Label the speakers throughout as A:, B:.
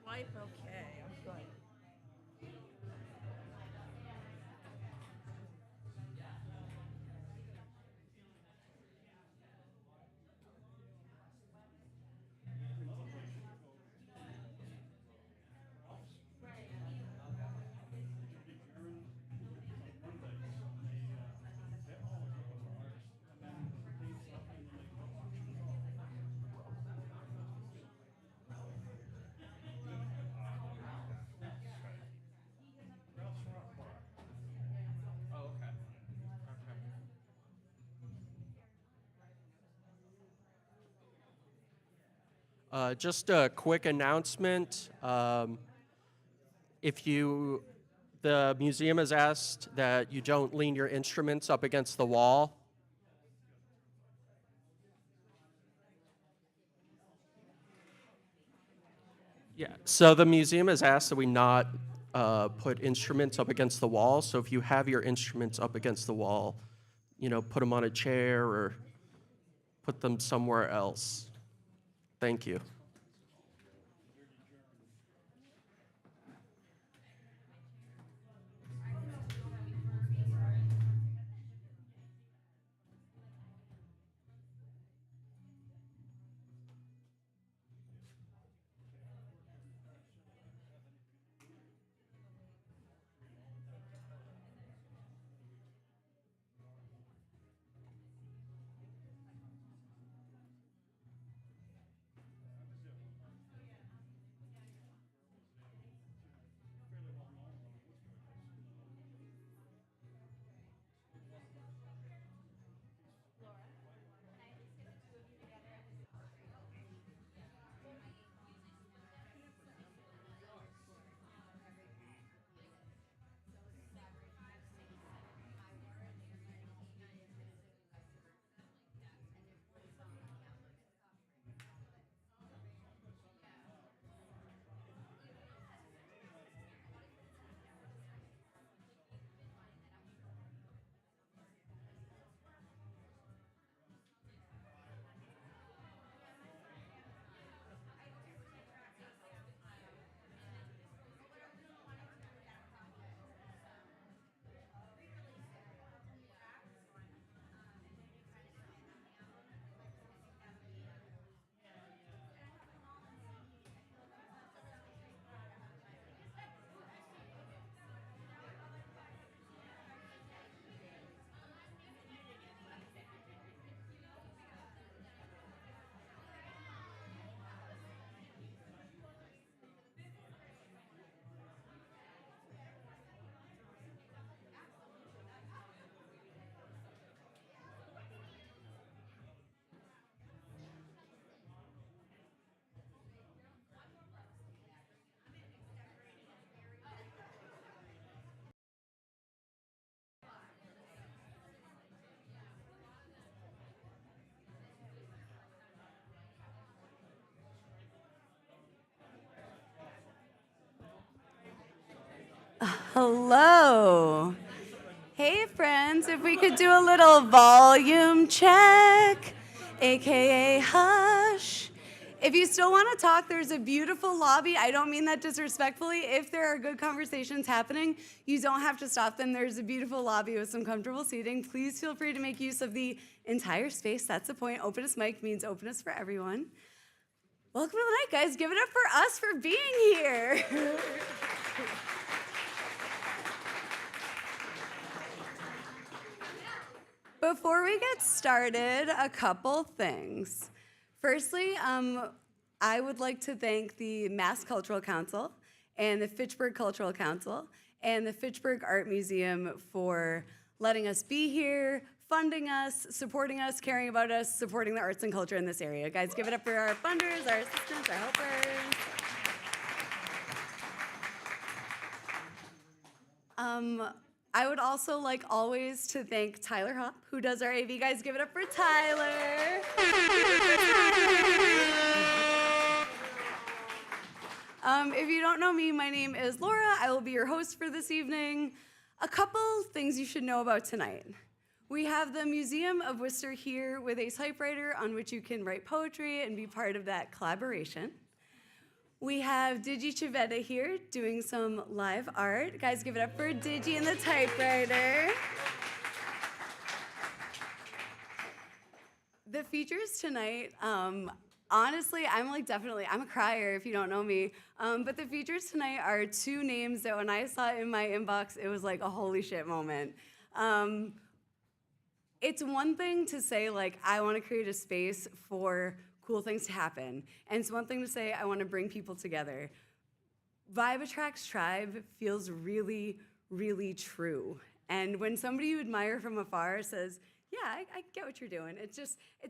A: Swipe, okay, I'm good.
B: Oh, okay. Okay. Just a quick announcement. If you, the museum has asked that you don't lean your instruments up against the wall. Yeah. So the museum has asked that we not put instruments up against the wall. So if you have your instruments up against the wall, put them on a chair or put them somewhere else. Thank you.
C: Hello. Hey, friends, if we could do a little volume check, aka hush. If you still want to talk, there's a beautiful lobby. I don't mean that disrespectfully. If there are good conversations happening, you don't have to stop them. There's a beautiful lobby with some comfortable seating. Please feel free to make use of the entire space. That's the point. Openest Mic means openness for everyone. Welcome to the night, guys. Give it up for us for being here. Before we get started, a couple things. Firstly, I would like to thank the Mass Cultural Council and the Fitchburg Cultural Council and the Fitchburg Art Museum for letting us be here, funding us, supporting us, caring about us, supporting the arts and culture in this area. Guys, give it up for our funders, our assistants, our helpers. I would also like always to thank Tyler Hopp, who does our AV. Guys, give it up for Tyler. If you don't know me, my name is Laura. I will be your host for this evening. A couple things you should know about tonight. We have the Museum of Worcester here with a typewriter on which you can write poetry and be part of that collaboration. We have Digi Chavetta here doing some live art. Guys, give it up for Digi and the typewriter. The features tonight, honestly, I'm a crier if you don't know me. But the features tonight are two names that when I saw it in my inbox, it was like a holy shit moment. It's one thing to say, like, I want to create a space for cool things to happen. And it's one thing to say, I want to bring people together. Vibe attracts tribe feels really, really true. And when somebody you admire from afar says, yeah, I get what you're doing, it's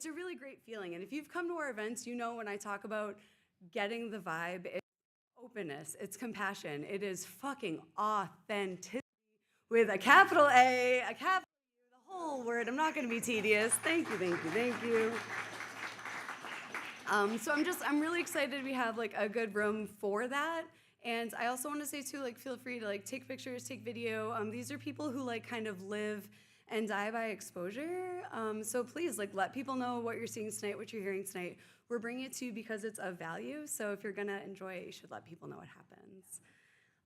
C: a really great feeling. And if you've come to our events, you know when I talk about getting the vibe, it's openness, it's compassion, it is fucking authenticity with a capital A, a capital U, the whole word. I'm not going to be tedious. Thank you, thank you, thank you. So I'm really excited we have like a good room for that. And I also want to say too, like, feel free to like take pictures, take video. These are people who like kind of live and die by exposure. So please like let people know what you're seeing tonight, what you're hearing tonight. We're bringing it to you because it's of value. So if you're gonna enjoy it, you should let people know what happens.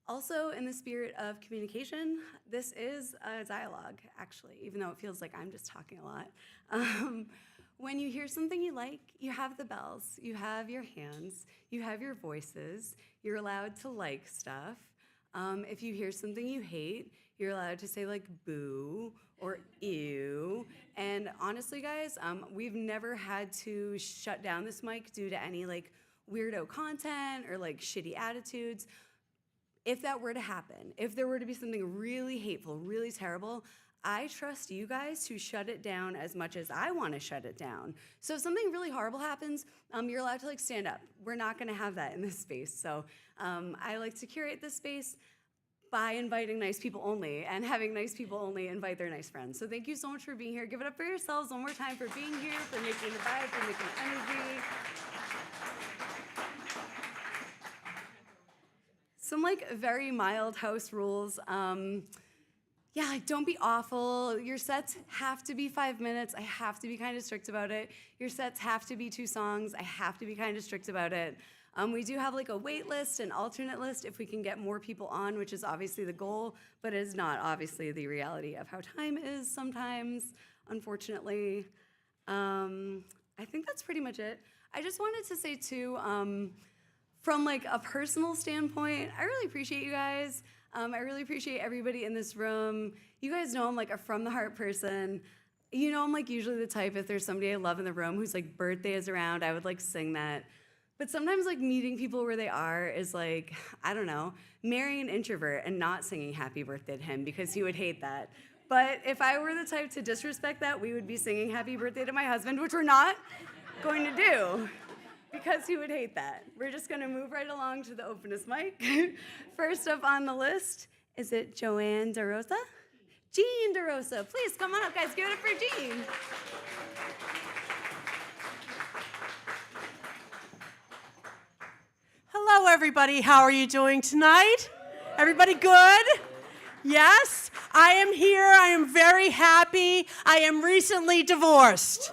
C: Also, in the spirit of communication, this is a dialogue, actually, even though it feels like I'm just talking a lot. When you hear something you like, you have the bells, you have your hands, you have your voices, you're allowed to like stuff. If you hear something you hate, you're allowed to say like boo or ew. And honestly, guys, we've never had to shut down this mic due to any like weirdo content or like shitty attitudes. If that were to happen, if there were to be something really hateful, really terrible, I trust you guys to shut it down as much as I want to shut it down. So if something really horrible happens, you're allowed to like stand up. We're not going to have that in this space. So I like to curate this space by inviting nice people only and having nice people only invite their nice friends. So thank you so much for being here. Give it up for yourselves one more time for being here, for making the vibe, for making the energy. Some like very mild house rules. Yeah, like don't be awful. Your sets have to be 5 minutes. I have to be kind of strict about it. Your sets have to be 2 songs. I have to be kind of strict about it. We do have like a wait list, an alternate list if we can get more people on, which is obviously the goal, but it is not obviously the reality of how time is sometimes, unfortunately. I think that's pretty much it. I just wanted to say too, from like a personal standpoint, I really appreciate you guys. I really appreciate everybody in this room. You guys know I'm like a from the heart person. You know I'm like usually the type, if there's somebody I love in the room whose like birthday is around, I would like sing that. But sometimes like meeting people where they are is like, I don't know, marrying an introvert and not singing happy birthday to him because he would hate that. But if I were the type to disrespect that, we would be singing happy birthday to my husband, which we're not going to do, because he would hate that. We're just gonna move right along to the Openest Mic. First up on the list, is it Joanne DeRosa? Jean DeRosa, please come on up, guys, give it up for Jean.
D: Hello, everybody. How are you doing tonight? Everybody good? Yes? I am here. I am very happy. I am recently divorced.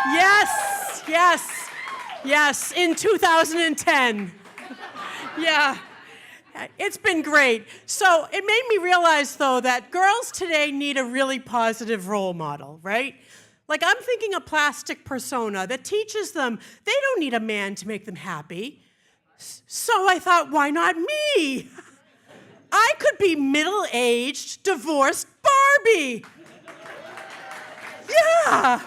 D: Yes, yes. Yes, in 2010. Yeah, it's been great. So it made me realize, though, that girls today need a really positive role model, right? Like, I'm thinking a plastic persona that teaches them they don't need a man to make them happy. So I thought, why not me? I could be middle-aged, divorced Barbie. Yeah.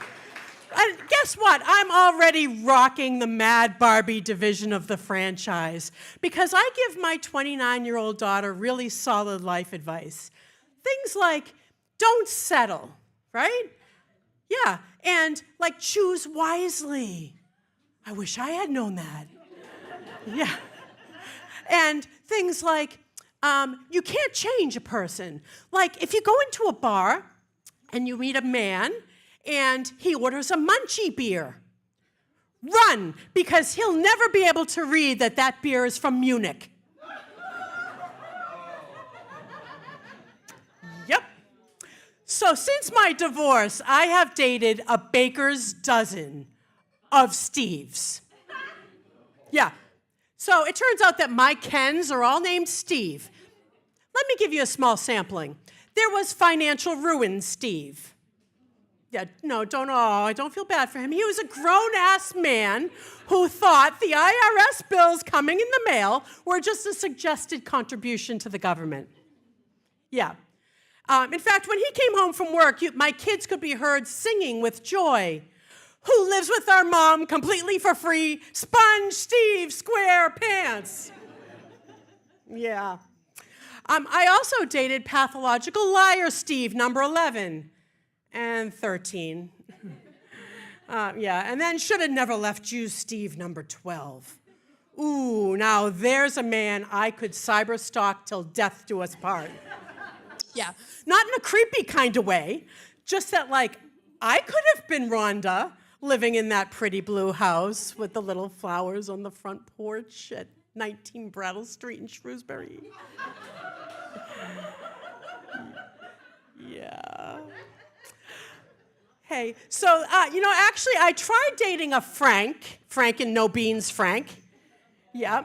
D: And guess what? I'm already rocking the Mad Barbie division of the franchise because I give my 29-year-old daughter really solid life advice. Things like, don't settle, right? Yeah, and like choose wisely. I wish I had known that. Yeah. And things like, you can't change a person. Like if you go into a bar and you meet a man and he orders a munchie beer, run, because he'll never be able to read that that beer is from Munich. Yep. So since my divorce, I have dated a baker's dozen of Steves. Yeah. So it turns out that my Kens are all named Steve. Let me give you a small sampling. There was financial ruin Steve. Yeah, no, I don't feel bad for him. He was a grown-ass man who thought the IRS bills coming in the mail were just a suggested contribution to the government. Yeah. In fact, when he came home from work, my kids could be heard singing with joy. Who lives with our mom completely for free? Sponge Steve SquarePants. Yeah. I also dated pathological liar Steve, number 11 and 13. Yeah, and then should have never left you Steve, number 12. Ooh, now there's a man I could cyber stalk till death do us part. Yeah, not in a creepy kind of way, just that, like, I could have been Rhonda living in that pretty blue house with the little flowers on the front porch at 19 Brattle Street in Shrewsbury. Yeah. Hey, so, actually, I tried dating a Frank and no beans Frank. Yeah,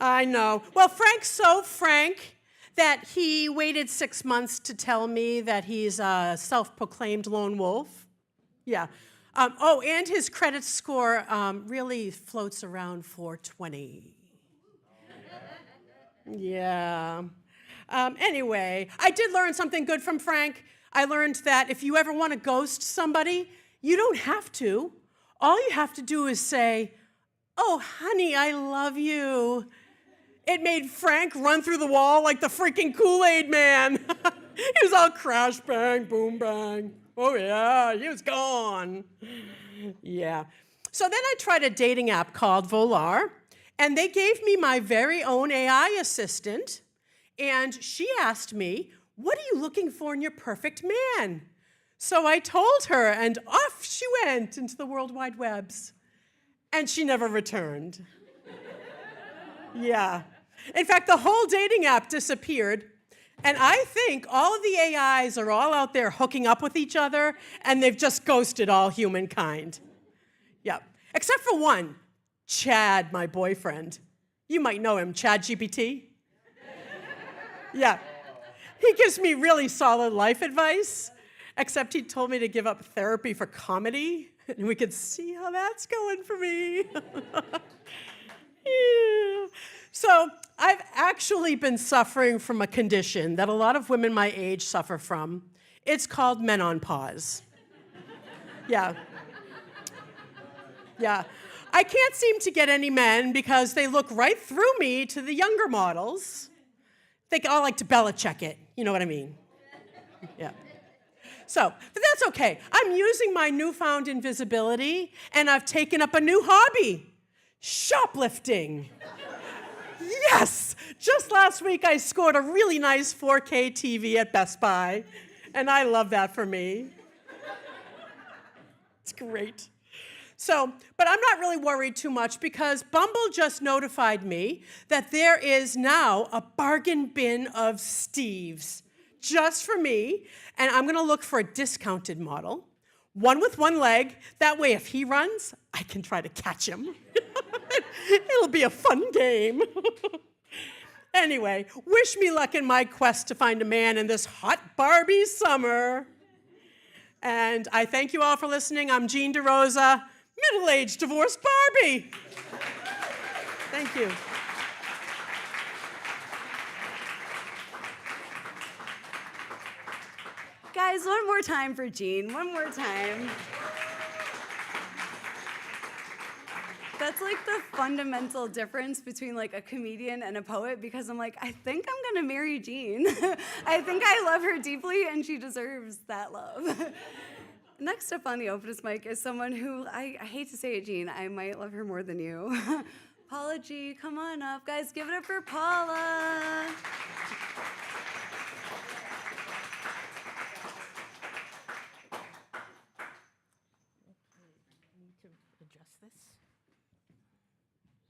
D: I know. Well, Frank's so frank that he waited 6 months to tell me that he's a self-proclaimed lone wolf. Yeah. And his credit score really floats around 420. Yeah. Anyway, I did learn something good from Frank. I learned that if you ever want to ghost somebody, you don't have to. All you have to do is say, "Oh, honey, I love you." It made Frank run through the wall like the freaking Kool-Aid man. He was all crash, bang, boom, bang. Oh, yeah, he was gone. Yeah. So then I tried a dating app called Volar, and they gave me my very own AI assistant, and she asked me, "What are you looking for in your perfect man?" So I told her, and off she went into the World Wide Webs. And she never returned. Yeah. In fact, the whole dating app disappeared. And I think all of the AIs are all out there hooking up with each other, and they've just ghosted all humankind. Yeah. Except for one, Chad, my boyfriend. You might know him, Chad GPT. Yeah. He gives me really solid life advice, except he told me to give up therapy for comedy, and we could see how that's going for me. Yeah. So I've actually been suffering from a condition that a lot of women my age suffer from. It's called menopause. Yeah. Yeah. I can't seem to get any men because they look right through me to the younger models. They all like to Belichick it. You know what I mean? Yeah. So, but that's okay. I'm using my newfound invisibility, and I've taken up a new hobby, shoplifting. Yes! Just last week, I scored a really nice 4K TV at Best Buy, and I love that for me. It's great. So, but I'm not really worried too much because Bumble just notified me that there is now a bargain bin of Steves just for me, and I'm gonna look for a discounted model, one with one leg. That way, if he runs, I can try to catch him. It'll be a fun game. Anyway, wish me luck in my quest to find a man in this hot Barbie summer. And I thank you all for listening. I'm Jean DeRosa, middle-aged divorced Barbie. Thank you.
C: Guys, one more time for Jean. One more time. That's like the fundamental difference between like a comedian and a poet, because I'm like, I think I'm gonna marry Jean. I think I love her deeply and she deserves that love. Next up on the Openest Mic is someone who, I hate to say it, Jean, I might love her more than you. Paula G, come on up. Guys, give it up for Paula.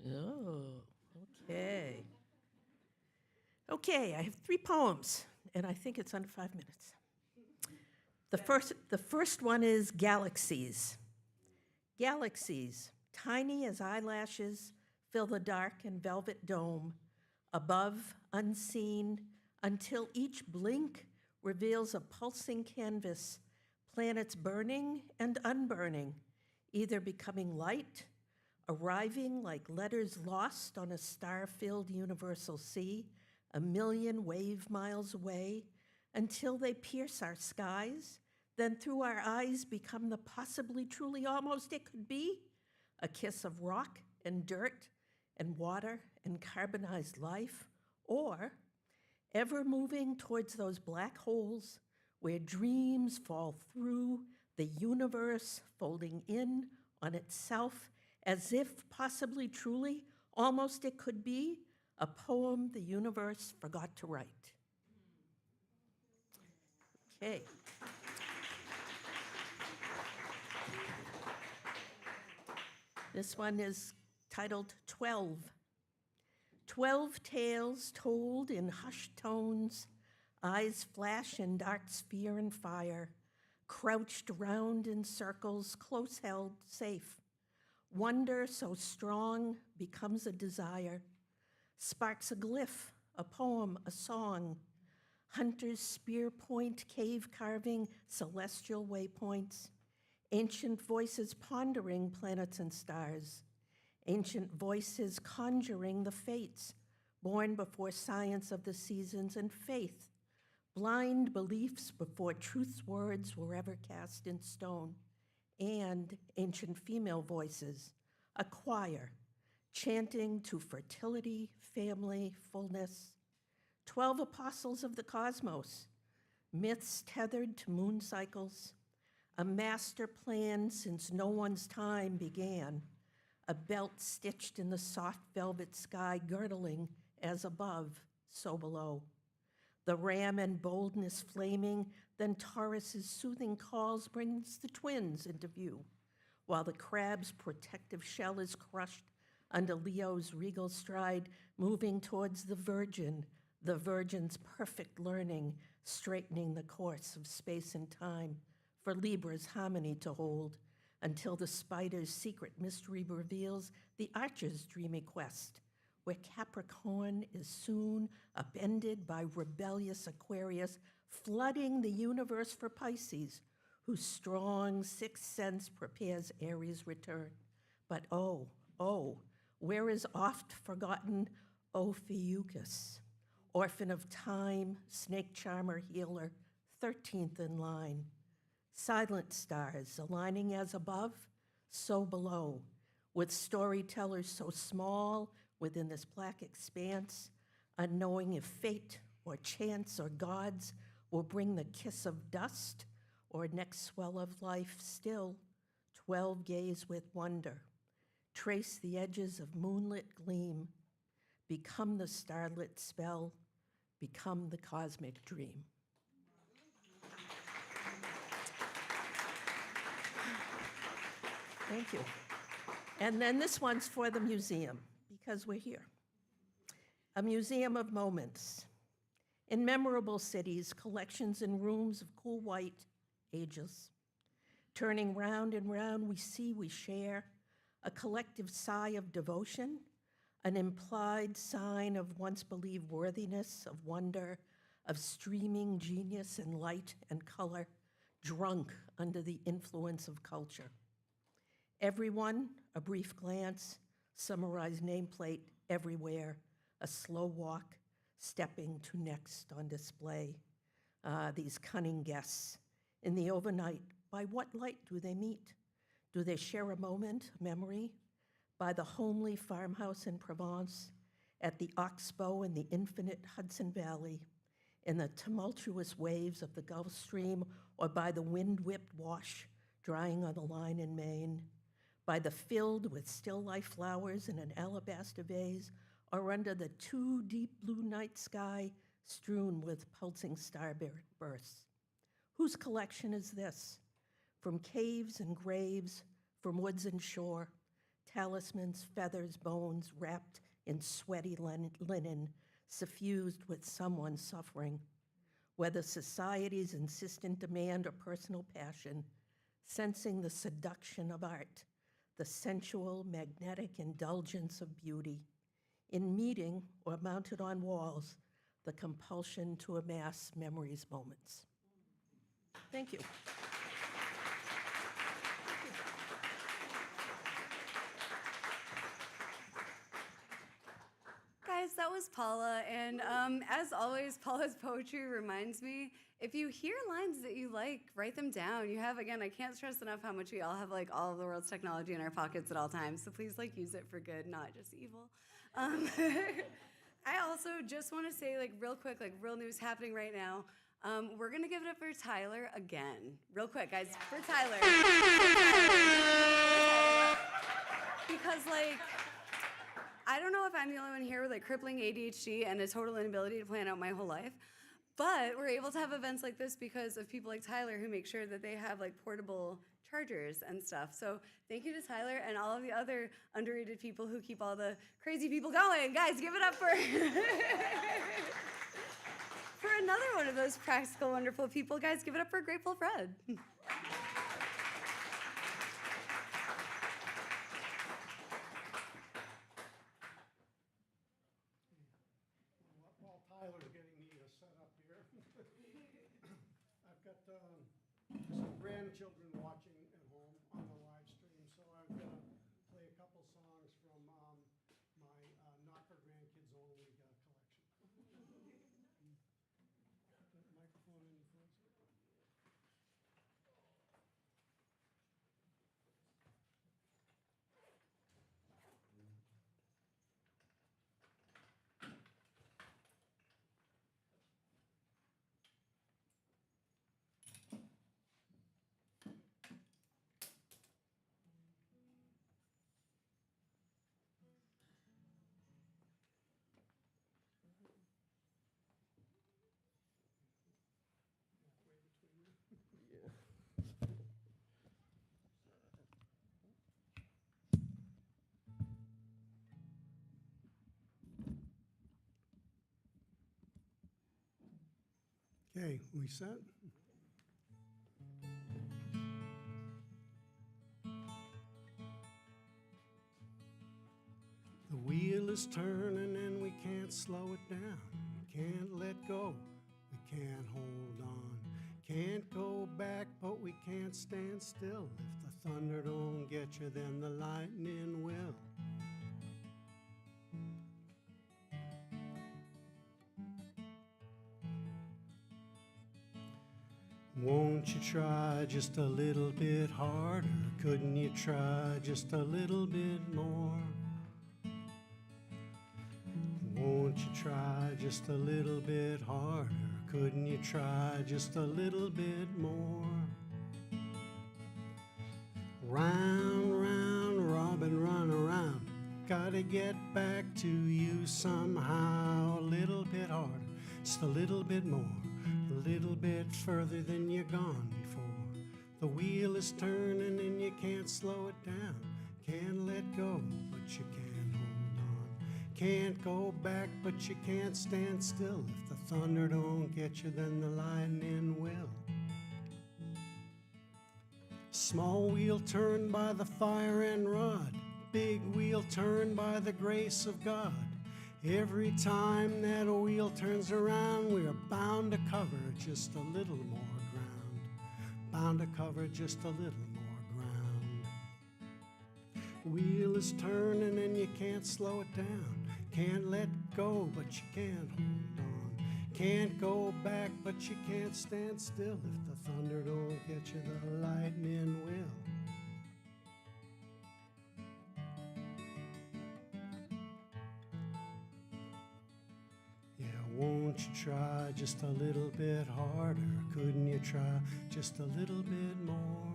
E: Oh, okay. Okay, I have 3 poems, and I think it's under 5 minutes. The first one is Galaxies. Galaxies, tiny as eyelashes, fill the dark and velvet dome, above, unseen, until each blink reveals a pulsing canvas, planets burning and unburning, either becoming light, arriving like letters lost on a star-filled universal sea, a million wave miles away, until they pierce our skies, then through our eyes become the possibly truly almost it could be, a kiss of rock and dirt and water and carbonized life, or ever moving towards those black holes where dreams fall through the universe, folding in on itself as if possibly truly almost it could be a poem the universe forgot to write. Okay. This one is titled 12. 12 tales told in hushed tones, eyes flash in darts fear and fire, crouched round in circles, close held, safe. Wonder so strong becomes a desire, sparks a glyph, a poem, a song. Hunter's spear point, cave carving, celestial waypoints. Ancient voices pondering planets and stars. Ancient voices conjuring the fates, born before science of the seasons and faith. Blind beliefs before truth's words were ever cast in stone. And ancient female voices, a choir, chanting to fertility, family, fullness. 12 apostles of the cosmos, myths tethered to moon cycles, a master plan since no one's time began, a belt stitched in the soft velvet sky, girdling as above, so below. The ram and boldness flaming, then Taurus's soothing calls brings the twins into view, while the crab's protective shell is crushed under Leo's regal stride, moving towards the virgin's perfect learning, straightening the course of space and time for Libra's harmony to hold, until the spider's secret mystery reveals the archer's dreamy quest, where Capricorn is soon upended by rebellious Aquarius, flooding the universe for Pisces, whose strong sixth sense prepares Aries' return. But oh, where is oft forgotten Ophiuchus, orphan of time, snake charmer, healer, 13th in line? Silent stars aligning as above, so below, with storytellers so small within this black expanse, unknowing if fate or chance or gods will bring the kiss of dust or next swell of life. Still, 12 gaze with wonder, trace the edges of moonlit gleam, become the starlit spell, become the cosmic dream. Thank you. And then this one's for the museum, because we're here. A museum of moments. In memorable cities, collections in rooms of cool white, ageless. Turning round and round, we see, we share, a collective sigh of devotion, an implied sign of once believed worthiness, of wonder, of streaming genius and light and color, drunk under the influence of culture. Everyone, a brief glance, summarized nameplate everywhere, a slow walk, stepping to next on display. These cunning guests. In the overnight, by what light do they meet? Do they share a moment, a memory? By the homely farmhouse in Provence, at the oxbow in the infinite Hudson Valley, in the tumultuous waves of the Gulf Stream, or by the wind-whipped wash drying on the line in Maine, by the filled with still life flowers in an alabaster vase, or under the too deep blue night sky strewn with pulsing starbursts. Whose collection is this? From caves and graves, from woods and shore, talismans, feathers, bones wrapped in sweaty linen, suffused with someone's suffering. Whether society's insistent demand or personal passion, sensing the seduction of art, the sensual, magnetic indulgence of beauty. In meeting or mounted on walls, the compulsion to amass memories moments. Thank you.
C: Guys, that was Paula, and as always, Paula's poetry reminds me, if you hear lines that you like, write them down. You have, again, I can't stress enough how much we all have like all of the world's technology in our pockets at all times, so please like use it for good, not just evil. I also just want to say, like, real quick, like, real news happening right now. We're gonna give it up for Tyler again. Real quick, guys, for Tyler. Because, like, I don't know if I'm the only one here with like crippling ADHD and a total inability to plan out my whole life, but we're able to have events like this because of people like Tyler who make sure that they have like portable chargers and stuff. So thank you to Tyler and all of the other underrated people who keep all the crazy people going. Guys, give it up for for another one of those practical, wonderful people. Guys, give it up for Grateful Fred.
F: While Tyler's getting me set up here, I've got some grandchildren watching at home on the live stream, so I'm going to play a couple songs from my Not for Grandkids Only collection. Put the microphone in closer. Okay, we set? The wheel is turning and we can't slow it down. Can't let go, we can't hold on. Can't go back, but we can't stand still. If the thunder don't get you, then the lightning will. Won't you try just a little bit harder? Couldn't you try just a little bit more? Won't you try just a little bit harder? Couldn't you try just a little bit more? Round, round, robin, run around. Gotta get back to you somehow. A little bit harder, just a little bit more. A little bit further than you've gone before. The wheel is turning and you can't slow it down. Can't let go, but you can hold on. Can't go back, but you can't stand still. If the thunder don't get you, then the lightning will. Small wheel turned by the fire and rod. Big wheel turned by the grace of God. Every time that a wheel turns around, we're bound to cover just a little more ground. Bound to cover just a little more ground. Wheel is turning and you can't slow it down. Can't let go, but you can't hold on. Can't go back, but you can't stand still. If the thunder don't get you, the lightning will. Won't you try just a little bit harder? Couldn't you try just a little bit more?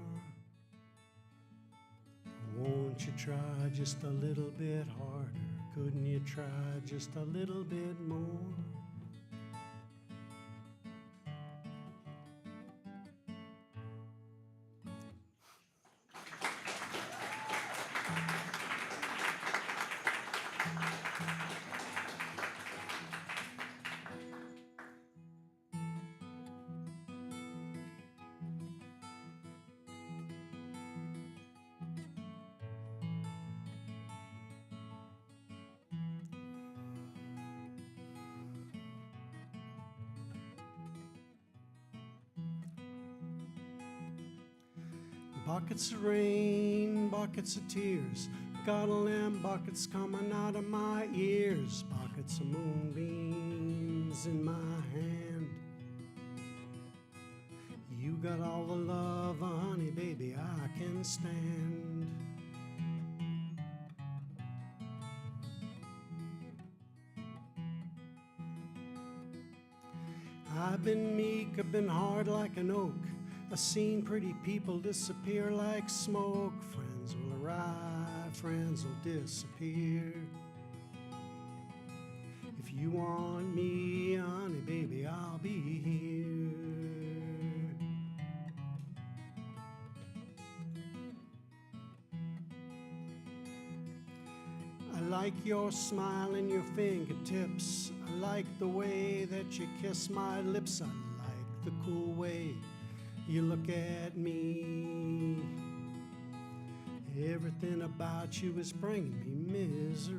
F: Won't you try just a little bit harder? Couldn't you try just a little bit more? Buckets of rain, buckets of tears, got a lamb buckets coming out of my ears, buckets of moonbeams in my hand. You got all the love, honey, baby, I can stand. I've been meek, I've been hard like an oak. I've seen pretty people disappear like smoke. Friends will arrive, friends will disappear. If you want me, honey, baby, I'll be here. I like your smile and your fingertips. I like the way that you kiss my lips. I like the cool way you look at me. Everything about you is bringing me misery.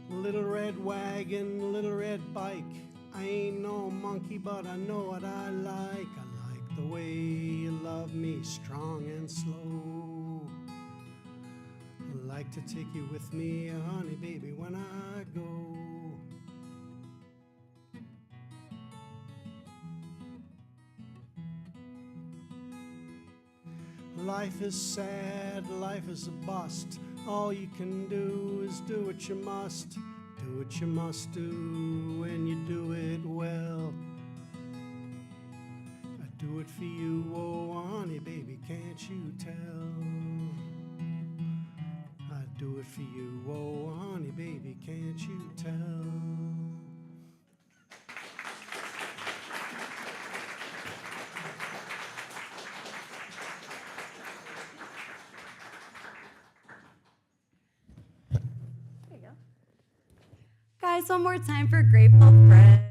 F: Little red wagon, little red bike. I ain't no monkey, but I know what I like. I like the way you love me, strong and slow. I like to take you with me, honey, baby, when I go. Life is sad, life is a bust. All you can do is do what you must. Do what you must do, and you do it well. I do it for you, oh honey, baby, can't you tell? I do it for you, oh honey, baby, can't you tell?
C: There you go. Guys, one more time for Grateful Fred.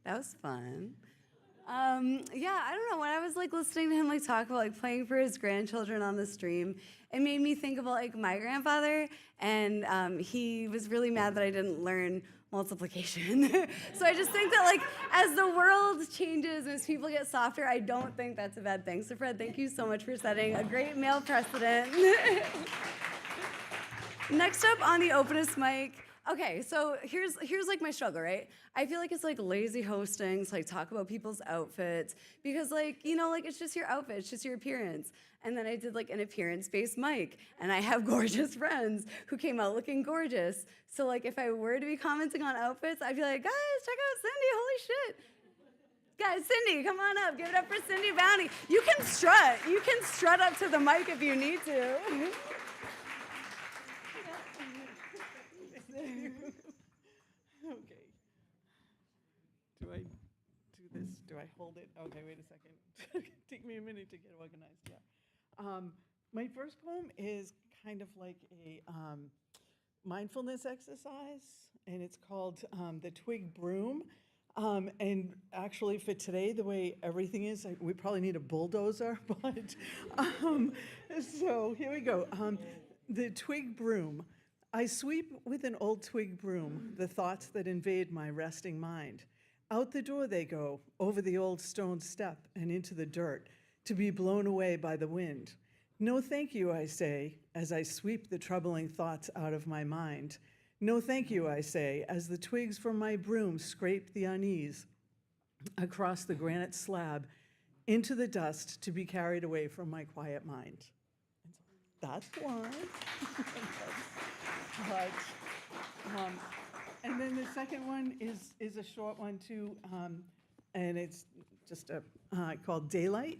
C: That was fun. Yeah, I don't know. When I was like listening to him like talk about like playing for his grandchildren on the stream, it made me think about like my grandfather, and he was really mad that I didn't learn multiplication. So I just think that like as the world changes, as people get softer, I don't think that's a bad thing. So Fred, thank you so much for setting a great male precedent. Next up on the Openest Mic. Okay, so here's like my struggle, right? I feel like it's like lazy hosting to like talk about people's outfits because like, you know, like it's just your outfit, it's just your appearance. And then I did like an appearance-based mic, and I have gorgeous friends who came out looking gorgeous. So like if I were to be commenting on outfits, I'd be like, guys, check out Cindy, holy shit. Guys, Cindy, come on up, give it up for Cindy Bounty. You can strut up to the mic if you need to.
G: Okay. Do I do this? Do I hold it? Okay, wait a second. Take me a minute to get organized. Yeah. My first poem is kind of like a mindfulness exercise, and it's called The Twig Broom. And actually, for today, the way everything is, we probably need a bulldozer. But so here we go. The Twig Broom. I sweep with an old twig broom the thoughts that invade my resting mind. Out the door they go, over the old stone step and into the dirt, to be blown away by the wind. No thank you, I say, as I sweep the troubling thoughts out of my mind. No thank you, I say, as the twigs from my broom scrape the unease across the granite slab into the dust to be carried away from my quiet mind. That's one. But, and then the second one is a short one too, and it's just called Daylight.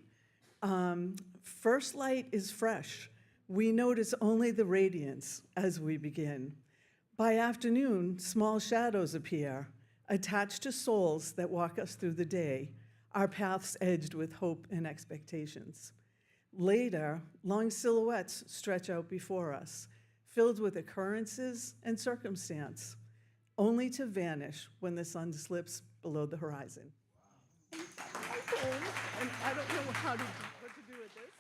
G: First light is fresh. We notice only the radiance as we begin. By afternoon, small shadows appear, attached to souls that walk us through the day, our paths edged with hope and expectations. Later, long silhouettes stretch out before us, filled with occurrences and circumstance, only to vanish when the sun slips below the horizon. And I don't know what to do with this.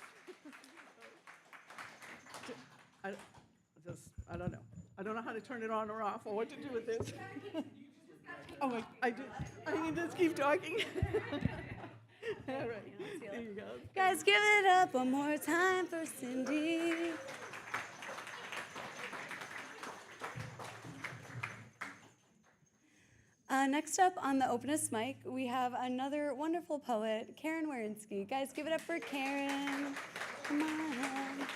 G: I don't know. I don't know how to turn it on or off or what to do with this. Oh, I do. I can just keep talking. All right, there you go.
C: Guys, give it up one more time for Cindy. Next up on the Openest Mic, we have another wonderful poet, Karen Warinsky. Guys, give it up for Karen. Come on.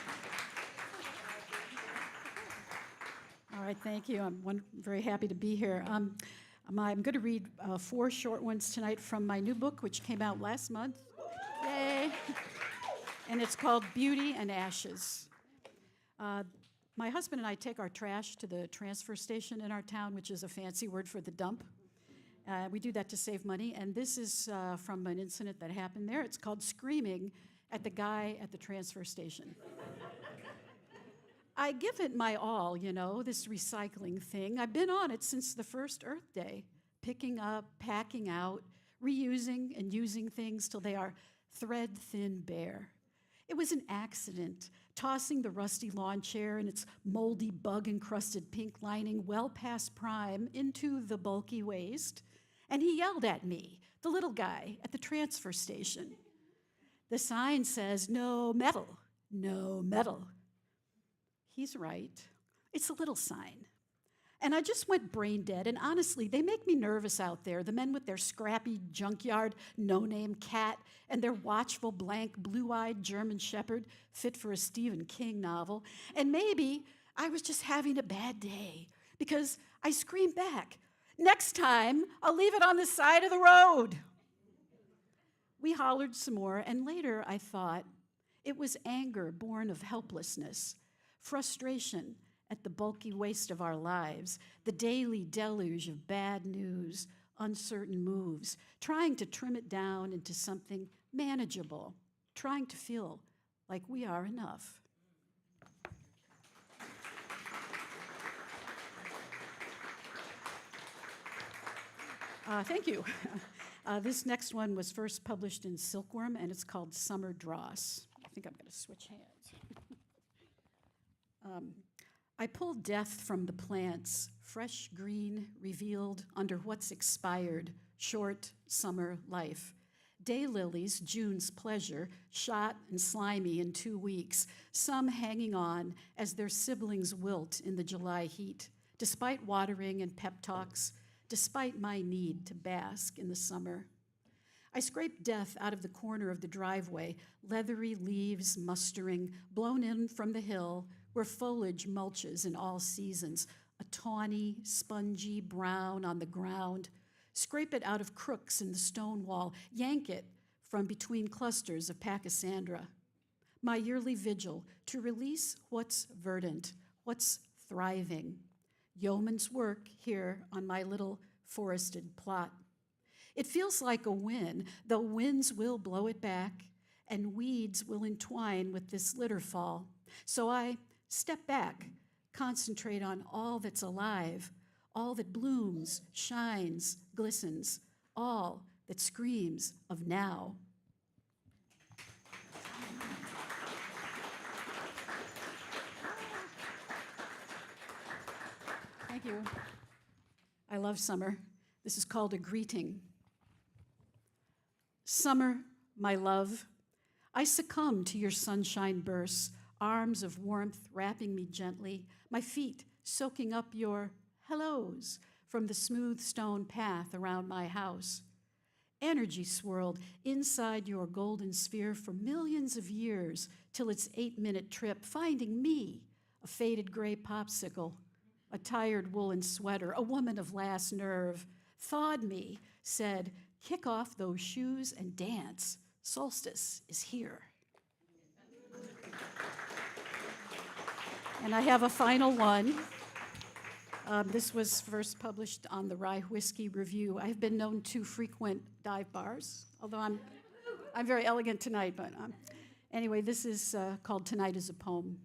H: All right, thank you. I'm very happy to be here. I'm going to read 4 short ones tonight from my new book, which came out last month. Yay! And it's called Beauty and Ashes. My husband and I take our trash to the transfer station in our town, which is a fancy word for the dump. We do that to save money, and this is from an incident that happened there. It's called Screaming at the Guy at the Transfer Station. I give it my all, you know, this recycling thing. I've been on it since the first Earth Day, picking up, packing out, reusing and using things till they are thread-thin bare. It was an accident, tossing the rusty lawn chair and its moldy, bug-encrusted pink lining well past prime into the bulky waste, and he yelled at me, the little guy at the transfer station. The sign says, "No metal, no metal." He's right. It's a little sign. And I just went brain dead, and honestly, they make me nervous out there, the men with their scrappy junkyard no-name cat and their watchful blank blue-eyed German shepherd fit for a Stephen King novel. And maybe I was just having a bad day because I screamed back, "Next time, I'll leave it on the side of the road." We hollered some more, and later I thought it was anger born of helplessness, frustration at the bulky waste of our lives, the daily deluge of bad news, uncertain moves, trying to trim it down into something manageable, trying to feel like we are enough. Thank you. This next one was first published in Silkworm, and it's called Summer Dross. I think I'm going to switch hands. I pull death from the plants, fresh green revealed under what's expired, short summer life. Daylilies, June's pleasure, shot and slimy in 2 weeks, some hanging on as their siblings wilt in the July heat, despite watering and pep talks, despite my need to bask in the summer. I scrape death out of the corner of the driveway, leathery leaves mustering, blown in from the hill, where foliage mulches in all seasons, a tawny, spongy brown on the ground. Scrape it out of crooks in the stone wall, yank it from between clusters of pachysandra. My yearly vigil to release what's verdant, what's thriving. Yeoman's work here on my little forested plot. It feels like a win, though winds will blow it back, and weeds will entwine with this litter fall. So I step back, concentrate on all that's alive, all that blooms, shines, glistens, all that screams of now. Thank you. I love summer. This is called A Greeting. Summer, my love, I succumb to your sunshine bursts, arms of warmth wrapping me gently, my feet soaking up your hellos from the smooth stone path around my house. Energy swirled inside your golden sphere for millions of years till its 8-minute trip, finding me, a faded gray popsicle, a tired woolen sweater, a woman of last nerve, thawed me, said, "Kick off those shoes and dance. Solstice is here." And I have a final one. This was first published on the Rye Whiskey Review. I've been known to frequent dive bars, although I'm very elegant tonight, but anyway, this is called Tonight is a Poem.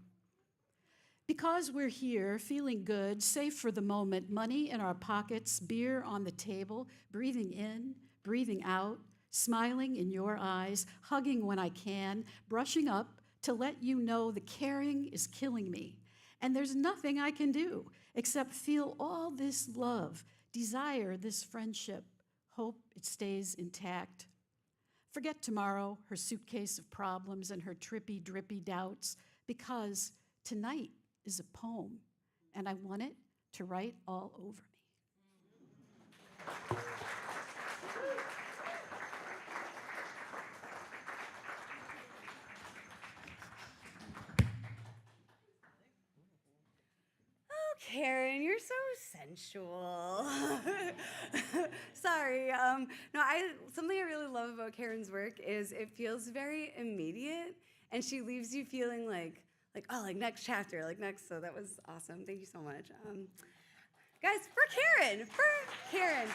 H: Because we're here, feeling good, safe for the moment, money in our pockets, beer on the table, breathing in, breathing out, smiling in your eyes, hugging when I can, brushing up to let you know the caring is killing me. And there's nothing I can do except feel all this love, desire this friendship, hope it stays intact. Forget tomorrow, her suitcase of problems and her trippy, drippy doubts, because tonight is a poem, and I want it to write all over me.
C: Karen, you're so sensual. Sorry. No, something I really love about Karen's work is it feels very immediate, and she leaves you feeling like oh, like next chapter, like next. So that was awesome. Thank you so much, guys. For Karen.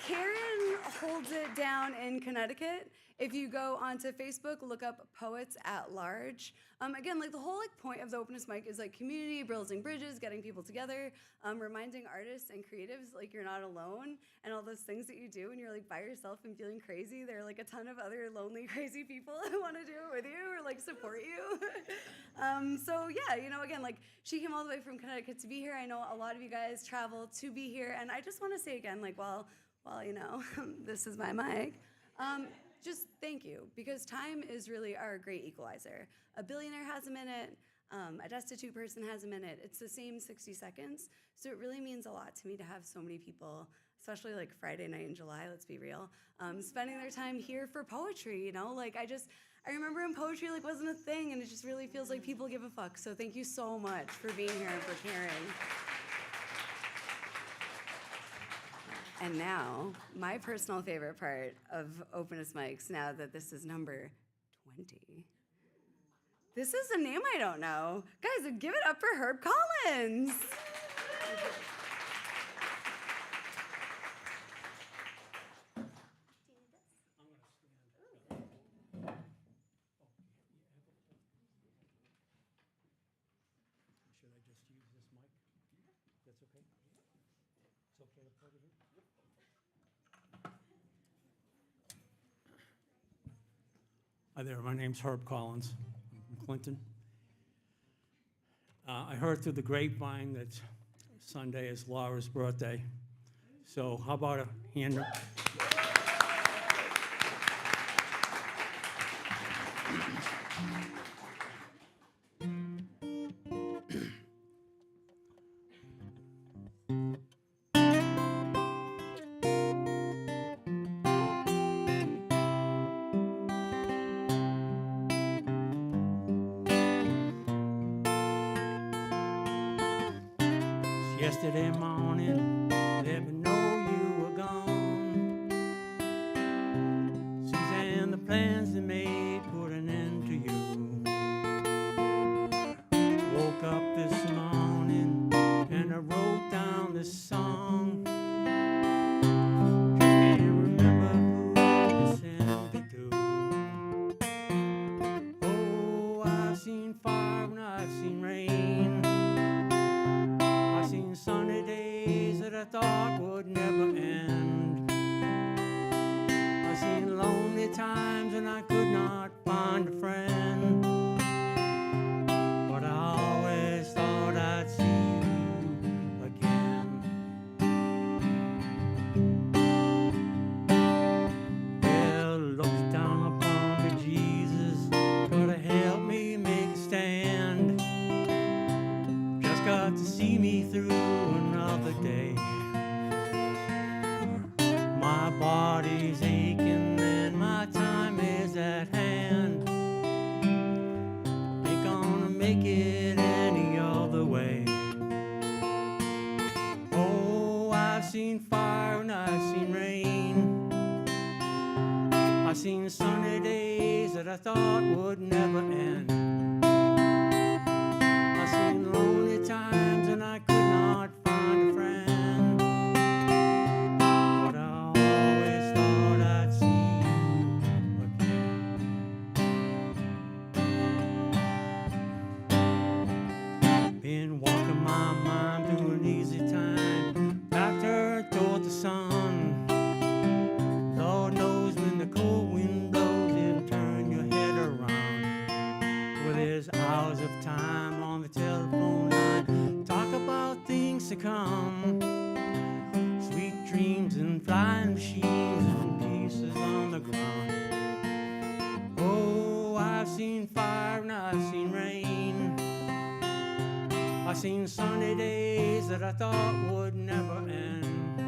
C: Karen holds it down in Connecticut. If you go onto Facebook, look up Poets at Large. Again, like the whole point of the Openest Mic is like community, building bridges, getting people together, reminding artists and creatives like you're not alone, and all those things that you do when you're like by yourself and feeling crazy. There are like a ton of other lonely, crazy people who want to do it with you or like support you. So yeah, again, like she came all the way from Connecticut to be here. I know a lot of you guys travel to be here, and I just want to say again, like while this is my mic. Just thank you, because time is really our great equalizer. A billionaire has a minute, a destitute person has a minute. It's the same 60 seconds. So it really means a lot to me to have so many people, especially like Friday night in July, let's be real, spending their time here for poetry, Like I remember when poetry like wasn't a thing, and it just really feels like people give a fuck. So thank you so much for being here and for caring. And now, my personal favorite part of Openest Mics, now that this is number 20. This is a name I don't know. Guys, give it up for Herb Collins.
F: Should I just use this mic? That's okay? It's okay to plug it in? Hi there, my name's Herb Collins. I'm from Clinton. I heard through the grapevine that Sunday is Laura's birthday. So how about a hand? Yesterday morning, never know you were gone. Suzanne, the plans they made put an end to you. Woke up this morning and I wrote down this song. Just can't remember who you sent it to. Oh, I've seen fire and I've seen rain. I've seen sunny days that I thought would never end. I've seen lonely times when I could not find a friend. But I always thought I'd see you again. Well, look down upon me, Jesus, gotta help me make a stand. Just got to see me through another day. My body's aching and my time is at hand. Ain't gonna make it any other way. Oh, I've seen fire and I've seen rain. I've seen sunny days that I thought would never end. I've seen lonely times and I could not find a friend. But I always thought I'd see you again. Been walking my mind through an easy time, back turned toward the sun. Lord knows when the cold wind blows, it'll turn your head around.
I: seen sunny days that I thought would never end.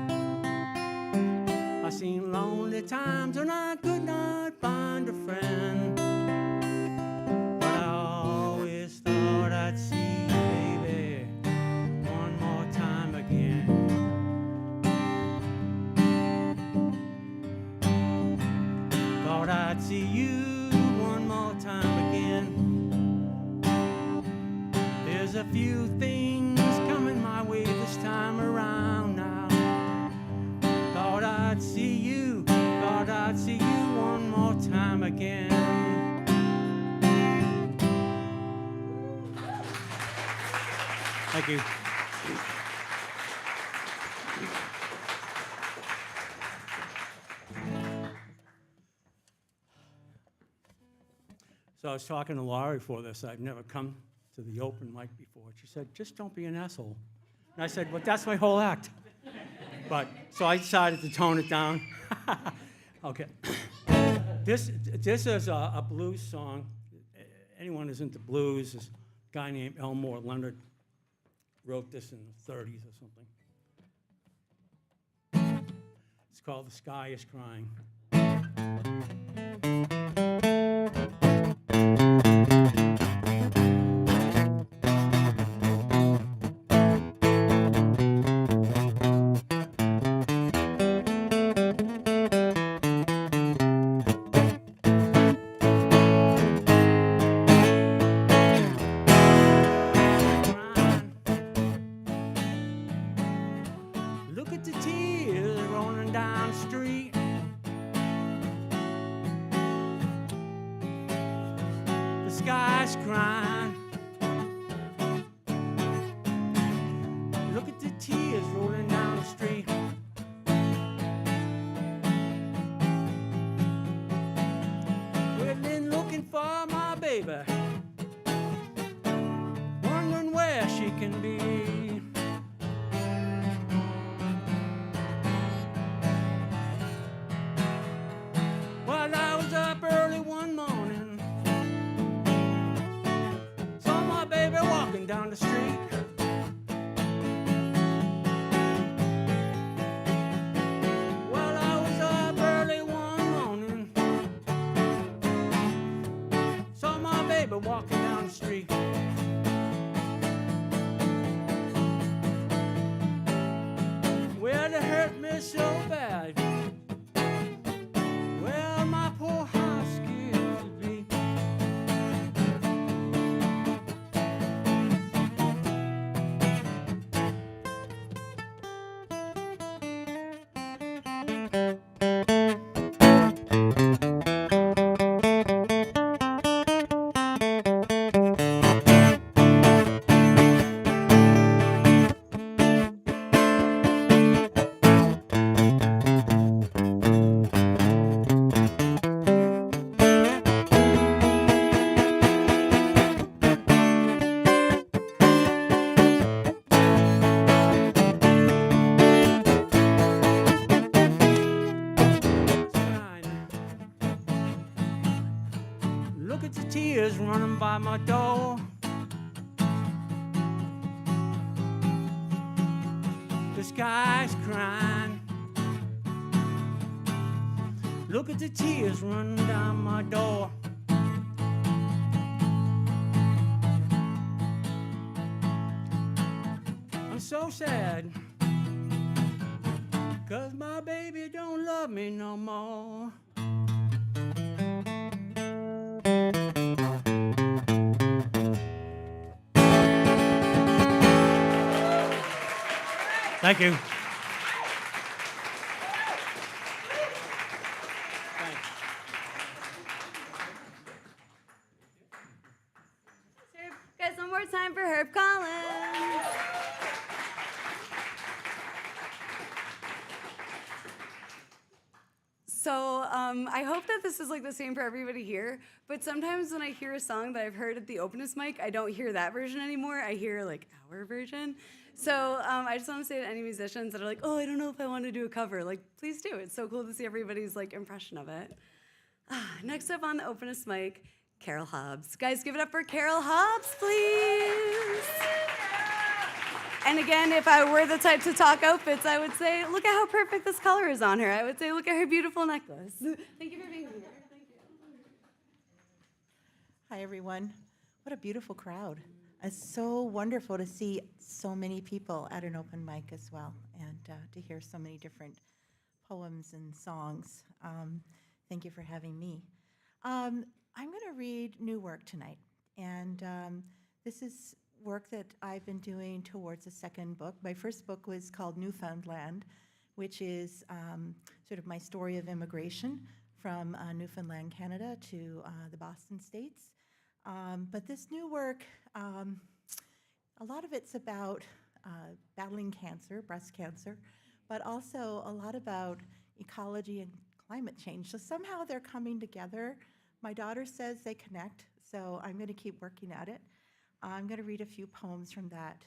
I: I seen lonely times when I could not find a friend. But I always thought I'd see you, baby, one more time again. Thought I'd see you one more time again. There's a few things coming my way this time around now. Thought I'd see you one more time again. Thank you. So I was talking to Laurie for this. I've never come to the open mic before. She said, just don't be an asshole. And I said, well, that's my whole act. But, so I decided to tone it down. Okay. This is a blues song. Anyone who's into blues, this guy named Elmore Leonard wrote this in the 30s or something. It's called The Sky is Crying. Look at the tears rolling down the street. The sky's crying. Look at the tears rolling down the street. We've been looking for my baby, wondering where she can be. Well, I was up early one morning, saw my baby walking down the street. Well, I was up early one morning, saw my baby walking down the street. Well, it hurt me so bad. Well, my poor heart skipped a beat. Look at the tears running by my door. The sky's crying. Look at the tears running down my door. I'm so sad, 'cause my baby don't love me no more. Thank you. Thanks.
C: Guys, one more time for Herb Collins. So I hope that this is like the same for everybody here, but sometimes when I hear a song that I've heard at the Openest Mic, I don't hear that version anymore. I hear like our version. So I just want to say to any musicians that are like, oh, I don't know if I want to do a cover, like, please do. It's so cool to see everybody's like impression of it. Next up on the Openest Mic, Carol Hobbs. Guys, give it up for Carol Hobbs, please. And again, if I were the type to talk outfits, I would say, look at how perfect this color is on her. I would say, look at her beautiful necklace. Thank you for being here. Thank you.
J: Hi, everyone. What a beautiful crowd. It's so wonderful to see so many people at an open mic as well, and to hear so many different poems and songs. Thank you for having me. I'm going to read new work tonight, and this is work that I've been doing towards a second book. My first book was called Newfoundland, which is sort of my story of immigration from Newfoundland, Canada to the Boston States. But this new work, a lot of it's about battling cancer, breast cancer, but also a lot about ecology and climate change. So somehow they're coming together. My daughter says they connect, so I'm going to keep working at it. I'm going to read a few poems from that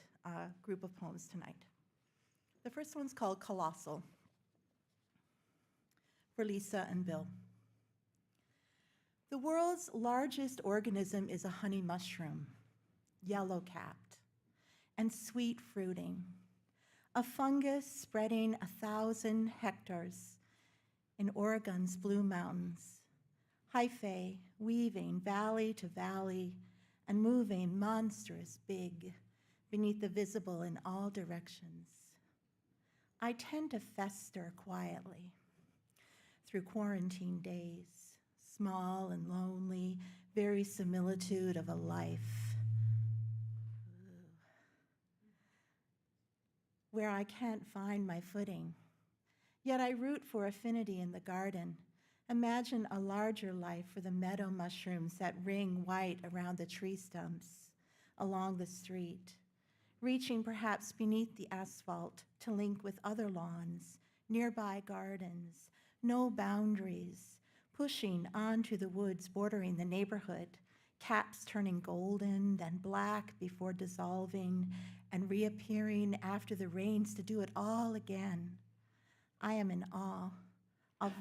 J: group of poems tonight. The first one's called Colossal, for Lisa and Bill. The world's largest organism is a honey mushroom, yellow-capped and sweet fruiting, a fungus spreading 1,000 hectares in Oregon's Blue Mountains, hyphae weaving valley to valley and moving monstrous big beneath the visible in all directions. I tend to fester quietly through quarantine days, small and lonely, very similitude of a life, where I can't find my footing. Yet I root for affinity in the garden. Imagine a larger life for the meadow mushrooms that ring white around the tree stumps along the street, reaching perhaps beneath the asphalt to link with other lawns, nearby gardens, no boundaries, pushing onto the woods bordering the neighborhood, caps turning golden, then black before dissolving and reappearing after the rains to do it all again. I am in awe of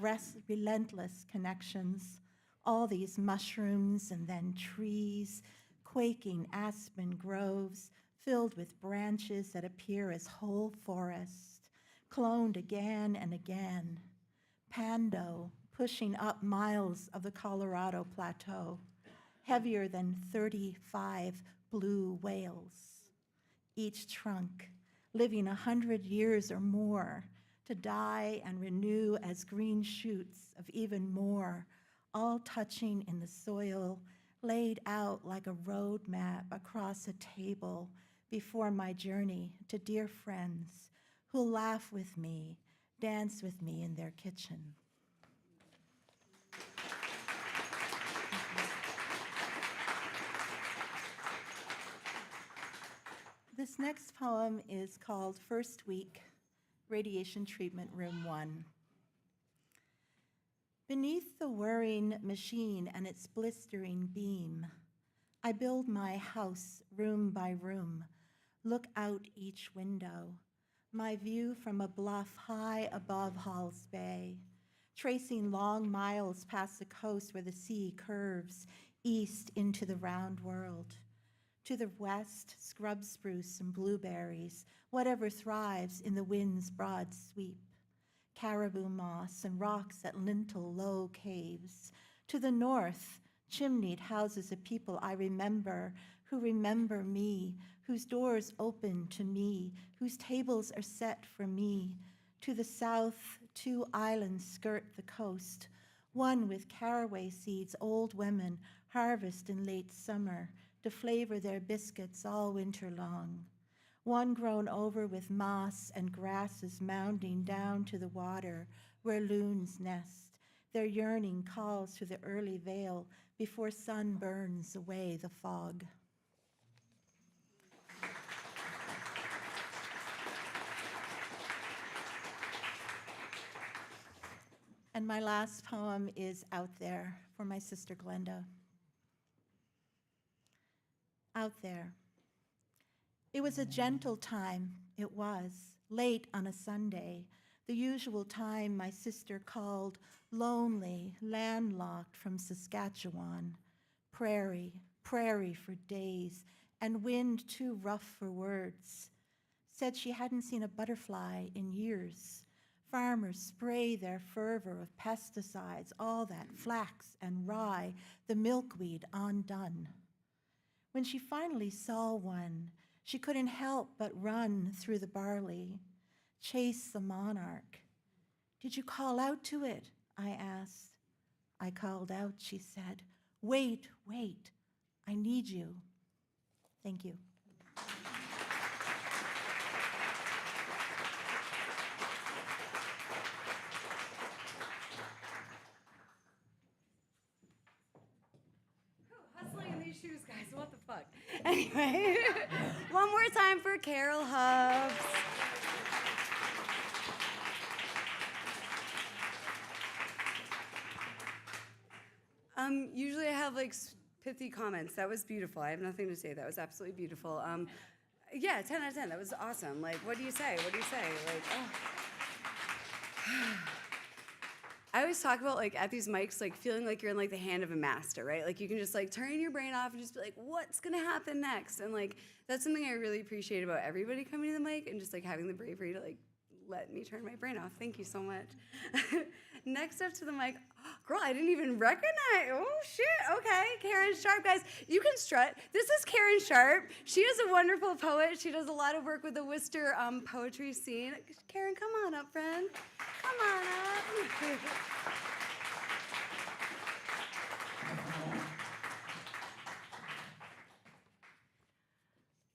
J: relentless connections, all these mushrooms and then trees, quaking aspen groves filled with branches that appear as whole forest, cloned again and again. Pando pushing up miles of the Colorado Plateau, heavier than 35 blue whales. Each trunk living 100 years or more, to die and renew as green shoots of even more, all touching in the soil, laid out like a road map across a table before my journey to dear friends who'll laugh with me, dance with me in their kitchen. This next poem is called First Week, Radiation Treatment Room 1. Beneath the whirring machine and its blistering beam, I build my house room by room, look out each window, my view from a bluff high above Halls Bay, tracing long miles past the coast where the sea curves east into the round world. To the west, scrub spruce and blueberries, whatever thrives in the wind's broad sweep. Caribou moss and rocks at lintel low caves. To the north, chimneyed houses of people I remember, who remember me, whose doors open to me, whose tables are set for me. To the south, 2 islands skirt the coast, one with caraway seeds old women harvest in late summer to flavor their biscuits all winter long. One grown over with moss and grasses mounding down to the water where loons nest. Their yearning calls to the early veil before sun burns away the fog. And my last poem is Out There, for my sister Glenda. Out there. It was a gentle time, it was, late on a Sunday, the usual time my sister called lonely, landlocked from Saskatchewan. Prairie for days, and wind too rough for words. said she hadn't seen a butterfly in years. Farmers spray their fervor with pesticides, all that flax and rye, the milkweed undone. When she finally saw one, she couldn't help but run through the barley, chase the monarch. "Did you call out to it?" I asked. "I called out," she said. "Wait, wait, I need you." Thank you.
C: Hustling in these shoes, guys. What the fuck? Anyway, one more time for Carol Hubbs. Usually I have like pithy comments. That was beautiful. I have nothing to say. That was absolutely beautiful. Yeah, 10 out of 10. That was awesome. Like, what do you say? What do you say? Like, oh. I always talk about like at these mics, like feeling like you're in like the hand of a master, right? Like you can just like turn your brain off and just be like, what's gonna happen next? And like that's something I really appreciate about everybody coming to the mic and just like having the bravery to like let me turn my brain off. Thank you so much. Next up to the mic, girl, I didn't even recognize. Oh shit, okay, Karen Sharp, guys, you can strut. This is Karen Sharp. She is a wonderful poet. She does a lot of work with the Worcester poetry scene. Karen, come on up, friend. Come on up.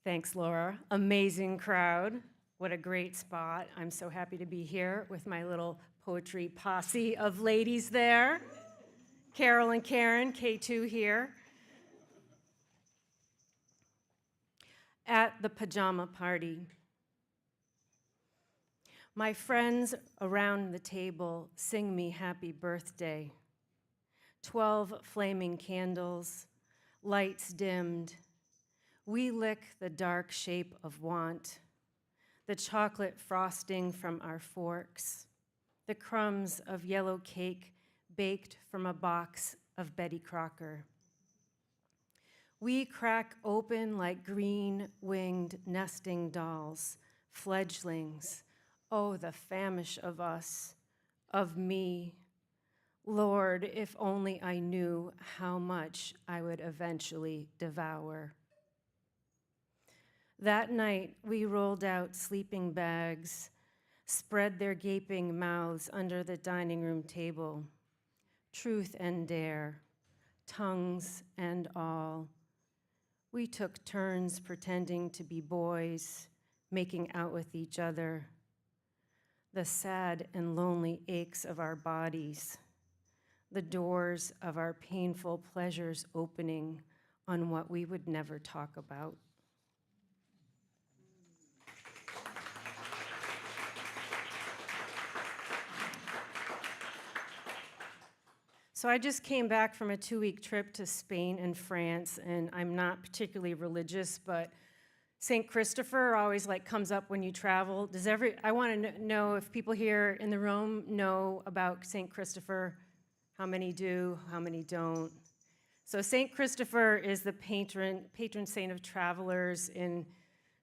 K: Thanks, Laura. Amazing crowd. What a great spot. I'm so happy to be here with my little poetry posse of ladies there. Carol and Karen, K2 here. At the pajama party. My friends around the table sing me happy birthday. 12 flaming candles, lights dimmed. We lick the dark shape of want, the chocolate frosting from our forks, the crumbs of yellow cake baked from a box of Betty Crocker. We crack open like green-winged nesting dolls, fledglings. Oh, the famish of us, of me. Lord, if only I knew how much I would eventually devour. That night, we rolled out sleeping bags, spread their gaping mouths under the dining room table. Truth and dare, tongues and all. We took turns pretending to be boys, making out with each other. The sad and lonely aches of our bodies, the doors of our painful pleasures opening on what we would never talk about. So I just came back from a 2-week trip to Spain and France, and I'm not particularly religious, but St. Christopher always comes up when you travel. I want to know if people here in the room know about St. Christopher. How many do? How many don't? So St. Christopher is the patron saint of travelers in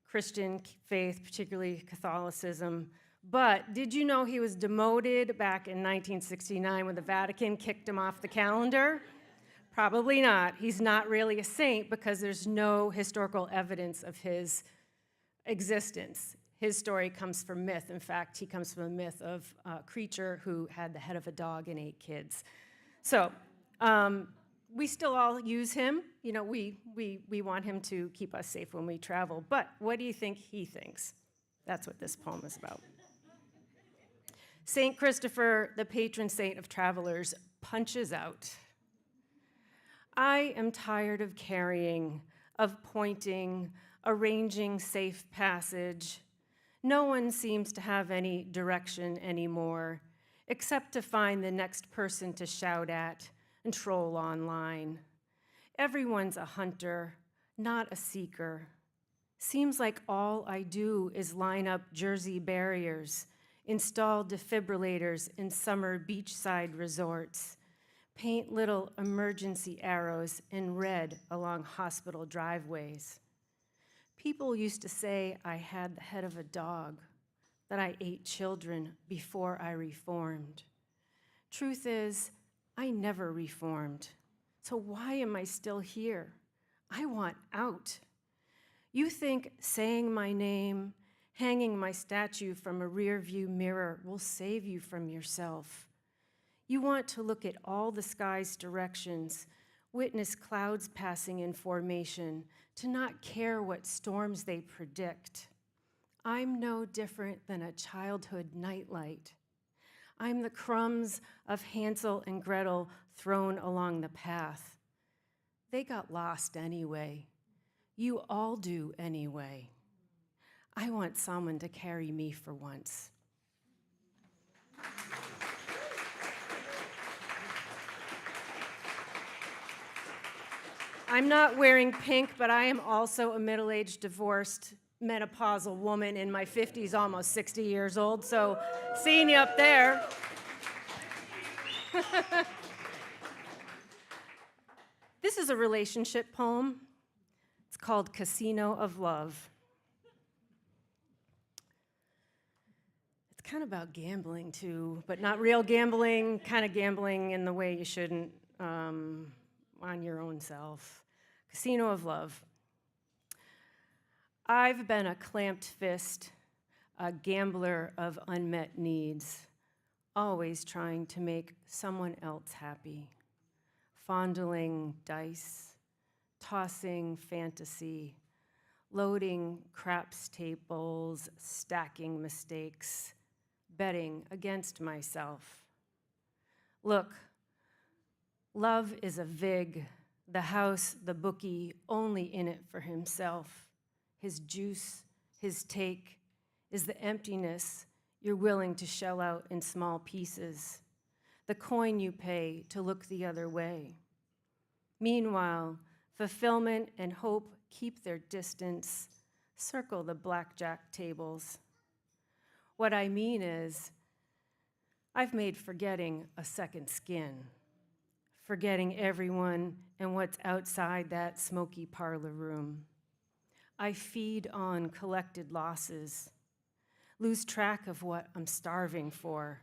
K: Christian faith, particularly Catholicism. But did you know he was demoted back in 1969 when the Vatican kicked him off the calendar? Probably not. He's not really a saint because there's no historical evidence of his existence. His story comes from myth. In fact, he comes from a myth of a creature who had the head of a dog and 8 kids. So we still all use him. You know, we want him to keep us safe when we travel. But what do you think he thinks? That's what this poem is about. St. Christopher, the patron saint of travelers, punches out. I am tired of carrying, of pointing, arranging safe passage. No one seems to have any direction anymore, except to find the next person to shout at and troll online. Everyone's a hunter, not a seeker. Seems like all I do is line up Jersey barriers, install defibrillators in summer beachside resorts, paint little emergency arrows in red along hospital driveways. People used to say I had the head of a dog, that I ate children before I reformed. Truth is, I never reformed. So why am I still here? I want out. You think saying my name, hanging my statue from a rearview mirror will save you from yourself. You want to look at all the sky's directions, witness clouds passing in formation, to not care what storms they predict. I'm no different than a childhood nightlight. I'm the crumbs of Hansel and Gretel thrown along the path. They got lost anyway. You all do anyway. I want someone to carry me for once. I'm not wearing pink, but I am also a middle-aged, divorced, menopausal woman in my 50s, almost 60 years old, so seeing you up there. This is a relationship poem. It's called Casino of Love. It's kind of about gambling, too, but not real gambling, kind of gambling in the way you shouldn't on your own self. Casino of Love. I've been a clamped fist, a gambler of unmet needs, always trying to make someone else happy, fondling dice, tossing fantasy, loading craps tables, stacking mistakes, betting against myself. Look, love is a vig, the house, the bookie, only in it for himself. His juice, his take, is the emptiness you're willing to shell out in small pieces, the coin you pay to look the other way. Meanwhile, fulfillment and hope keep their distance, circle the blackjack tables. What I mean is, I've made forgetting a second skin, forgetting everyone and what's outside that smoky parlor room. I feed on collected losses, lose track of what I'm starving for,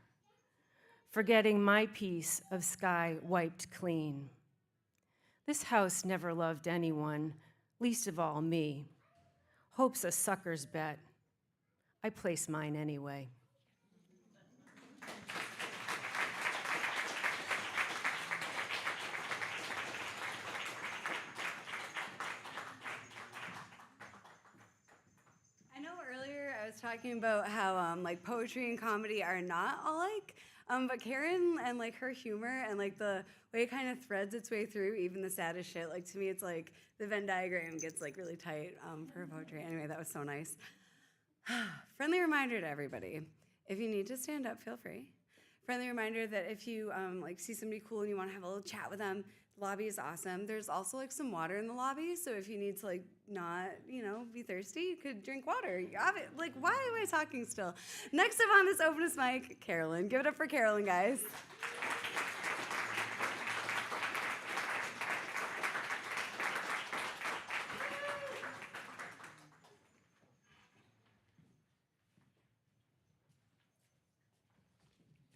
K: forgetting my piece of sky wiped clean. This house never loved anyone, least of all me. Hope's a sucker's bet. I place mine anyway.
C: I was talking about how like poetry and comedy are not alike, but Karen and like her humor and like the way it kind of threads its way through even the saddest shit. Like to me, it's like the Venn diagram gets like really tight for her poetry. Anyway, that was so nice. Friendly reminder to everybody: if you need to stand up, feel free. Friendly reminder that if you like see somebody cool and you want to have a little chat with them, the lobby is awesome. There's also like some water in the lobby, so if you need to like not, be thirsty, you could drink water. Like, why am I talking still? Next up on this Openest Mic, Carolyn. Give it up for Carolyn, guys.
E: I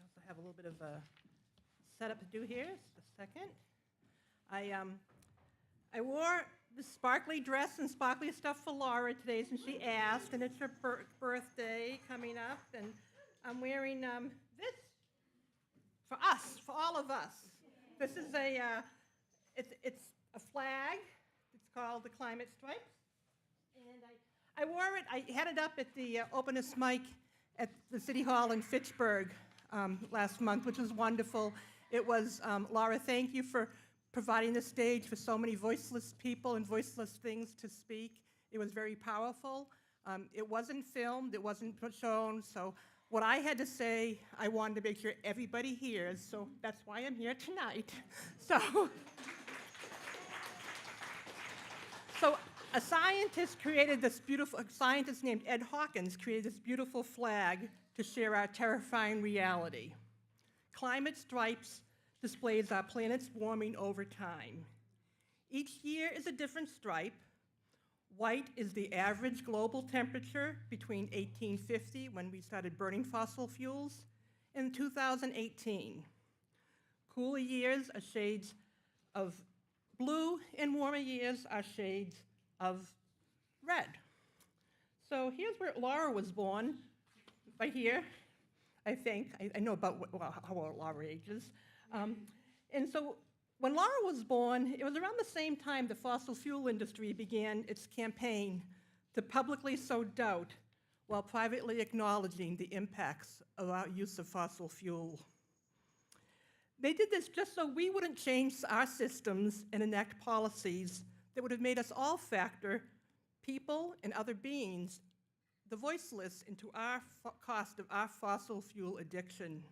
E: also have a little bit of a setup to do here. Just a second. I wore the sparkly dress and sparkly stuff for Laura today since she asked, and it's her birthday coming up, and I'm wearing this for us, for all of us. This is it's a flag. It's called the Climate Stripes, and I wore it. I had it up at the Openest Mic at the City Hall in Fitchburg last month, which was wonderful. It was, Laura, thank you for providing the stage for so many voiceless people and voiceless things to speak. It was very powerful. It wasn't filmed, it wasn't shown, so what I had to say, I wanted to make sure everybody hears, so that's why I'm here tonight. So a scientist named Ed Hawkins created this beautiful flag to share our terrifying reality. Climate Stripes displays our planet's warming over time. Each year is a different stripe.
L: White is the average global temperature between 1850, when we started burning fossil fuels, and 2018. Cooler years are shades of blue, and warmer years are shades of red. So here's where Laura was born, right here, I think. I know about how old Laura ages. And so when Laura was born, it was around the same time the fossil fuel industry began its campaign to publicly sow doubt while privately acknowledging the impacts of our use of fossil fuel. They did this just so we wouldn't change our systems and enact policies that would have made us all factor people and other beings, the voiceless, into our cost of our fossil fuel addiction.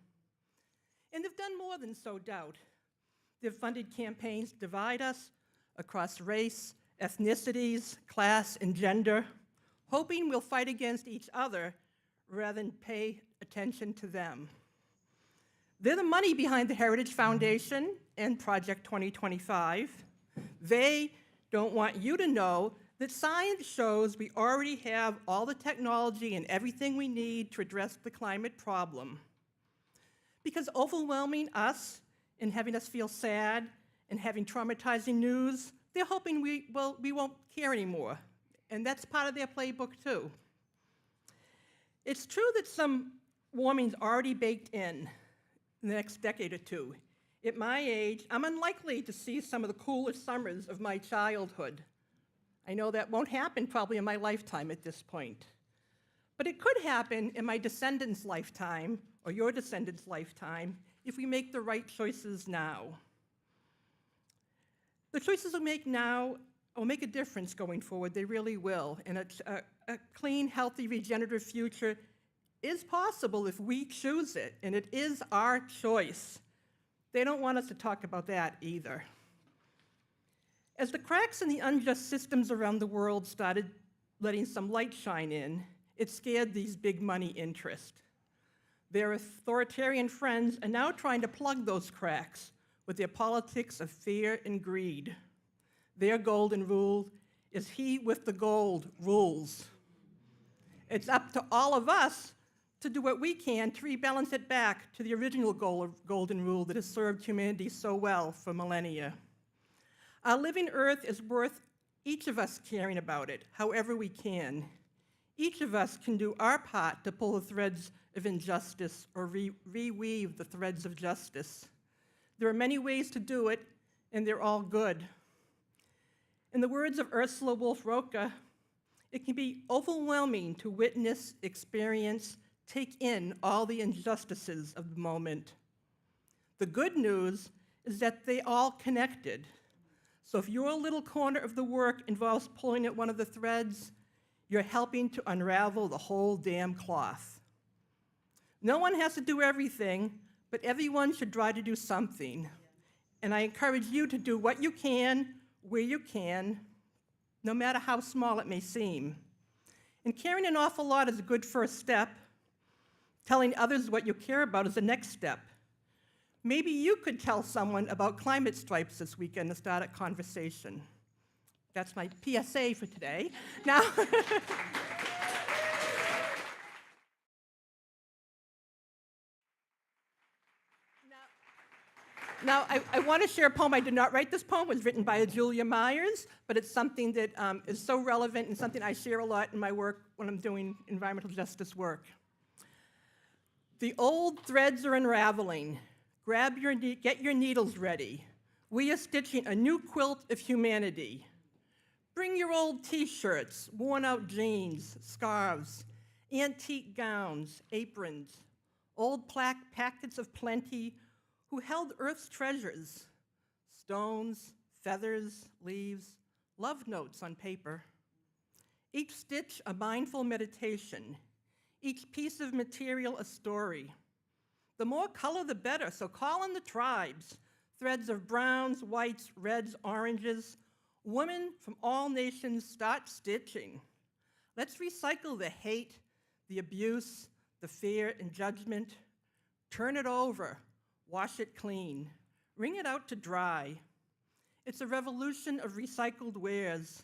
L: And they've done more than sow doubt. They've funded campaigns to divide us across race, ethnicities, class, and gender, hoping we'll fight against each other rather than pay attention to them. They're the money behind the Heritage Foundation and Project 2025. They don't want you to know that science shows we already have all the technology and everything we need to address the climate problem. Because overwhelming us and having us feel sad and having traumatizing news, they're hoping we won't care anymore. And that's part of their playbook too. It's true that some warming's already baked in the next decade or two. At my age, I'm unlikely to see some of the coolest summers of my childhood. I know that won't happen probably in my lifetime at this point. But it could happen in my descendants' lifetime, or your descendants' lifetime, if we make the right choices now. The choices we make now will make a difference going forward, they really will. And a clean, healthy, regenerative future is possible if we choose it, and it is our choice. They don't want us to talk about that either. As the cracks in the unjust systems around the world started letting some light shine in, it scared these big money interests. Their authoritarian friends are now trying to plug those cracks with their politics of fear and greed. Their golden rule is he with the gold rules. It's up to all of us to do what we can to rebalance it back to the original golden rule that has served humanity so well for millennia. Our living Earth is worth each of us caring about it, however we can. Each of us can do our part to pull the threads of injustice or reweave the threads of justice. There are many ways to do it, and they're all good. In the words of Ursula Wolf-Roca, it can be overwhelming to witness, experience, take in all the injustices of the moment. The good news is that they all connected. So if your little corner of the work involves pulling at one of the threads, you're helping to unravel the whole damn cloth. No one has to do everything, but everyone should try to do something. And I encourage you to do what you can, where you can, no matter how small it may seem. And caring an awful lot is a good first step. Telling others what you care about is the next step. Maybe you could tell someone about climate stripes this weekend to start a conversation. That's my PSA for today. Now, I want to share a poem. I did not write this poem. It was written by Julia Myers, but it's something that is so relevant and something I share a lot in my work when I'm doing environmental justice work. The old threads are unraveling. Get your needles ready. We are stitching a new quilt of humanity. Bring your old t-shirts, worn out jeans, scarves, antique gowns, aprons, old packets of plenty who held Earth's treasures, stones, feathers, leaves, love notes on paper. Each stitch a mindful meditation, each piece of material a story. The more color, the better, so call in the tribes, threads of browns, whites, reds, oranges. Women from all nations start stitching. Let's recycle the hate, the abuse, the fear and judgment. Turn it over, wash it clean, wring it out to dry. It's a revolution of recycled wares.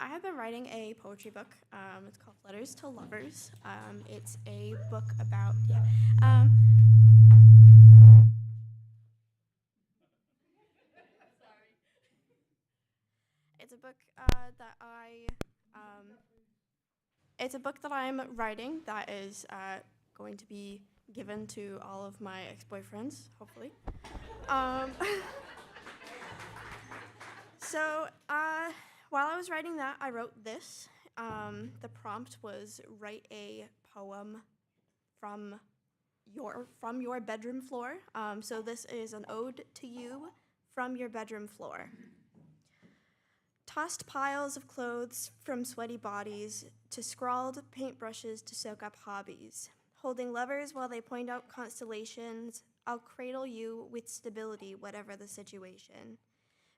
M: I have been writing a poetry book. It's called Letters to Lovers. It's a book about, It's a book it's a book that I'm writing that is going to be given to all of my ex-boyfriends, hopefully. So while I was writing that, I wrote this. The prompt was write a poem from your bedroom floor. So this is an ode to you from your bedroom floor. Tossed piles of clothes from sweaty bodies to scrawled paintbrushes to soak up hobbies. Holding levers while they point out constellations, I'll cradle you with stability, whatever the situation.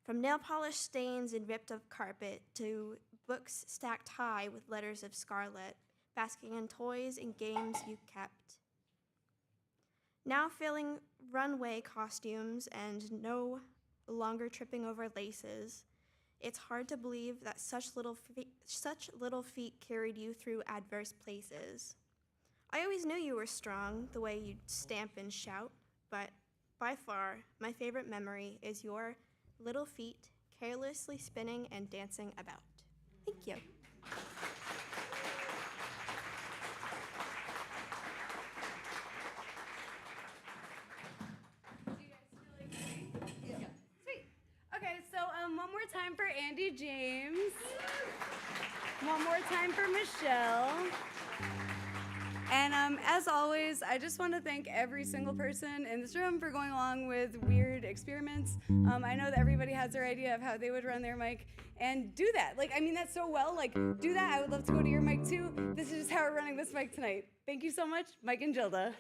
M: From nail polish stains and ripped up carpet to books stacked high with letters of scarlet, basking in toys and games you kept. Now filling runway costumes and no longer tripping over laces, it's hard to believe that such little feet carried you through adverse places. I always knew you were strong, the way you'd stamp and shout, but by far, my favorite memory is your little feet carelessly spinning and dancing about. Thank you.
C: Sweet. Okay, so one more time for Andy James. One more time for Michelle. And as always, I just want to thank every single person in this room for going along with weird experiments. I know that everybody has their idea of how they would run their mic, and do that. Like, I mean that so well. Like, do that. I would love to go to your mic too. This is just how we're running this mic tonight. Thank you so much, Mike and Gilda.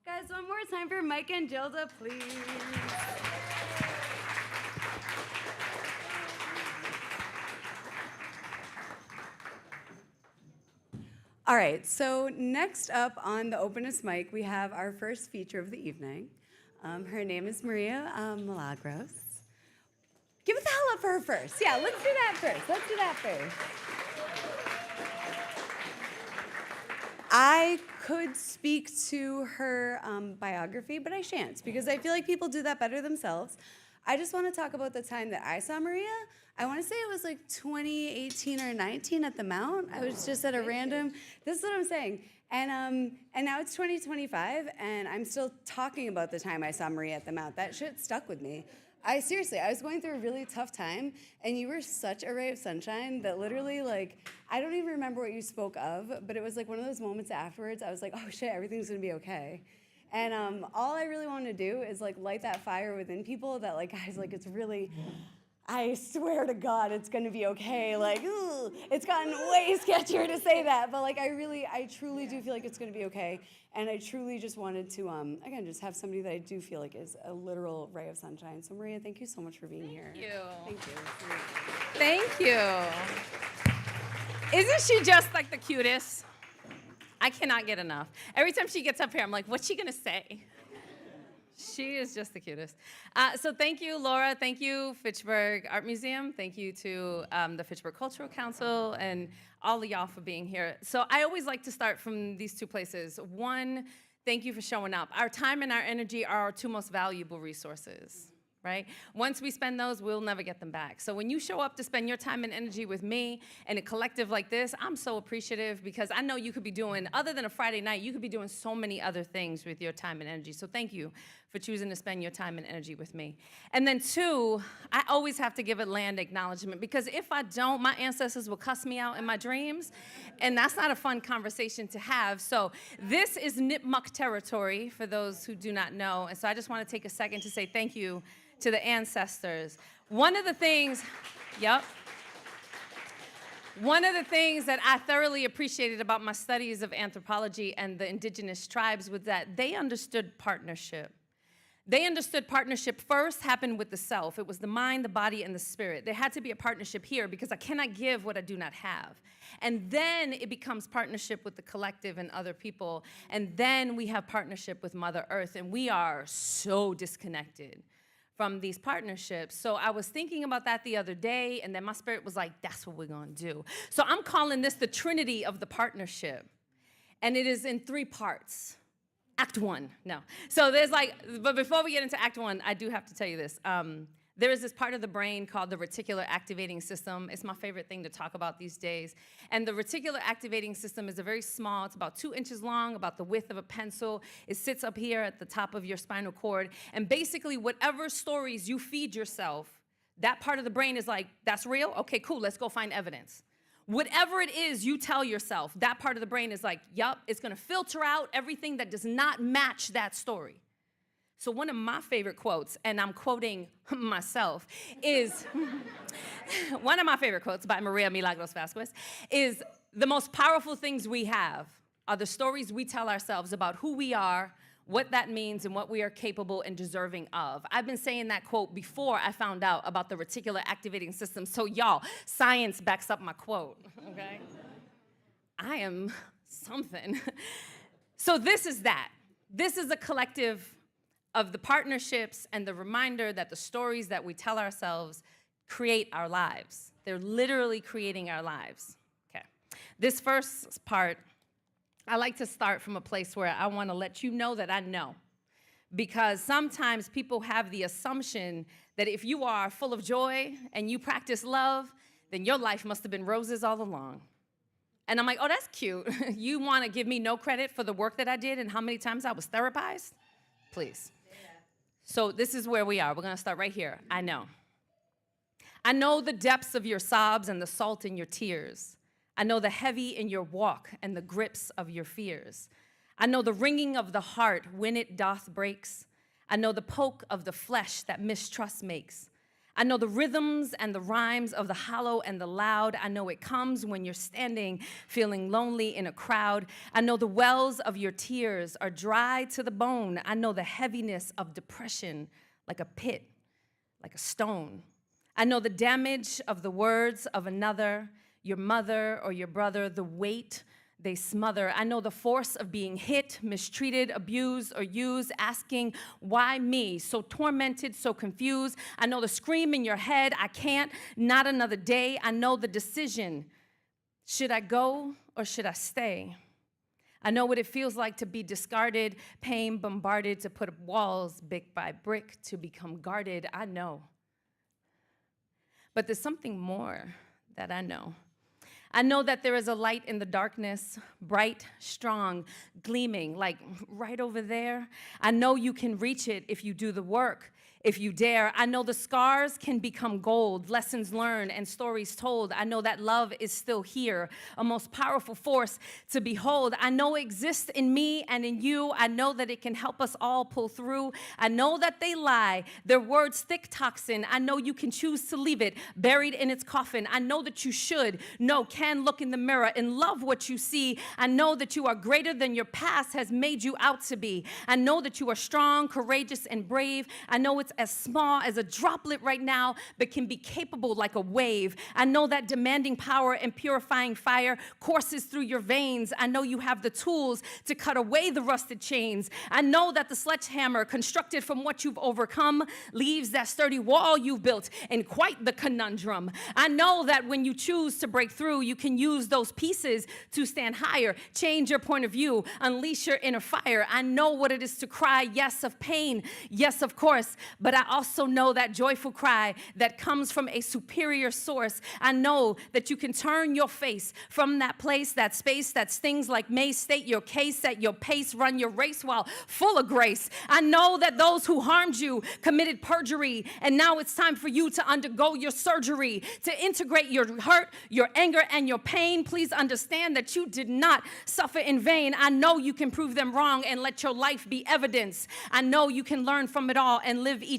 C: Guys, one more time for Mike and Gilda, please. All right, so next up on the Openest Mic, we have our first feature of the evening. Her name is Maria Milagros. Give it the hell up for her first. Yeah, let's do that first. Let's do that first. I could speak to her biography, but I shan't because I feel like people do that better themselves. I just want to talk about the time that I saw Maria. I want to say it was like 2018 or 19 at the Mount. I was just at a random, this is what I'm saying. And now it's 2025, and I'm still talking about the time I saw Maria at the Mount. That shit stuck with me. Seriously, I was going through a really tough time, and you were such a ray of sunshine that literally, like, I don't even remember what you spoke of, but it was like one of those moments afterwards, I was like, oh shit, everything's gonna be okay. And all I really want to do is like light that fire within people that like, guys, like it's really, I swear to God, it's gonna be okay. Like, ooh, it's gotten way sketchier to say that, but like I truly do feel like it's gonna be okay. And I truly just wanted to, again, just have somebody that I do feel like is a literal ray of sunshine. So Maria, thank you so much for being here.
N: Thank you.
C: Thank you.
N: Thank you. Isn't she just like the cutest? I cannot get enough. Every time she gets up here, I'm like, what's she gonna say? She is just the cutest. So thank you, Laura. Thank you, Fitchburg Art Museum. Thank you to the Fitchburg Cultural Council and all of y'all for being here. So I always like to start from these two places. One, thank you for showing up. Our time and our energy are our two most valuable resources, right? Once we spend those, we'll never get them back. So when you show up to spend your time and energy with me and a collective like this, I'm so appreciative because I know you could be doing, other than a Friday night, you could be doing so many other things with your time and energy. So thank you for choosing to spend your time and energy with me. And then two, I always have to give a land acknowledgement because if I don't, my ancestors will cuss me out in my dreams, and that's not a fun conversation to have. So this is Nipmuc territory for those who do not know, and so I just want to take a second to say thank you to the ancestors. One of the things that I thoroughly appreciated about my studies of anthropology and the indigenous tribes was that they understood partnership. They understood partnership first happened with the self. It was the mind, the body, and the spirit. There had to be a partnership here because I cannot give what I do not have. And then it becomes partnership with the collective and other people. And then we have partnership with Mother Earth, and we are so disconnected from these partnerships. So I was thinking about that the other day, and then my spirit was like, that's what we're gonna do. So I'm calling this the Trinity of the partnership. And it is in 3 parts. Act 1, no. So there's but before we get into Act 1, I do have to tell you this. There is this part of the brain called the reticular activating system. It's my favorite thing to talk about these days. And the reticular activating system is a very small, it's about 2 inches long, about the width of a pencil. It sits up here at the top of your spinal cord. And basically, whatever stories you feed yourself, that part of the brain is like, that's real? Okay, cool, let's go find evidence. Whatever it is you tell yourself, that part of the brain is like, yup, it's gonna filter out everything that does not match that story. So one of my favorite quotes, and I'm quoting myself, is one of my favorite quotes by Maria Milagros Vasquez is, the most powerful things we have are the stories we tell ourselves about who we are, what that means, and what we are capable and deserving of. I've been saying that quote before I found out about the reticular activating system. So y'all, science backs up my quote, okay? I am something. So this is that. This is a collective of the partnerships and the reminder that the stories that we tell ourselves create our lives. They're literally creating our lives. Okay. This first part, I like to start from a place where I want to let you know that I know. Because sometimes people have the assumption that if you are full of joy and you practice love, then your life must have been roses all along. And I'm like, oh, that's cute. You want to give me no credit for the work that I did and how many times I was therapized? Please. So this is where we are. We're going to start right here. I know. I know the depths of your sobs and the salt in your tears. I know the heavy in your walk and the grips of your fears. I know the ringing of the heart when it doth breaks. I know the poke of the flesh that mistrust makes. I know the rhythms and the rhymes of the hollow and the loud. I know it comes when you're standing, feeling lonely in a crowd. I know the wells of your tears are dry to the bone. I know the heaviness of depression like a pit, like a stone. I know the damage of the words of another, your mother or your brother, the weight they smother. I know the force of being hit, mistreated, abused, or used, asking, why me? So tormented, so confused. I know the scream in your head, I can't, not another day. I know the decision, should I go or should I stay? I know what it feels like to be discarded, pain bombarded, to put up walls brick by brick, to become guarded. I know. But there's something more that I know. I know that there is a light in the darkness, bright, strong, gleaming, like right over there. I know you can reach it if you do the work, if you dare. I know the scars can become gold, lessons learned and stories told. I know that love is still here, a most powerful force to behold. I know it exists in me and in you. I know that it can help us all pull through. I know that they lie, their words thick toxin. I know you can choose to leave it buried in its coffin. I know that you should, no, can look in the mirror and love what you see. I know that you are greater than your past has made you out to be. I know that you are strong, courageous, and brave. I know it's as small as a droplet right now, but can be capable like a wave. I know that demanding power and purifying fire courses through your veins. I know you have the tools to cut away the rusted chains. I know that the sledgehammer constructed from what you've overcome leaves that sturdy wall you've built in quite the conundrum. I know that when you choose to break through, you can use those pieces to stand higher, change your point of view, unleash your inner fire. I know what it is to cry, yes, of pain, yes, of course, but I also know that joyful cry that comes from a superior source. I know that you can turn your face from that place, that space that stings like mace, state your case at your pace, run your race while full of grace. I know that those who harmed you committed perjury, and now it's time for you to undergo your surgery, to integrate your hurt, your anger, and your pain. Please understand that you did not suffer in vain. I know you can prove them wrong and let your life be evidence. I know you can learn from it all and live each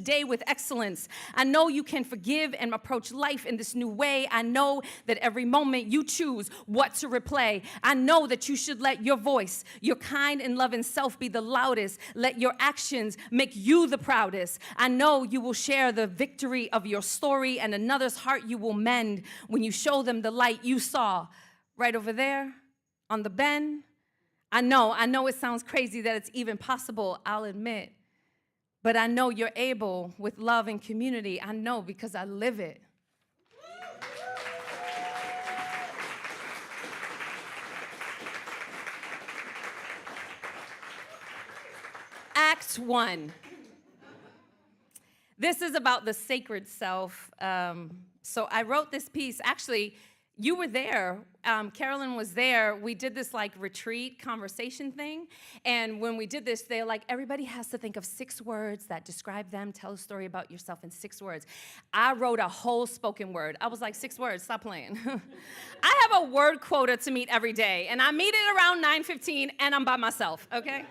N: day with excellence. I know you can forgive and approach life in this new way. I know that every moment you choose what to replay. I know that you should let your voice, your kind and loving self be the loudest. Let your actions make you the proudest. I know you will share the victory of your story, and another's heart you will mend when you show them the light you saw right over there on the bend. I know it sounds crazy that it's even possible, I'll admit. But I know you're able with love and community. I know because I live it. Act 1. This is about the sacred self. So I wrote this piece. Actually, you were there. Carolyn was there. We did this like retreat conversation thing. And when we did this, they're like, everybody has to think of 6 words that describe them. Tell a story about yourself in 6 words. I wrote a whole spoken word. I was like, 6 words, stop playing. I have a word quota to meet every day. And I meet it around 9:15 and I'm by myself, okay?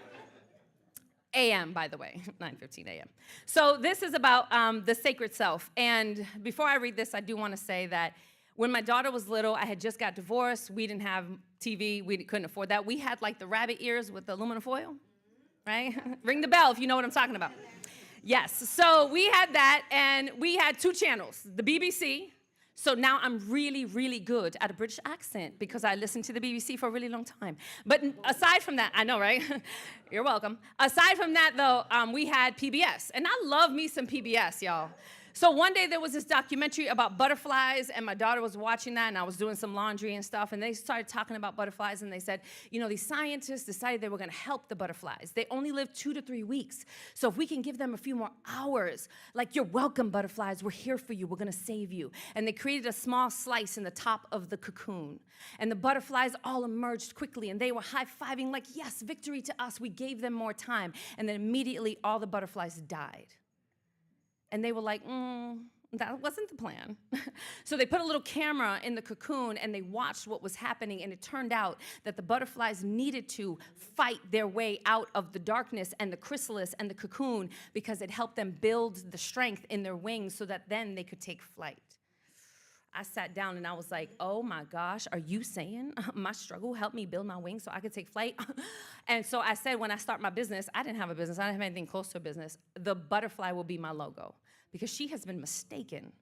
N: a.m., by the way, 9:15 a.m. So this is about the sacred self. And before I read this, I do want to say that when my daughter was little, I had just got divorced. We didn't have TV. We couldn't afford that. We had like the rabbit ears with the aluminum foil, right? Ring the bell if you know what I'm talking about. Yes, so we had that, and we had 2 channels, the BBC. So now I'm really, really good at a British accent because I listened to the BBC for a really long time. But aside from that, I know, right? You're welcome. Aside from that, though, we had PBS. And I love me some PBS, y'all. So one day there was this documentary about butterflies, and my daughter was watching that, and I was doing some laundry and stuff, and they started talking about butterflies, and they said, you know, these scientists decided they were going to help the butterflies. They only live 2 to 3 weeks. So if we can give them a few more hours, like, you're welcome, butterflies. We're here for you. We're going to save you. And they created a small slice in the top of the cocoon. And the butterflies all emerged quickly, and they were high-fiving like, yes, victory to us. We gave them more time. And then immediately all the butterflies died. And they were like, that wasn't the plan. So they put a little camera in the cocoon, and they watched what was happening, and it turned out that the butterflies needed to fight their way out of the darkness and the chrysalis and the cocoon because it helped them build the strength in their wings so that then they could take flight. I sat down and I was like, oh my gosh, are you saying my struggle helped me build my wings so I could take flight? And so I said, when I start my business, I didn't have a business, I didn't have anything close to a business, the butterfly will be my logo. Because she has been mistaken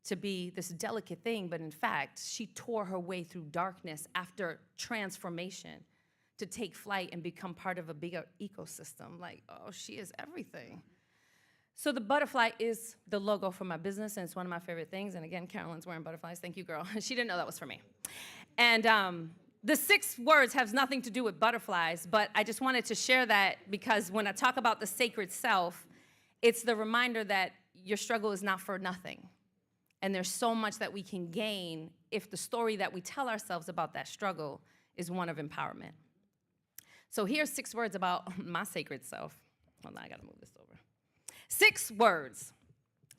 N: to be this delicate thing, but in fact, she tore her way through darkness after transformation to take flight and become part of a bigger ecosystem. Like, oh, she is everything. So the butterfly is the logo for my business, and it's one of my favorite things. And again, Carolyn's wearing butterflies. Thank you, girl. She didn't know that was for me. And the 6 words has nothing to do with butterflies, but I just wanted to share that because when I talk about the sacred self, it's the reminder that your struggle is not for nothing. And there's so much that we can gain if the story that we tell ourselves about that struggle is one of empowerment. So here's 6 words about my sacred self. Hold on, I gotta move this over. 6 words.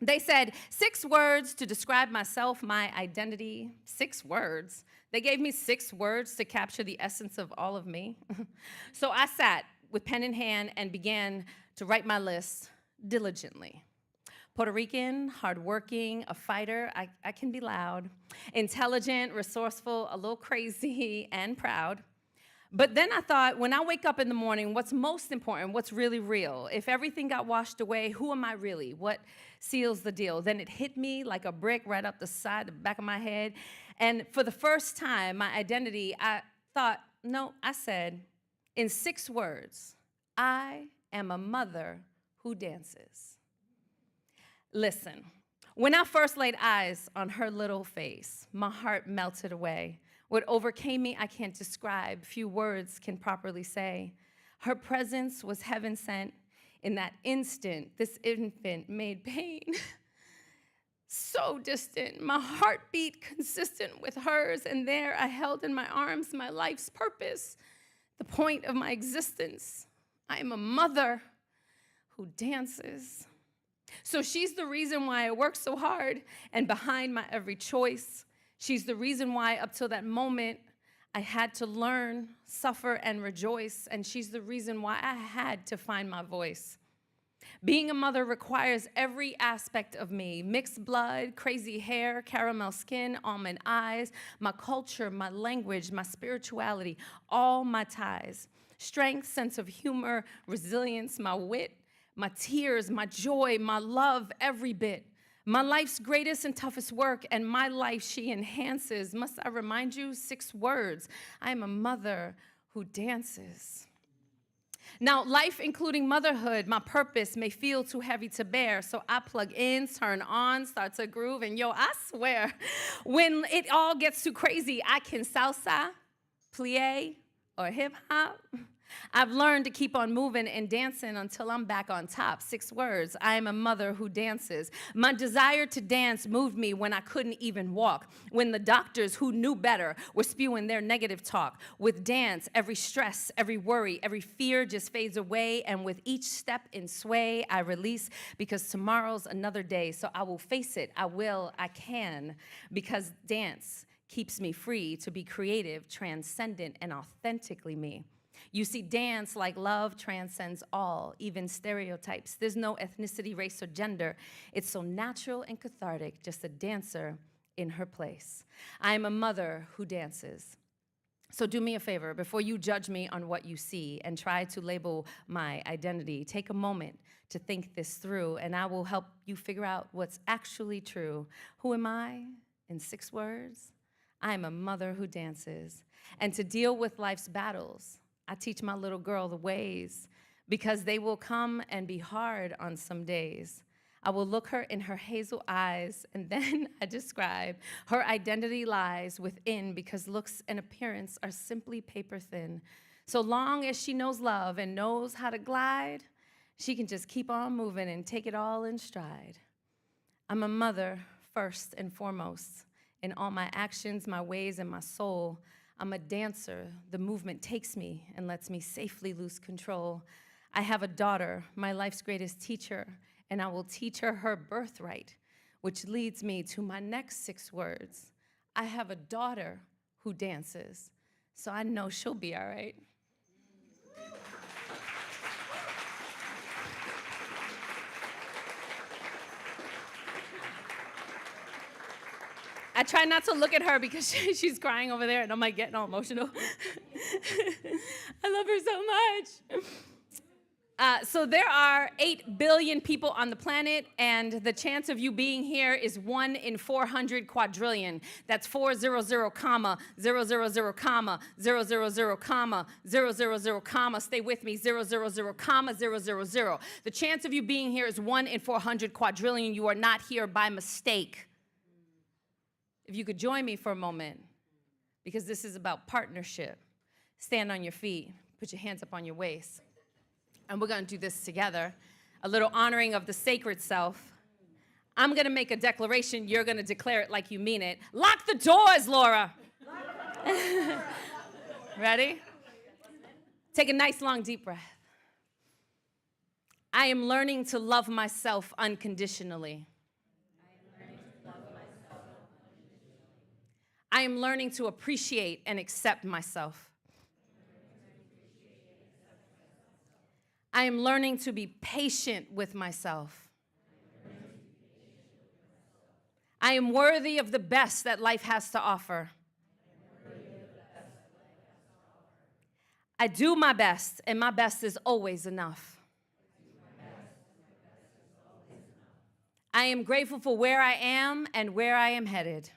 N: They said 6 words to describe myself, my identity. 6 words. They gave me 6 words to capture the essence of all of me. So I sat with pen in hand and began to write my list diligently. Puerto Rican, hardworking, a fighter, I can be loud, intelligent, resourceful, a little crazy, and proud. But then I thought, when I wake up in the morning, what's most important, what's really real? If everything got washed away, who am I really? What seals the deal? Then it hit me like a brick right up the side, the back of my head. And for the first time, my identity, I thought, no, I said, in 6 words, I am a mother who dances. Listen, when I first laid eyes on her little face, my heart melted away. What overcame me, I can't describe. Few words can properly say. Her presence was heaven sent. In that instant, this infant made pain so distant, my heartbeat consistent with hers, and there I held in my arms my life's purpose, the point of my existence. I am a mother who dances. So she's the reason why I work so hard and behind my every choice. She's the reason why up till that moment I had to learn, suffer, and rejoice. And she's the reason why I had to find my voice. Being a mother requires every aspect of me. Mixed blood, crazy hair, caramel skin, almond eyes, my culture, my language, my spirituality, all my ties. Strength, sense of humor, resilience, my wit, my tears, my joy, my love, every bit. My life's greatest and toughest work, and my life she enhances. Must I remind you? 6 words. I am a mother who dances. Now, life, including motherhood, my purpose may feel too heavy to bear, so I plug in, turn on, start to groove, and yo, I swear, when it all gets too crazy, I can salsa, plie, or hip-hop. I've learned to keep on moving and dancing until I'm back on top. 6 words, I am a mother who dances. My desire to dance moved me when I couldn't even walk, when the doctors who knew better were spewing their negative talk. With dance, every stress, every worry, every fear just fades away, and with each step in sway, I release, because tomorrow's another day, so I will face it, I will, I can, because dance keeps me free to be creative, transcendent, and authentically me. You see, dance, like love, transcends all, even stereotypes. There's no ethnicity, race, or gender. It's so natural and cathartic, just a dancer in her place. I am a mother who dances. So do me a favor, before you judge me on what you see and try to label my identity, take a moment to think this through, and I will help you figure out what's actually true. Who am I? In 6 words, I am a mother who dances. And to deal with life's battles, I teach my little girl the ways, because they will come and be hard on some days. I will look her in her hazel eyes, and then I describe her identity lies within, because looks and appearance are simply paper thin. So long as she knows love and knows how to glide, she can just keep on moving and take it all in stride. I'm a mother first and foremost. In all my actions, my ways, and my soul, I'm a dancer. The movement takes me and lets me safely lose control. I have a daughter, my life's greatest teacher, and I will teach her her birthright, which leads me to my next 6 words. I have a daughter who dances, so I know she'll be all right. I try not to look at her because she's crying over there, and I'm like getting all emotional. I love her so much. So there are 8 billion people on the planet, and the chance of you being here is 1 in 400 quadrillion. That's 400, comma, 000, comma, 000, comma, 000, comma, stay with me, 000, comma, 000. The chance of you being here is 1 in 400 quadrillion. You are not here by mistake. If you could join me for a moment, because this is about partnership. Stand on your feet, put your hands up on your waist. And we're gonna do this together, a little honoring of the sacred self. I'm gonna make a declaration, you're gonna declare it like you mean it. Lock the doors, Laura. Ready? Take a nice long deep breath. I am learning to love myself unconditionally. I am learning to appreciate and accept myself. I am learning to be patient with myself. I am worthy of the best that life has to offer. I do my best, and my best is always enough. I am grateful for where I am and where I am headed.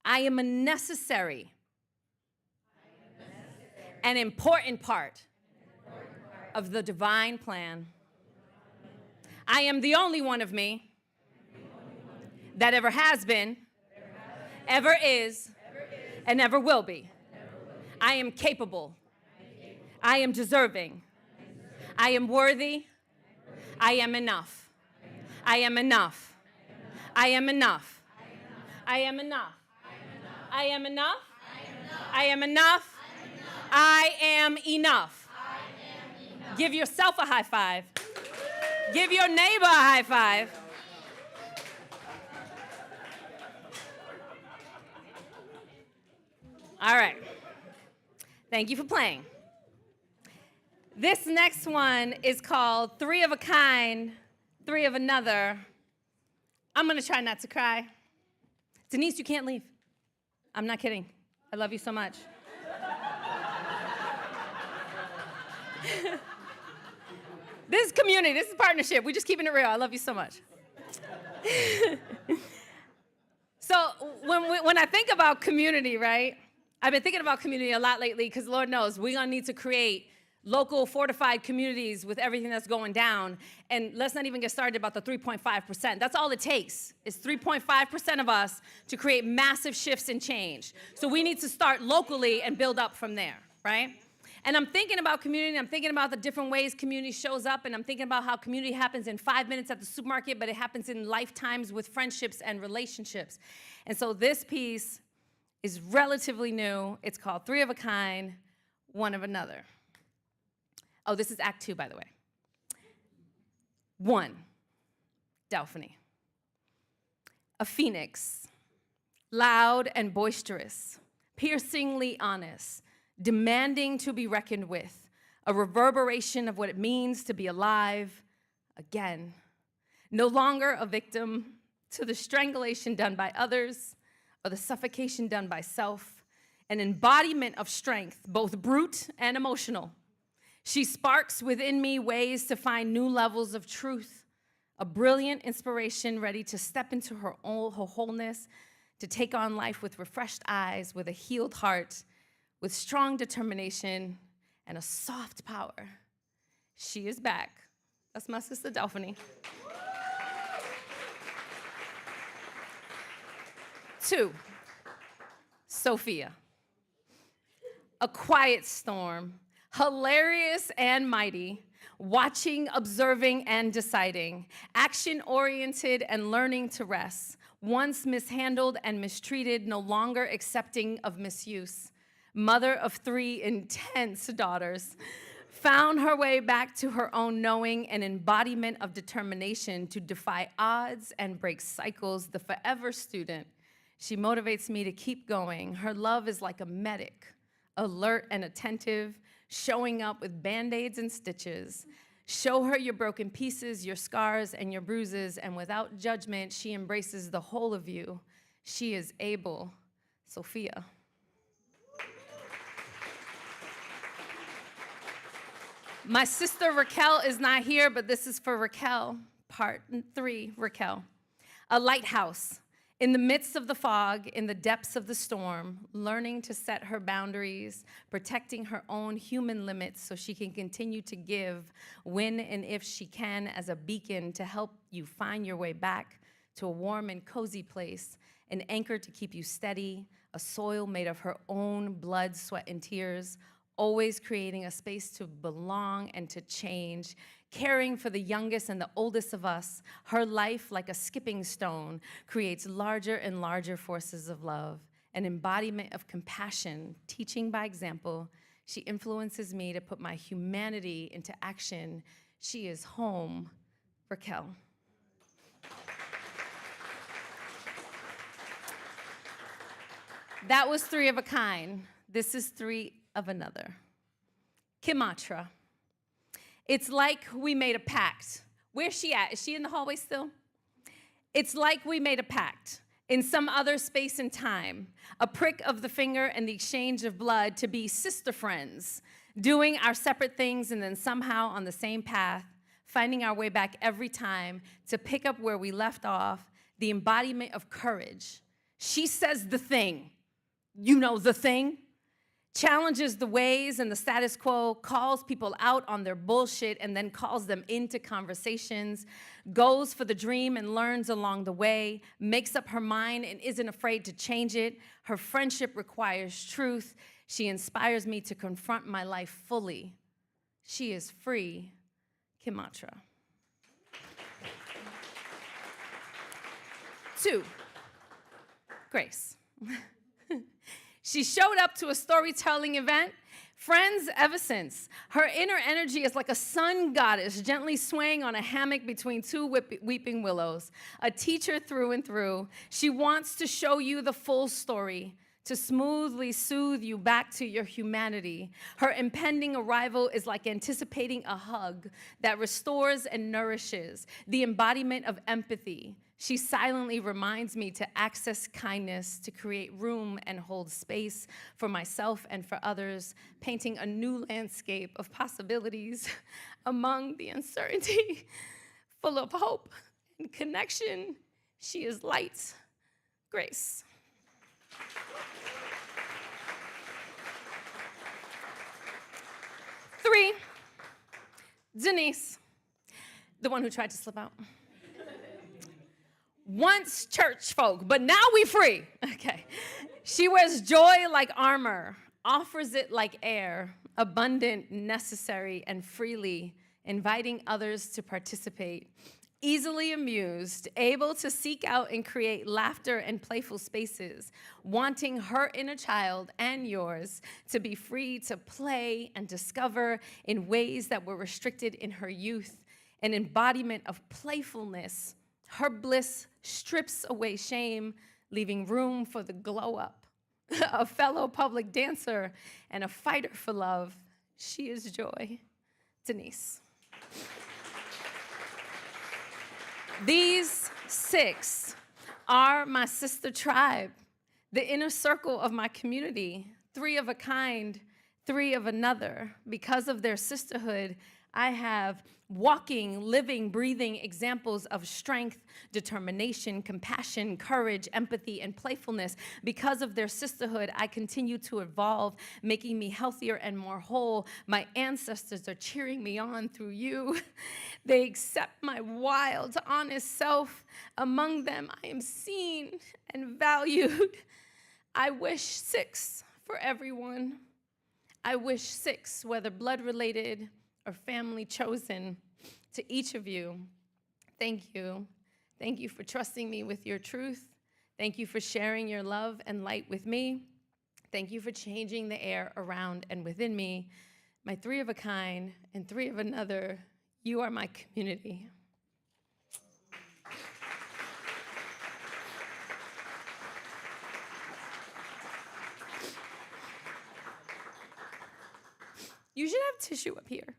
N: I am a necessary an important part of the divine plan. I am the only one of me that ever has been, ever is, and ever will be. I am capable. I am deserving. I am worthy. I am enough. I am enough. I am enough. I am enough. I am enough. I am enough. I am enough. Give yourself a high five. Give your neighbor a high five. All right. Thank you for playing. This next one is called 3 of a Kind, 3 of Another. I'm going to try not to cry. Denise, you can't leave. I'm not kidding. I love you so much. This is community. This is partnership. We're just keeping it real. I love you so much. So when I think about community, right? I've been thinking about community a lot lately because Lord knows we're going to need to create local fortified communities with everything that's going down. And let's not even get started about the 3.5%. That's all it takes is 3.5% of us to create massive shifts and change. So we need to start locally and build up from there, right? And I'm thinking about community, I'm thinking about the different ways community shows up, and I'm thinking about how community happens in 5 minutes at the supermarket, but it happens in lifetimes with friendships and relationships. And so this piece is relatively new. It's called 3 of a Kind, 1 of Another. Oh, this is Act 2, by the way. 1, Delphine. A phoenix, loud and boisterous, piercingly honest, demanding to be reckoned with, a reverberation of what it means to be alive again. No longer a victim to the strangulation done by others or the suffocation done by self, an embodiment of strength, both brute and emotional. She sparks within me ways to find new levels of truth, a brilliant inspiration ready to step into her wholeness, to take on life with refreshed eyes, with a healed heart, with strong determination, and a soft power. She is back. That's my sister Delphine. 2, Sophia. A quiet storm, hilarious and mighty, watching, observing, and deciding, action-oriented and learning to rest, once mishandled and mistreated, no longer accepting of misuse, mother of 3 intense daughters, found her way back to her own knowing, an embodiment of determination to defy odds and break cycles, the forever student. She motivates me to keep going. Her love is like a medic, alert and attentive, showing up with Band-Aids and stitches. Show her your broken pieces, your scars, and your bruises, and without judgment, she embraces the whole of you. She is able. Sophia. My sister Raquel is not here, but this is for Raquel. Part 3, Raquel. A lighthouse. In the midst of the fog, in the depths of the storm, learning to set her boundaries, protecting her own human limits so she can continue to give when and if she can as a beacon to help you find your way back to a warm and cozy place, an anchor to keep you steady, a soil made of her own blood, sweat, and tears, always creating a space to belong and to change, caring for the youngest and the oldest of us. Her life, like a skipping stone, creates larger and larger forces of love, an embodiment of compassion, teaching by example. She influences me to put my humanity into action. She is home, Raquel. That was 3 of a kind. This is 3 of another. Kimatra. It's like we made a pact. Where's she at? Is she in the hallway still? It's like we made a pact in some other space and time, a prick of the finger and the exchange of blood to be sister friends, doing our separate things and then somehow on the same path, finding our way back every time to pick up where we left off, the embodiment of courage. She says the thing. You know the thing. Challenges the ways and the status quo, calls people out on their bullshit and then calls them into conversations, goes for the dream and learns along the way, makes up her mind and isn't afraid to change it. Her friendship requires truth. She inspires me to confront my life fully. She is free, Kimatra. 2, Grace. She showed up to a storytelling event, friends ever since. Her inner energy is like a sun goddess gently swaying on a hammock between 2 weeping willows. A teacher through and through. She wants to show you the full story, to smoothly soothe you back to your humanity. Her impending arrival is like anticipating a hug that restores and nourishes, the embodiment of empathy. She silently reminds me to access kindness, to create room and hold space for myself and for others, painting a new landscape of possibilities among the uncertainty, full of hope and connection. She is light, Grace. 3, Denise, the one who tried to slip out. Once church folk, but now we free. Okay. She wears joy like armor, offers it like air, abundant, necessary, and freely, inviting others to participate. Easily amused, able to seek out and create laughter and playful spaces, wanting her inner child and yours to be free to play and discover in ways that were restricted in her youth, an embodiment of playfulness. Her bliss strips away shame, leaving room for the glow up a fellow public dancer, and a fighter for love. She is joy. Denise. These 6 are my sister tribe, the inner circle of my community, 3 of a kind, 3 of another. Because of their sisterhood, I have walking, living, breathing examples of strength, determination, compassion, courage, empathy, and playfulness. Because of their sisterhood, I continue to evolve, making me healthier and more whole. My ancestors are cheering me on through you. They accept my wild, honest self. Among them, I am seen and valued. I wish 6 for everyone. I wish 6, whether blood-related or family chosen. To each of you, thank you. Thank you for trusting me with your truth. Thank you for sharing your love and light with me. Thank you for changing the air around and within me. My 3 of a kind and 3 of another, you are my community. You should have tissue up here.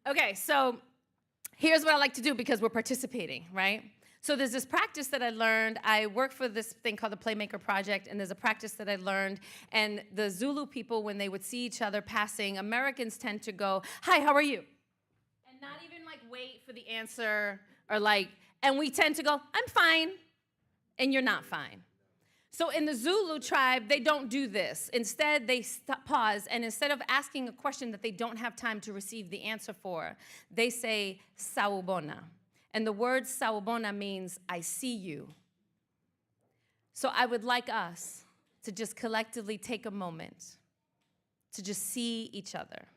N: Okay, so here's what I like to do because we're participating, right? So there's this practice that I learned. I work for this thing called the Playmaker Project, and there's a practice that I learned. And the Zulu people, when they would see each other passing, Americans tend to go, "Hi, how are you?" And not even like wait for the answer or like, and we tend to go, "I'm fine," and you're not fine. So in the Zulu tribe, they don't do this. Instead, they pause, and instead of asking a question that they don't have time to receive the answer for, they say, "Sawubona." And the word sawubona means, "I see you." So I would like us to just collectively take a moment to just see each other.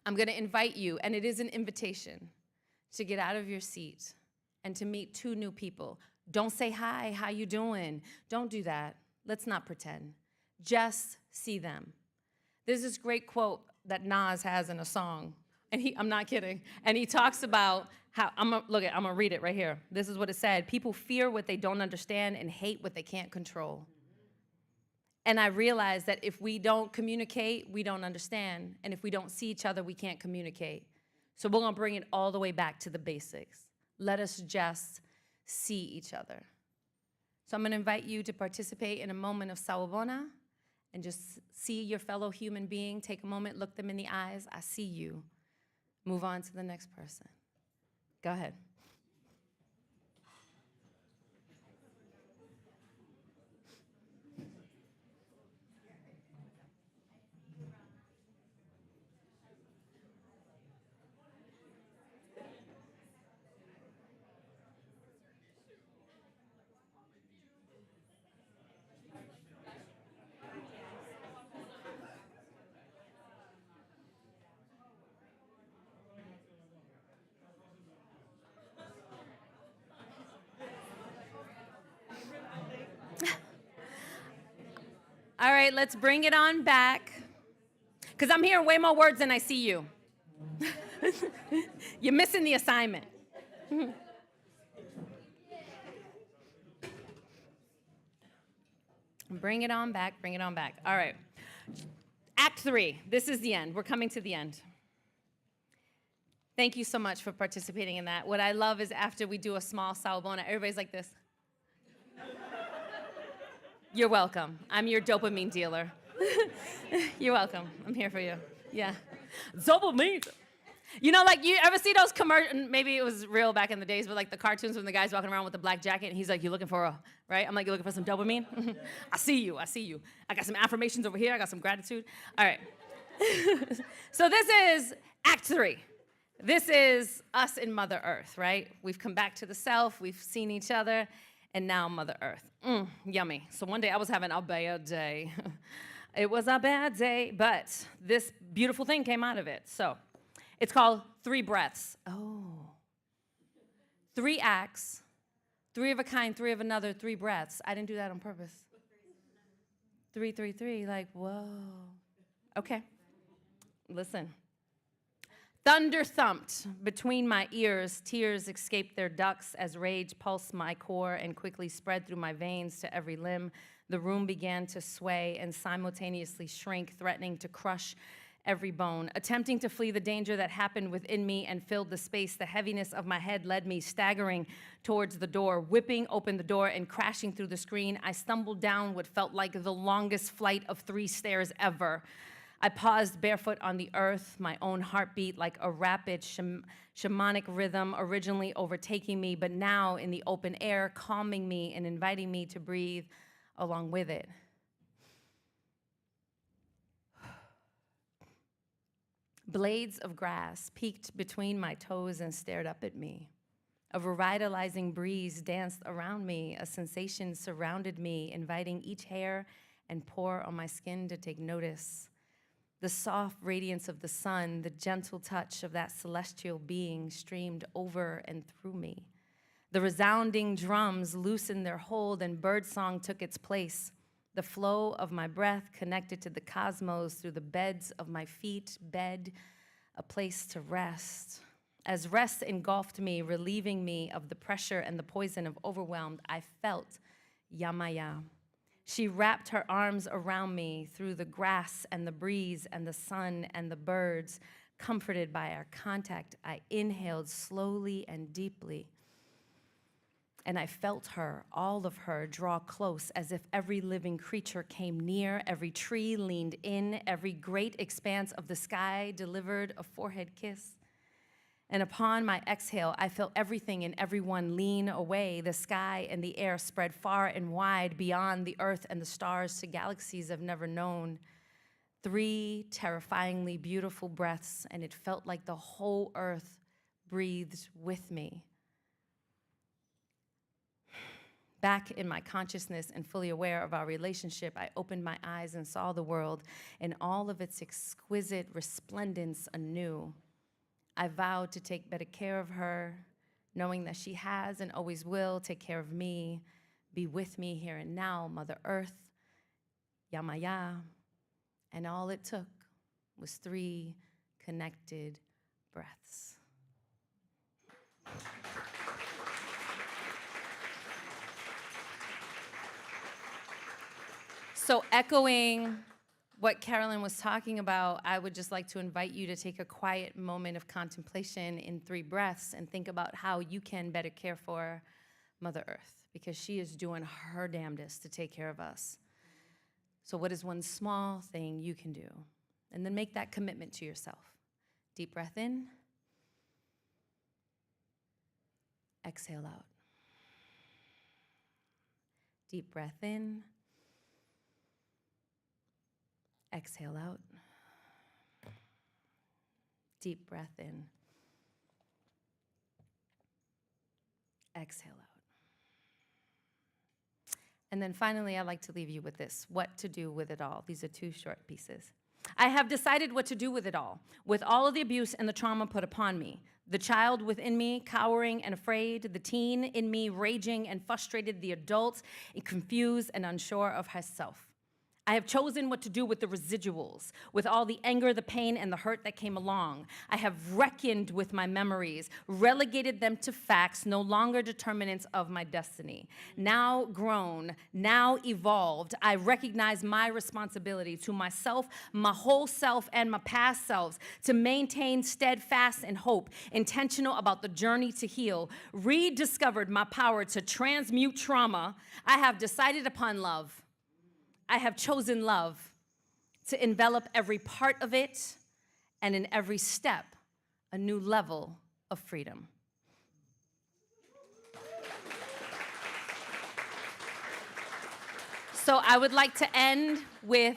N: I'm going to invite you, and it is an invitation, to get out of your seat and to meet 2 new people. Don't say, "Hi, how you doing?" Don't do that. Let's not pretend. Just see them. There's this great quote that Nas has in a song, and I'm not kidding, and he talks about how, I'm gonna read it right here. This is what it said: "People fear what they don't understand and hate what they can't control." And I realized that if we don't communicate, we don't understand, and if we don't see each other, we can't communicate. So we're gonna bring it all the way back to the basics. Let us just see each other. So I'm going to invite you to participate in a moment of sawubona and just see your fellow human being. Take a moment, look them in the eyes. I see you. Move on to the next person. Go ahead. All right, let's bring it on back. Because I'm hearing way more words than I see you. You're missing the assignment. Bring it on back, bring it on back. All right. Act 3. This is the end. We're coming to the end. Thank you so much for participating in that. What I love is after we do a small sawubona, everybody's like this. You're welcome. I'm your dopamine dealer. You're welcome. I'm here for you. Yeah. Dopamine. You know, like, you ever see those commercials? Maybe it was real back in the days, but like the cartoons when the guy's walking around with the black jacket and he's like, "You looking for a," right? I'm like, "You looking for some dopamine?" I see you. I see you. I got some affirmations over here. I got some gratitude. All right. So this is Act 3. This is us in Mother Earth, right? We've come back to the self. We've seen each other. And now Mother Earth. Yummy. So one day I was having a bad day. It was a bad day, but this beautiful thing came out of it. So it's called 3 breaths. Oh. 3 acts, 3 of a kind, 3 of another, 3 breaths. I didn't do that on purpose. 3, 3, 3, like, whoa. Okay. Listen. Thunder thumped between my ears. Tears escaped their ducts as rage pulsed my core and quickly spread through my veins to every limb. The room began to sway and simultaneously shrink, threatening to crush every bone. Attempting to flee the danger that happened within me and filled the space, the heaviness of my head led me staggering towards the door. Whipping open the door and crashing through the screen, I stumbled down what felt like the longest flight of 3 stairs ever. I paused barefoot on the earth, my own heartbeat like a rapid shamanic rhythm originally overtaking me, but now in the open air, calming me and inviting me to breathe along with it. Blades of grass peeked between my toes and stared up at me. A revitalizing breeze danced around me. A sensation surrounded me, inviting each hair and pore on my skin to take notice. The soft radiance of the sun, the gentle touch of that celestial being streamed over and through me. The resounding drums loosened their hold and birdsong took its place. The flow of my breath connected to the cosmos through the beds of my feet, bed, a place to rest. As rest engulfed me, relieving me of the pressure and the poison of overwhelmed, I felt Yamaya. She wrapped her arms around me through the grass and the breeze and the sun and the birds. Comforted by our contact, I inhaled slowly and deeply. And I felt her, all of her, draw close as if every living creature came near, every tree leaned in, every great expanse of the sky delivered a forehead kiss. And upon my exhale, I felt everything and everyone lean away. The sky and the air spread far and wide beyond the earth and the stars to galaxies I've never known. 3 terrifyingly beautiful breaths, and it felt like the whole earth breathed with me. Back in my consciousness and fully aware of our relationship, I opened my eyes and saw the world in all of its exquisite resplendence anew. I vowed to take better care of her, knowing that she has and always will take care of me. Be with me here and now, Mother Earth, Yamaya. And all it took was 3 connected breaths. So echoing what Carolyn was talking about, I would just like to invite you to take a quiet moment of contemplation in 3 breaths and think about how you can better care for Mother Earth, because she is doing her damnedest to take care of us. So what is one small thing you can do? And then make that commitment to yourself. Deep breath in. Exhale out. Deep breath in. Exhale out. Deep breath in. Exhale out. And then finally, I'd like to leave you with this: what to do with it all. These are 2 short pieces. I have decided what to do with it all, with all of the abuse and the trauma put upon me. The child within me, cowering and afraid, the teen in me, raging and frustrated, the adult, confused and unsure of herself. I have chosen what to do with the residuals, with all the anger, the pain, and the hurt that came along. I have reckoned with my memories, relegated them to facts, no longer determinants of my destiny. Now grown, now evolved, I recognize my responsibility to myself, my whole self, and my past selves to maintain steadfast and hope, intentional about the journey to heal, rediscovered my power to transmute trauma. I have decided upon love. I have chosen love to envelop every part of it, and in every step, a new level of freedom. So I would like to end with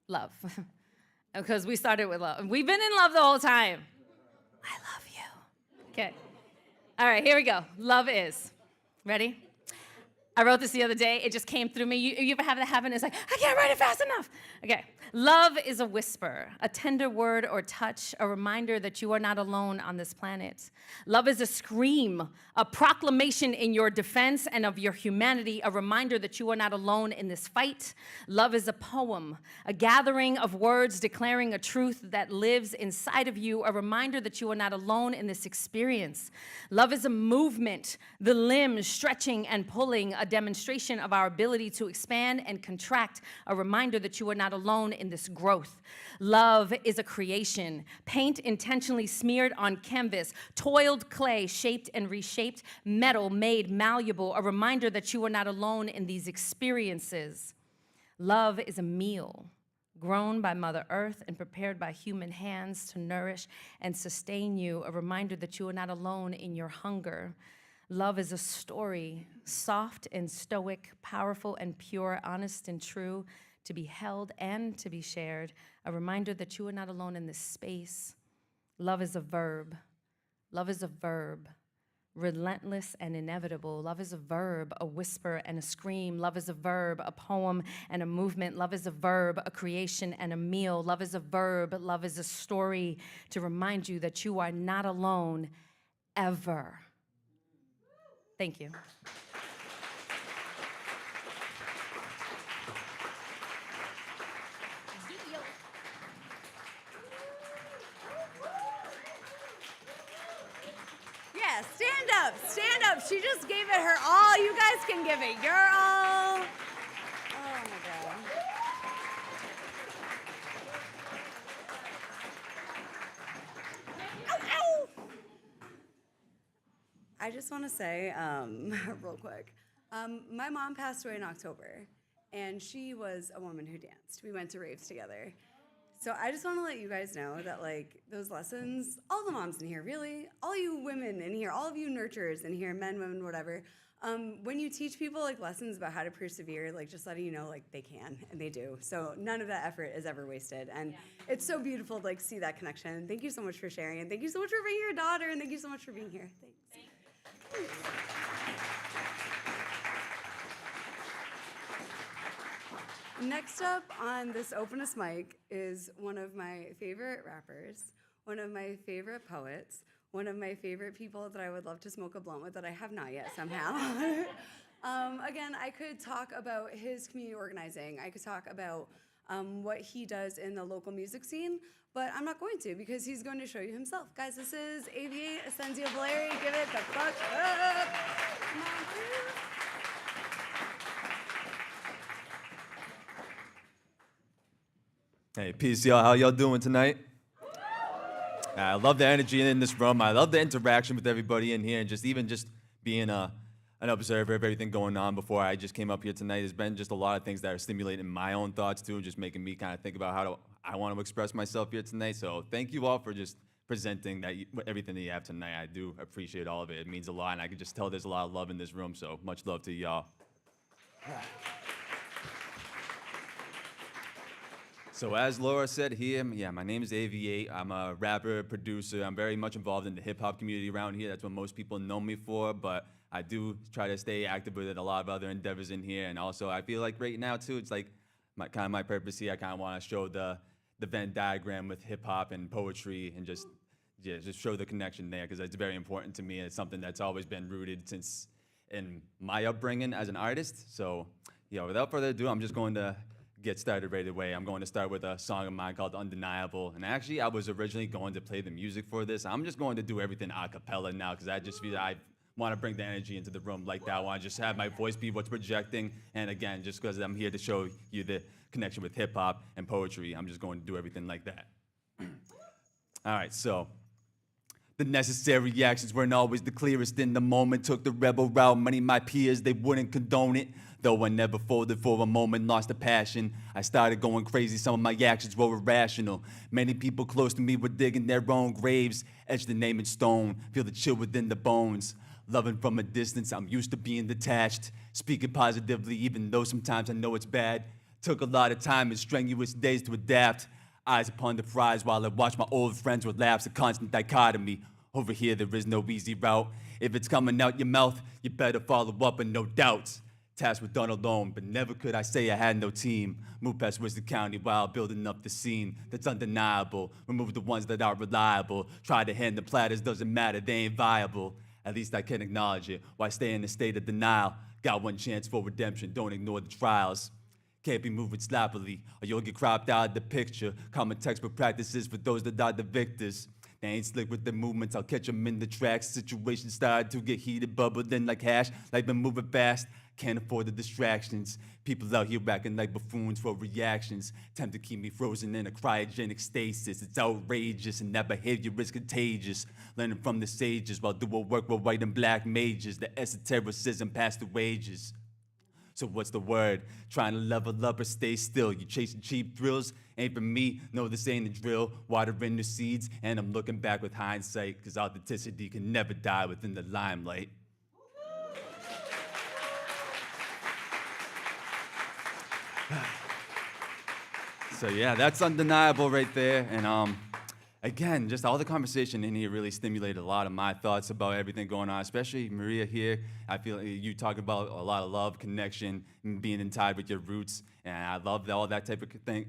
N: love, because we started with love. We've been in love the whole time. I love you. Okay. All right, here we go. Love is. Ready? I wrote this the other day. It just came through me. You ever have that happen? It's like, I can't write it fast enough. Okay. Love is a whisper, a tender word or touch, a reminder that you are not alone on this planet. Love is a scream, a proclamation in your defense and of your humanity, a reminder that you are not alone in this fight. Love is a poem, a gathering of words declaring a truth that lives inside of you, a reminder that you are not alone in this experience. Love is a movement, the limbs stretching and pulling, a demonstration of our ability to expand and contract, a reminder that you are not alone in this growth. Love is a creation, paint intentionally smeared on canvas, toiled clay shaped and reshaped, metal made malleable, a reminder that you are not alone in these experiences. Love is a meal, grown by Mother Earth and prepared by human hands to nourish and sustain you, a reminder that you are not alone in your hunger. Love is a story, soft and stoic, powerful and pure, honest and true, to be held and to be shared, a reminder that you are not alone in this space. Love is a verb. Love is a verb. Relentless and inevitable. Love is a verb, a whisper and a scream. Love is a verb, a poem and a movement. Love is a verb, a creation and a meal. Love is a verb. Love is a story to remind you that you are not alone ever. Thank you.
C: Yeah, stand up, stand up. She just gave it her all. You guys can give it your all. Oh my God. Ow, ow. I just want to say, real quick, my mom passed away in October, and she was a woman who danced. We went to raves together. So I just want to let you guys know that, like, those lessons, all the moms in here, really, all you women in here, all of you nurturers in here, men, women, whatever, when you teach people, like, lessons about how to persevere, like, just letting you know, like, they can, and they do. So none of that effort is ever wasted. And it's so beautiful to, like, see that connection. Thank you so much for sharing, and thank you so much for being your daughter, and thank you so much for being here. Thanks. Next up on this Openest Mic is one of my favorite rappers, one of my favorite poets, one of my favorite people that I would love to smoke a blunt with that I have not yet somehow. Again, I could talk about his community organizing. I could talk about what he does in the local music scene, but I'm not going to because he's going to show you himself. Guys, this is AV8 Ascensio Valeri. Give it the fuck up. Come on through.
O: Hey, peace, y'all. How y'all doing tonight? I love the energy in this room. I love the interaction with everybody in here, and just being an observer of everything going on before I just came up here tonight. There's been just a lot of things that are stimulating my own thoughts too, just making me kind of think about how I want to express myself here tonight. So thank you all for just presenting everything that you have tonight. I do appreciate all of it. It means a lot, and I can just tell there's a lot of love in this room. So much love to y'all. So as Laura said here, yeah, my name is AV8. I'm a rapper, producer. I'm very much involved in the hip-hop community around here. That's what most people know me for, but I do try to stay active with a lot of other endeavors in here. And also, I feel like right now, too, it's like my purpose here. I kind of want to show the Venn diagram with hip-hop and poetry and just show the connection there because it's very important to me. It's something that's always been rooted since in my upbringing as an artist. So, without further ado, I'm just going to get started right away. I'm going to start with a song of mine called Undeniable. And actually, I was originally going to play the music for this. I'm just going to do everything a cappella now because I just feel I want to bring the energy into the room like that. I want to just have my voice be what's projecting. And again, just because I'm here to show you the connection with hip hop and poetry, I'm just going to do everything like that. All right, so. The necessary actions weren't always the clearest in the moment. Took the rebel route, many of my peers, they wouldn't condone it. Though I never folded for a moment, lost the passion. I started going crazy, some of my actions were irrational. Many people close to me were digging their own graves. Etched the name in stone, feel the chill within the bones. Loving from a distance, I'm used to being detached. Speaking positively, even though sometimes I know it's bad. Took a lot of time and strenuous days to adapt. Eyes upon the prize while I watch my old friends relapse, a constant dichotomy. Over here, there is no easy route. If it's coming out your mouth, you better follow up and no doubts. Tasked with done alone, but never could I say I had no team. Move past Worcester County while building up the scene that's undeniable. Remove the ones that are reliable. Try to hand the platters, doesn't matter, they ain't viable. At least I can acknowledge it. Why stay in a state of denial? Got one chance for redemption, don't ignore the trials. Can't be moving sloppily, or you'll get cropped out of the picture. Common textbook practices for those that are the victors. They ain't slick with their movements, I'll catch them in the tracks. Situation started to get heated, bubbling like hash, like been moving fast. Can't afford the distractions. People out here acting like buffoons for reactions. Time to keep me frozen in a cryogenic stasis. It's outrageous and that behavior is contagious. Learning from the sages while doing work with white and black mages. The esotericism past the wages. So what's the word? Trying to level up or stay still. You chasing cheap thrills? Ain't for me, no, this ain't the drill. Watering the seeds, and I'm looking back with hindsight, cause authenticity can never die within the limelight. So yeah, that's undeniable right there. And again, just all the conversation in here really stimulated a lot of my thoughts about everything going on, especially Maria here. I feel like you talk about a lot of love, connection, and being in tide with your roots. And I love all that type of thing,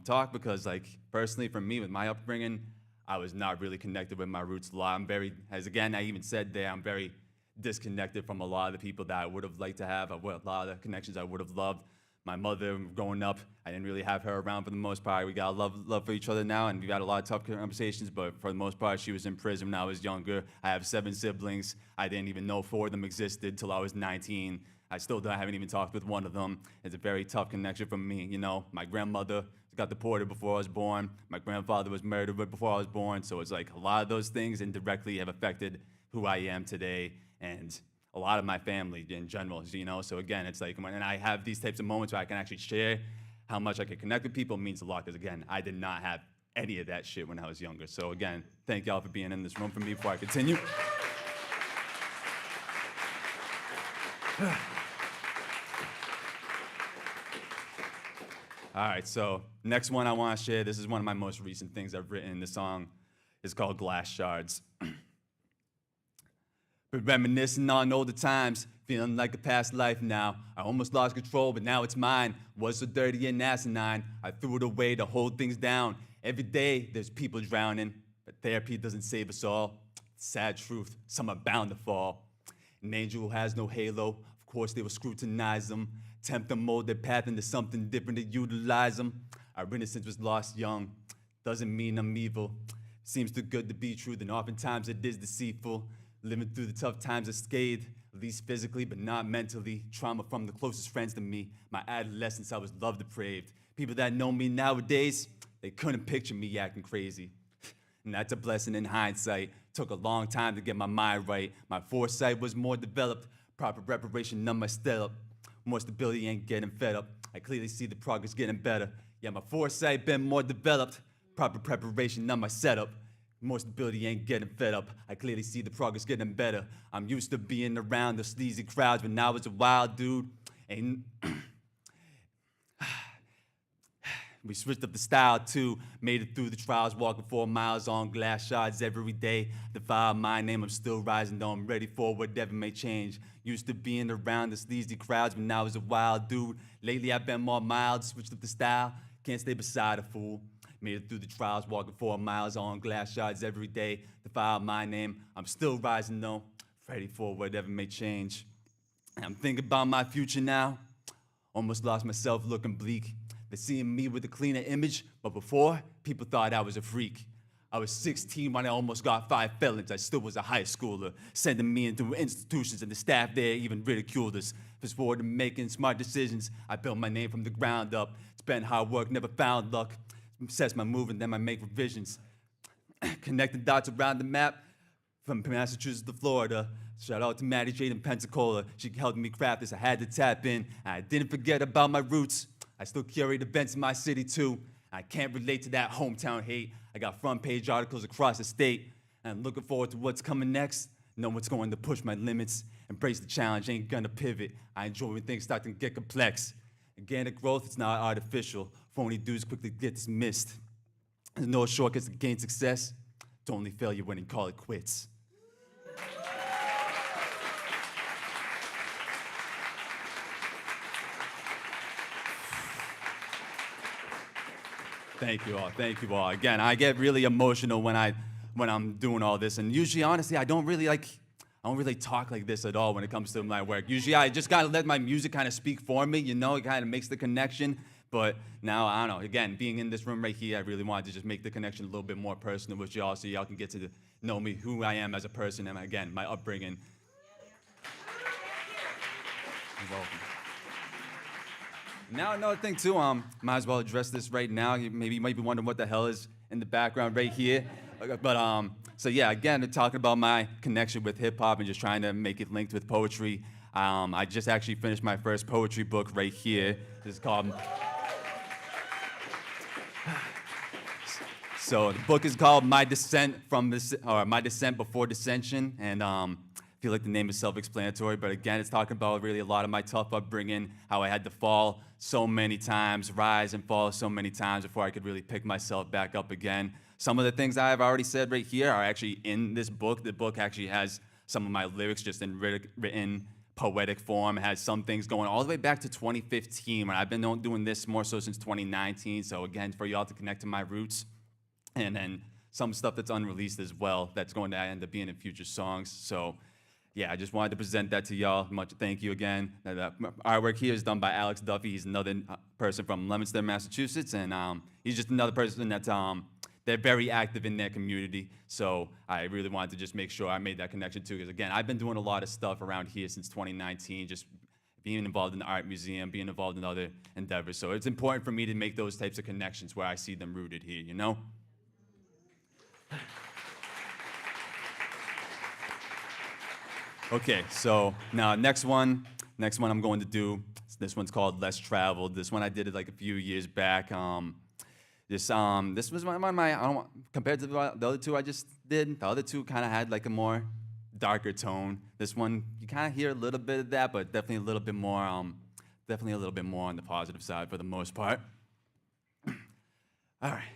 O: talk, because like personally for me with my upbringing, I was not really connected with my roots a lot. I'm very, as again, I even said there, I'm very disconnected from a lot of the people that I would have liked to have, a lot of the connections I would have loved. My mother, growing up, I didn't really have her around for the most part. We got a love for each other now, and we've had a lot of tough conversations, but for the most part, she was in prison when I was younger. I have 7 siblings. I didn't even know 4 of them existed till I was 19. I haven't even talked with one of them. It's a very tough connection for me, you know. My grandmother got deported before I was born. My grandfather was murdered right before I was born, so it's like a lot of those things indirectly have affected who I am today, and a lot of my family in general, you know. So again, it's like when I have these types of moments where I can actually share how much I can connect with people means a lot, because again, I did not have any of that shit when I was younger. So again, thank y'all for being in this room for me before I continue. All right, so next one I want to share, this is one of my most recent things I've written. This song is called Glass Shards. Been reminiscing on older times, feeling like a past life now. I almost lost control, but now it's mine. Was so dirty and asinine, I threw it away to hold things down. Every day there's people drowning, but therapy doesn't save us all. Sad truth, some are bound to fall. An angel who has no halo, of course they will scrutinize them. Tempt them, mold their path into something different to utilize them. Our innocence was lost young, doesn't mean I'm evil. Seems too good to be true, then oftentimes it is deceitful. Living through the tough times unscathed, at least physically, but not mentally. Trauma from the closest friends to me. My adolescence, I was love depraved. People that know me nowadays, they couldn't picture me acting crazy. And that's a blessing in hindsight. Took a long time to get my mind right. My foresight was more developed. Proper preparation, none my step up. More stability ain't getting fed up. I clearly see the progress getting better. Yeah, my foresight been more developed. Proper preparation, none my setup. More stability ain't getting fed up. I clearly see the progress getting better. I'm used to being around the sleazy crowds when I was a wild dude. We switched up the style too. Made it through the trials, walking 4 miles on glass shards every day. Defile my name, I'm still rising though. I'm ready for whatever may change. Used to being around the sleazy crowds when I was a wild dude. Lately I've been more mild, switched up the style. Can't stay beside a fool. Made it through the trials, walking 4 miles on glass shards every day. Defile my name, I'm still rising though. Ready for whatever may change. I'm thinking about my future now. Almost lost myself looking bleak. They're seeing me with a cleaner image, but before, people thought I was a freak. I was 16 when I almost got 5 felons. I still was a high schooler, sending me into institutions, and the staff there even ridiculed us. Fast forward to making smart decisions, I built my name from the ground up. Spent hard work, never found luck. Sets my move and then I make revisions. Connecting dots around the map from Massachusetts to Florida. Shout out to Maddie Jade in Pensacola. She helped me craft this. I had to tap in. I didn't forget about my roots. I still curate events in my city too. I can't relate to that hometown hate. I got front page articles across the state. And I'm looking forward to what's coming next. Know what's going to push my limits. Embrace the challenge, ain't gonna pivot. I enjoy when things start to get complex. Organic growth, it's not artificial. Phony dudes quickly get dismissed. There's no shortcuts to gain success. It's only failure when you call it quits. Thank you all. Thank you all. Again, I get really emotional when I'm doing all this, and usually, honestly, I don't really talk like this at all when it comes to my work. Usually, I just gotta let my music kind of speak for me. You know, it kind of makes the connection. But now, I don't know. Again, being in this room right here, I really wanted to just make the connection a little bit more personal with y'all, so y'all can get to know me, who I am as a person, and again, my upbringing. You're welcome. Now another thing too, might as well address this right now. You might be wondering what the hell is in the background right here. But so yeah, again, talking about my connection with hip hop and just trying to make it linked with poetry. I just actually finished my first poetry book right here. This is called. So the book is called My Descent Before Dissension, and I feel like the name is self-explanatory, but again, it's talking about really a lot of my tough upbringing, how I had to fall so many times, rise and fall so many times before I could really pick myself back up again. Some of the things I've already said right here are actually in this book. The book actually has some of my lyrics just in written poetic form. It has some things going all the way back to 2015, when I've been doing this more so since 2019. So again, for y'all to connect to my roots, and then some stuff that's unreleased as well that's going to end up being in future songs. So yeah, I just wanted to present that to y'all. Much thank you again. The artwork here is done by Alex Duffy. He's another person from Leominster, Massachusetts, and he's just another person that's they're very active in their community. So I really wanted to just make sure I made that connection too, because again, I've been doing a lot of stuff around here since 2019, just being involved in the art museum, being involved in other endeavors. So it's important for me to make those types of connections where I see them rooted here, you know? Okay, so now next one I'm going to do, this one's called Less Traveled. This one I did it like a few years back. This was one of my, I don't want, compared to the other two I just did, the other two kind of had like a more darker tone. This one, you kind of hear a little bit of that, but definitely a little bit more on the positive side for the most part. All right.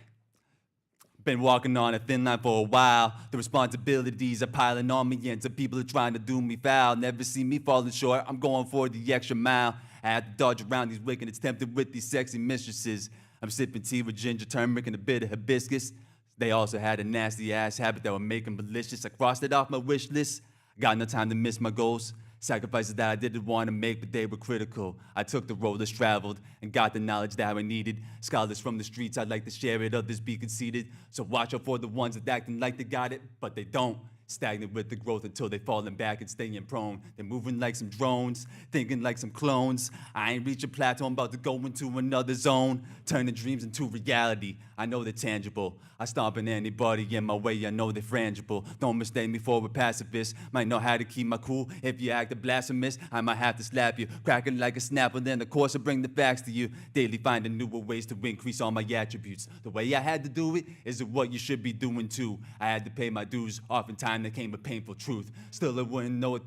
O: Been walking on a thin line for a while. The responsibilities are piling on me, and some people are trying to do me foul. Never see me falling short. I'm going for the extra mile. I had to dodge around these wicked and tempted with these sexy mistresses. I'm sipping tea with ginger, turmeric, and a bit of hibiscus. They also had a nasty ass habit that would make them malicious. I crossed it off my wish list. Got no time to miss my goals. Sacrifices that I didn't want to make, but they were critical. I took the road less traveled and got the knowledge that I needed. Scholars from the streets, I'd like to share it, others be conceited. So watch out for the ones that acting like they got it, but they don't. Stagnant with the growth until they falling back and staying prone. They're moving like some drones, thinking like some clones. I ain't reached a plateau, I'm about to go into another zone. Turning dreams into reality, I know they're tangible. I stomp on anybody in my way, I know they're frangible. Don't mistake me for a pacifist. Might know how to keep my cool. If you act blasphemous, I might have to slap you. Cracking like a snapper, then of course I bring the facts to you. Daily finding newer ways to increase all my attributes. The way I had to do it is what you should be doing too. I had to pay my dues, oftentimes there came a painful truth. Still I wouldn't know it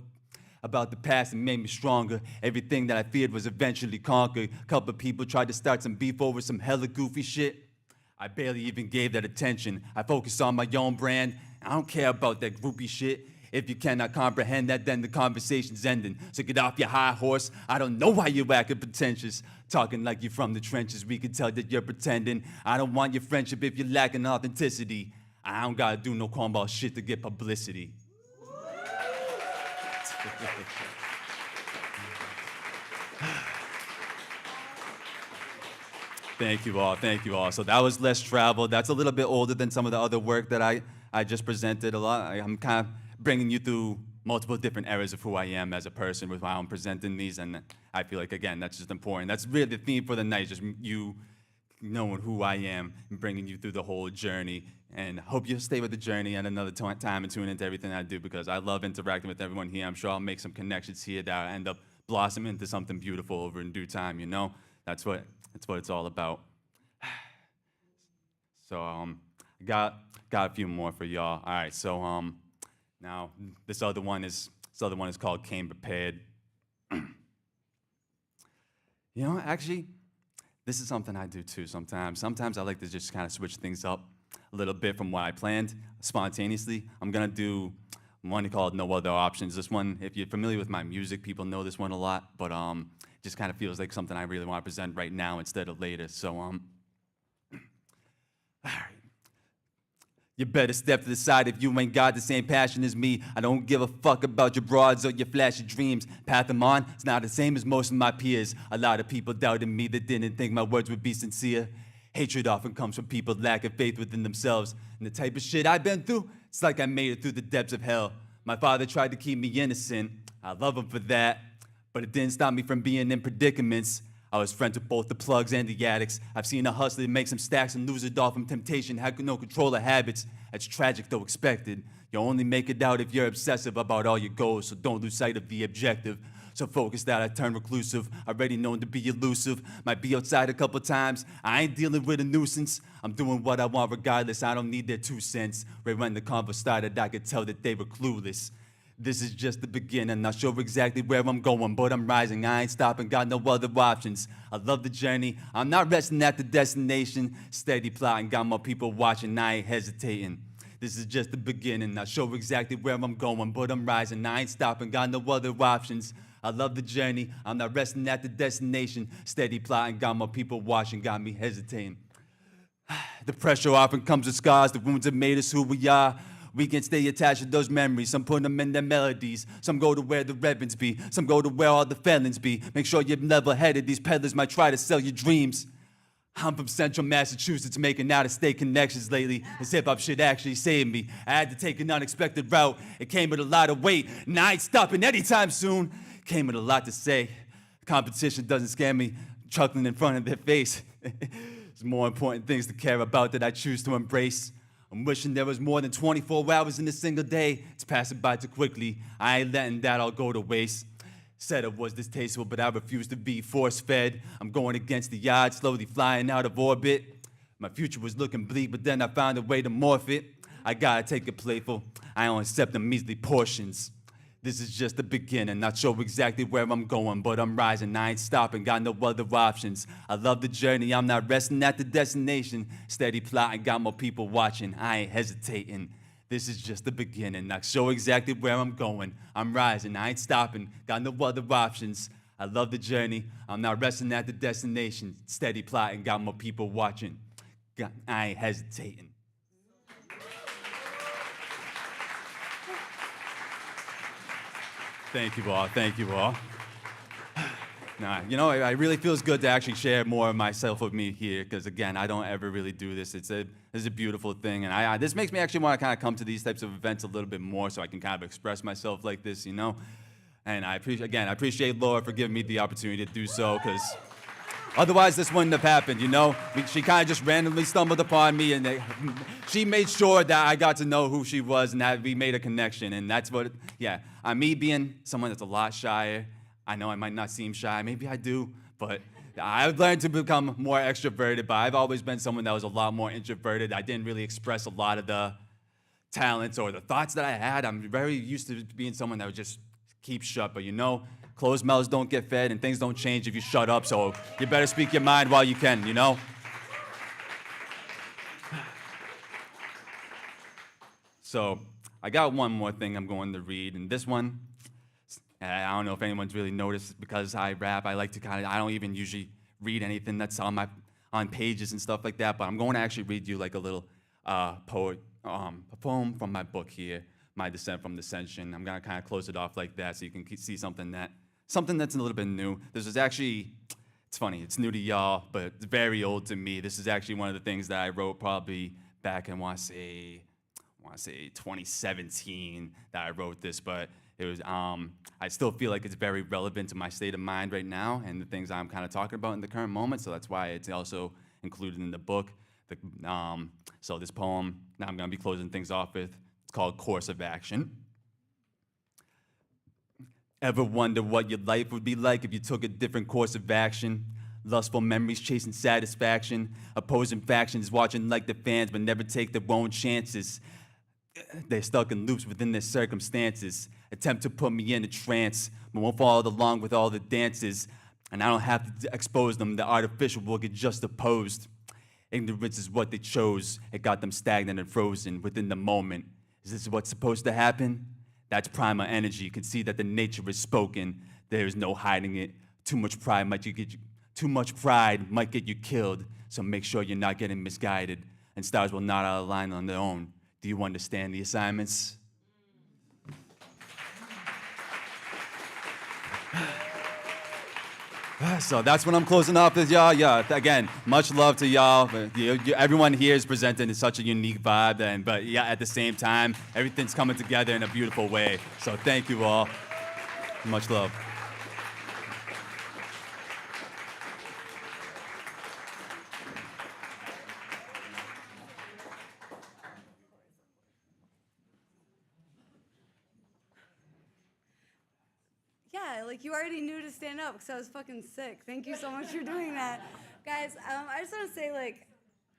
O: about the past and made me stronger. Everything that I feared was eventually conquered. Couple people tried to start some beef over some hella goofy shit. I barely even gave that attention. I focused on my own brand. I don't care about that groupie shit. If you cannot comprehend that, then the conversation's ending. So get off your high horse. I don't know why you're acting pretentious. Talking like you're from the trenches, we can tell that you're pretending. I don't want your friendship if you're lacking authenticity. I don't gotta do no cornball shit to get publicity. Thank you all, thank you all. So that was Less Traveled. That's a little bit older than some of the other work that I just presented a lot. I'm kind of bringing you through multiple different eras of who I am as a person with how I'm presenting these, and I feel like, again, that's just important. That's really the theme for the night, just you knowing who I am and bringing you through the whole journey. And I hope you'll stay with the journey at another time and tune into everything I do, because I love interacting with everyone here. I'm sure I'll make some connections here that will end up blossoming into something beautiful over in due time, you know? That's what it's all about. So got a few more for y'all. All right, so now this other one is called Came Prepared. You know, actually, this is something I do too sometimes. Sometimes I like to just kind of switch things up a little bit from what I planned spontaneously. I'm gonna do one called No Other Options. This one, if you're familiar with my music, people know this one a lot, but just kind of feels like something I really want to present right now instead of later. So You better step to the side if you ain't got the same passion as me. I don't give a fuck about your broads or your flashy dreams. Path I'm on, it's not the same as most of my peers. A lot of people doubted me that didn't think my words would be sincere. Hatred often comes from people lacking faith within themselves. And the type of shit I've been through, it's like I made it through the depths of hell. My father tried to keep me innocent. I love him for that. But it didn't stop me from being in predicaments. I was friends with both the plugs and the addicts. I've seen a hustler make some stacks and lose it all from temptation, have no control of habits. That's tragic though expected. You only make it out if you're obsessive about all your goals, so don't lose sight of the objective. So focused that I turn reclusive, already known to be elusive. Might be outside a couple times, I ain't dealing with a nuisance. I'm doing what I want regardless, I don't need their 2 cents. Right when the convo started, I could tell that they were clueless. This is just the beginning, not sure exactly where I'm going, but I'm rising, I ain't stopping, got no other options. I love the journey, I'm not resting at the destination. Steady plotting, got more people watching, I ain't hesitating. This is just the beginning, not sure exactly where I'm going, but I'm rising, I ain't stopping, got no other options. I love the journey, I'm not resting at the destination. Steady plotting, got more people watching, got me hesitating. The pressure often comes with scars, the wounds have made us who we are. We can stay attached to those memories, some put them in their melodies. Some go to where the ribbons be, some go to where all the felons be. Make sure you're level-headed, these peddlers might try to sell your dreams. I'm from central Massachusetts, making out-of-state connections lately. This hip-hop shit actually saved me. I had to take an unexpected route. It came with a lot of weight, and I ain't stopping anytime soon. Came with a lot to say. Competition doesn't scare me, chuckling in front of their face. There's more important things to care about that I choose to embrace. I'm wishing there was more than 24 hours in a single day. It's passing by too quickly. I ain't letting that all go to waste. Said it was distasteful, but I refuse to be force-fed. I'm going against the odds, slowly flying out of orbit. My future was looking bleak, but then I found a way to morph it. I gotta take it playful. I don't accept the measly portions. This is just the beginning, not sure exactly where I'm going, but I'm rising, I ain't stopping, got no other options. I love the journey, I'm not resting at the destination. Steady plotting, got more people watching, I ain't hesitating. This is just the beginning, not sure exactly where I'm going. I'm rising, I ain't stopping, got no other options. I love the journey, I'm not resting at the destination. Steady plotting, got more people watching, I ain't hesitating. Thank you all, thank you all. Nah, you know, it really feels good to actually share more of myself with me here, because again, I don't ever really do this. It's a beautiful thing, and this makes me actually want to kind of come to these types of events a little bit more so I can kind of express myself like this, you know? And I appreciate Laura for giving me the opportunity to do so, because otherwise this wouldn't have happened, you know? She kind of just randomly stumbled upon me, and she made sure that I got to know who she was and that we made a connection, and that's what, me being someone that's a lot shyer, I know I might not seem shy, maybe I do, but I've learned to become more extroverted, but I've always been someone that was a lot more introverted. I didn't really express a lot of the talents or the thoughts that I had. I'm very used to being someone that would just keep shut, but you know, closed mouths don't get fed and things don't change if you shut up, so you better speak your mind while you can, you know? So I got one more thing I'm going to read, and this one, I don't know if anyone's really noticed, because I rap, I like to I don't even usually read anything that's on pages and stuff like that, but I'm going to actually read you like a little a poem from my book here, My Descent from Dissension. I'm going to kind of close it off like that so you can see something that's a little bit new. This is actually, it's funny, it's new to y'all, but it's very old to me. This is actually one of the things that I wrote probably back in, I want to say 2017 that I wrote this, but it was, I still feel like it's very relevant to my state of mind right now and the things I'm kind of talking about in the current moment, so that's why it's also included in the book. So this poem, now I'm going to be closing things off with, it's called Course of Action. Ever wonder what your life would be like if you took a different course of action? Lustful memories chasing satisfaction, opposing factions watching like the fans but never take their own chances. They're stuck in loops within their circumstances, attempt to put me in a trance, but won't follow along with all the dances. And I don't have to expose them, the artificial will get just opposed. Ignorance is what they chose, it got them stagnant and frozen within the moment. Is this what's supposed to happen? That's primal energy, you can see that the nature is spoken. There is no hiding it. Too much pride might get you killed, so make sure you're not getting misguided. and stars will not align on their own. Do you understand the assignments? So that's what I'm closing off with, y'all. Yeah, again, much love to y'all. Everyone here is presenting in such a unique vibe, but yeah, at the same time, everything's coming together in a beautiful way. So thank you all. Much love.
C: Yeah, like you already knew to stand up because I was fucking sick. Thank you so much for doing that. Guys, I just want to say, like,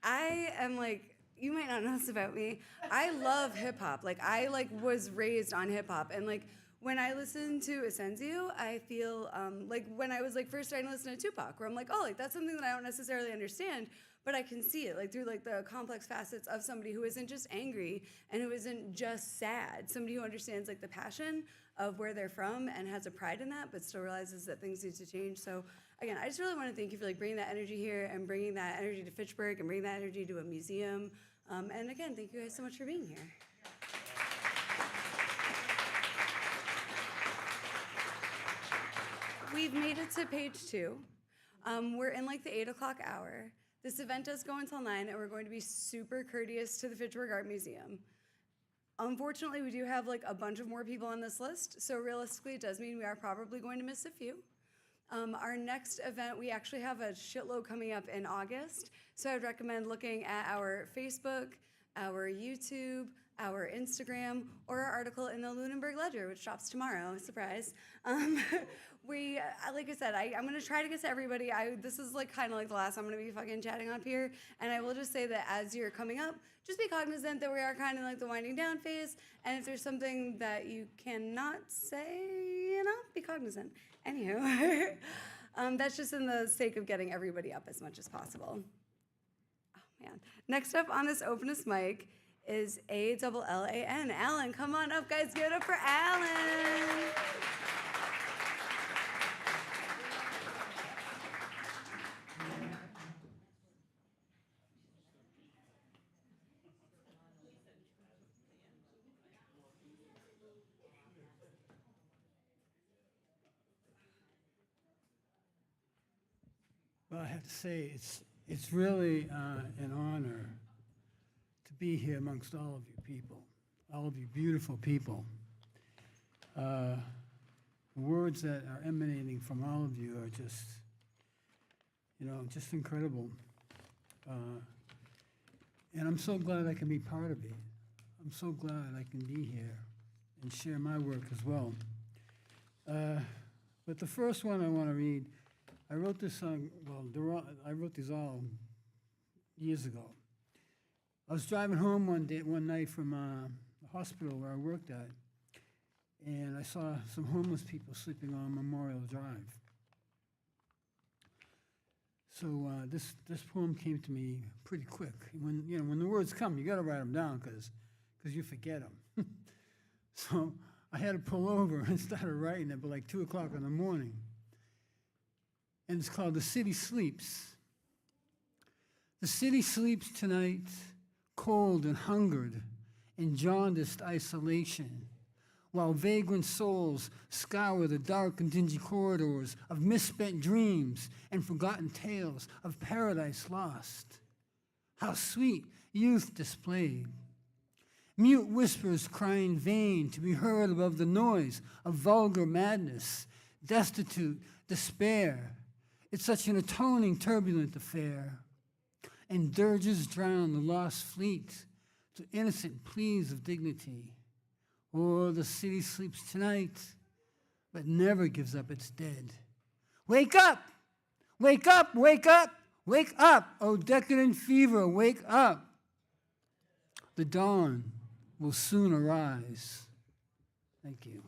C: I am, like, you might not know this about me. I love hip hop. Like, I, like, was raised on hip hop. And, like, when I listen to Ascensio, I feel, like, when I was, like, first starting to listen to Tupac, where I'm like, oh, like, that's something that I don't necessarily understand, but I can see it, like, through, like, the complex facets of somebody who isn't just angry and who isn't just sad. Somebody who understands, like, the passion of where they're from and has a pride in that, but still realizes that things need to change. So again, I just really want to thank you for like bringing that energy here and bringing that energy to Fitchburg and bringing that energy to a museum. And again, thank you guys so much for being here. We've made it to page 2. We're in like the 8 o'clock hour. This event does go until 9, and we're going to be super courteous to the Fitchburg Art Museum. Unfortunately, we do have like a bunch of more people on this list, so realistically it does mean we are probably going to miss a few. Our next event, we actually have a shitload coming up in August, so I'd recommend looking at our Facebook, our YouTube, our Instagram, or our article in the Lunenburg Ledger, which drops tomorrow, surprise. Like I said, I'm gonna try to get to everybody. This is like kind of like the last I'm gonna be fucking chatting up here, and I will just say that as you're coming up, just be cognizant that we are kind of like the winding down phase, and if there's something that you cannot say, be cognizant. Anywho, that's just in the sake of getting everybody up as much as possible. Oh man. Next up on this Openest Mic is A-double-L-A-N. Alan, come on up, guys. Give it up for Alan.
F: Well, I have to say, it's really an honor to be here amongst all of you people, all of you beautiful people. The words that are emanating from all of you are just, just incredible. And I'm so glad I can be part of it. I'm so glad I can be here and share my work as well. But the first one I want to read, I wrote this song, I wrote these all years ago. I was driving home one night from the hospital where I worked at, and I saw some homeless people sleeping on Memorial Drive. So this poem came to me pretty quick. When the words come, you got to write them down because you forget them. So I had to pull over and started writing it by like 2 o'clock in the morning. And it's called The City Sleeps. The city sleeps tonight, cold and hungered in jaundiced isolation, while vagrant souls scour the dark and dingy corridors of misspent dreams and forgotten tales of paradise lost. How sweet youth displayed. Mute whispers cry in vain to be heard above the noise of vulgar madness, destitute despair. It's such an atoning, turbulent affair. And dirges drown the lost fleet to innocent pleas of dignity. Oh, the city sleeps tonight, but never gives up its dead. Wake up! Wake up! Wake up! Wake up! Oh, decadent fever, wake up! The dawn will soon arise. Thank you.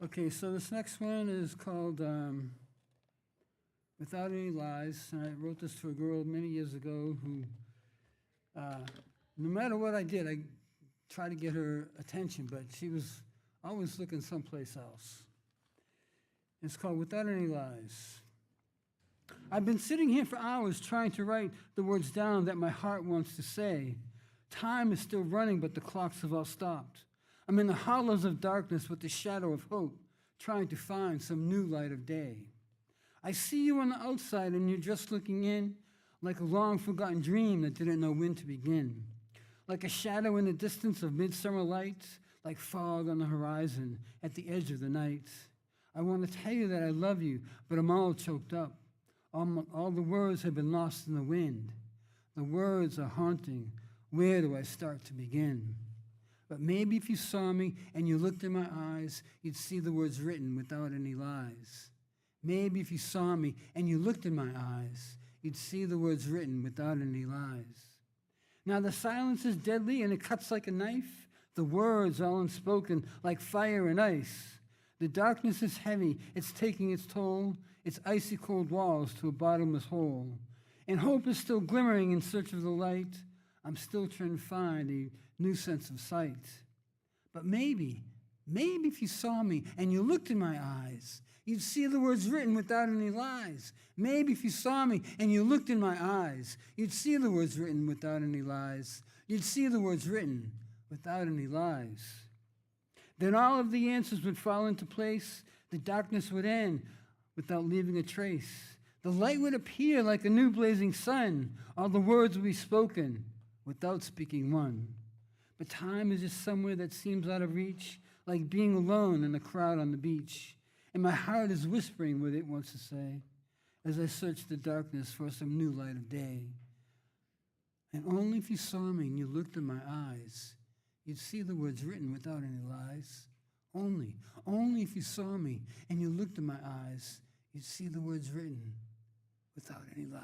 F: Okay, so this next one is called Without Any Lies, and I wrote this to a girl many years ago who, no matter what I did, I tried to get her attention, but she was always looking someplace else.
P: It's called Without Any Lies. I've been sitting here for hours trying to write the words down that my heart wants to say. Time is still running, but the clocks have all stopped. I'm in the hollows of darkness with the shadow of hope, trying to find some new light of day. I see you on the outside and you're just looking in, like a long-forgotten dream that didn't know when to begin. Like a shadow in the distance of midsummer lights, like fog on the horizon at the edge of the night. I want to tell you that I love you, but I'm all choked up. All the words have been lost in the wind. The words are haunting. Where do I start to begin? But maybe if you saw me and you looked in my eyes, you'd see the words written without any lies. Maybe if you saw me and you looked in my eyes, you'd see the words written without any lies. Now the silence is deadly and it cuts like a knife. The words all unspoken like fire and ice. The darkness is heavy, it's taking its toll. Its icy cold walls to a bottomless hole. And hope is still glimmering in search of the light. I'm still trying to find a new sense of sight. But maybe if you saw me and you looked in my eyes, you'd see the words written without any lies. Maybe if you saw me and you looked in my eyes, you'd see the words written without any lies. You'd see the words written without any lies. Then all of the answers would fall into place. The darkness would end without leaving a trace. The light would appear like a new blazing sun. All the words would be spoken without speaking one. But time is just somewhere that seems out of reach, like being alone in a crowd on the beach. And my heart is whispering what it wants to say as I search the darkness for some new light of day. And only if you saw me and you looked in my eyes, you'd see the words written without any lies. Only if you saw me and you looked in my eyes, you'd see the words written without any lies.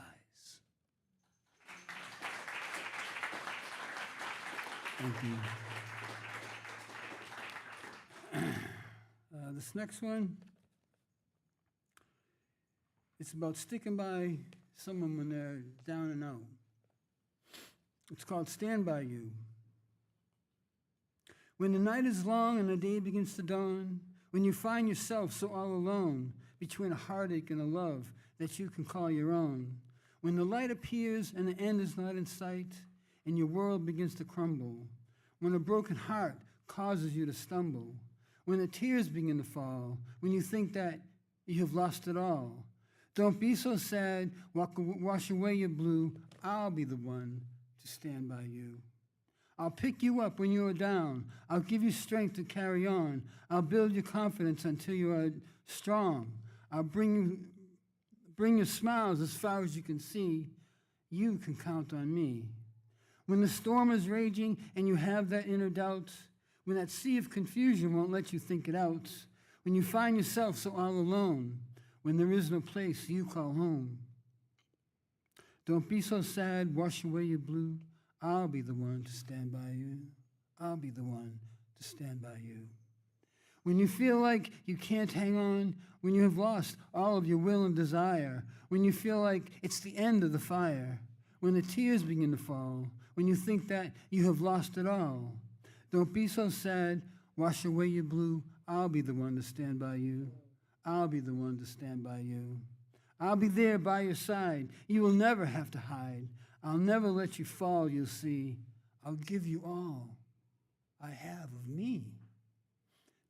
P: Thank you. This next one, it's about sticking by someone when they're down and out. It's called Stand By You. When the night is long and the day begins to dawn, when you find yourself so all alone between a heartache and a love that you can call your own, when the light appears and the end is not in sight and your world begins to crumble, when a broken heart causes you to stumble, when the tears begin to fall, when you think that you have lost it all, don't be so sad, wash away your blue, I'll be the one to stand by you. I'll pick you up when you are down. I'll give you strength to carry on. I'll build your confidence until you are strong. I'll bring your smiles as far as you can see. You can count on me. When the storm is raging and you have that inner doubt, when that sea of confusion won't let you think it out, when you find yourself so all alone, when there is no place you call home, don't be so sad, wash away your blue. I'll be the one to stand by you. I'll be the one to stand by you. When you feel like you can't hang on, when you have lost all of your will and desire, when you feel like it's the end of the fire, when the tears begin to fall, when you think that you have lost it all, don't be so sad, wash away your blue. I'll be the one to stand by you. I'll be the one to stand by you. I'll be there by your side. You will never have to hide. I'll never let you fall, you'll see. I'll give you all I have of me.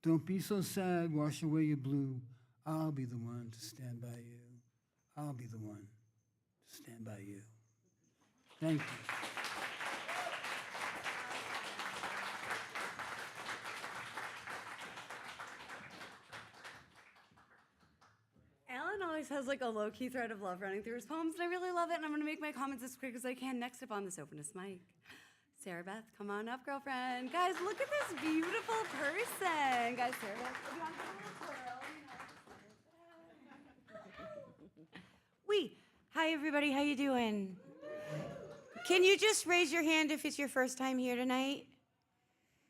P: Don't be so sad, wash away your blue. I'll be the one to stand by you. I'll be the one to stand by you. Thank you.
C: Alan always has like a low-key thread of love running through his poems, and I really love it, and I'm gonna make my comments as quick as I can. Next up on this Openest Mic, Sarah Beth, come on up, girlfriend. Guys, look at this beautiful person. Guys, Sarah Beth, if you want to give a little twirl,
Q: Hi everybody, how you doing? Can you just raise your hand if it's your first time here tonight?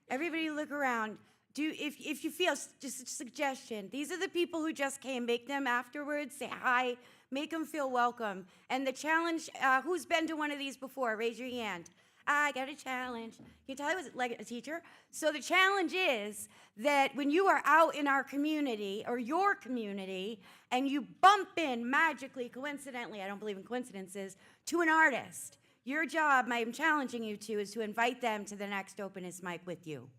Q: Everybody look around. If you feel, just a suggestion, these are the people who just came. Make them afterwards, say hi, make them feel welcome. And the challenge, who's been to one of these before? Raise your hand. I got a challenge. You can tell I was like a teacher. So the challenge is that when you are out in our community or your community and you bump in magically, coincidentally, I don't believe in coincidences, to an artist, your job, I'm challenging you to, is to invite them to the next Openest Mic with you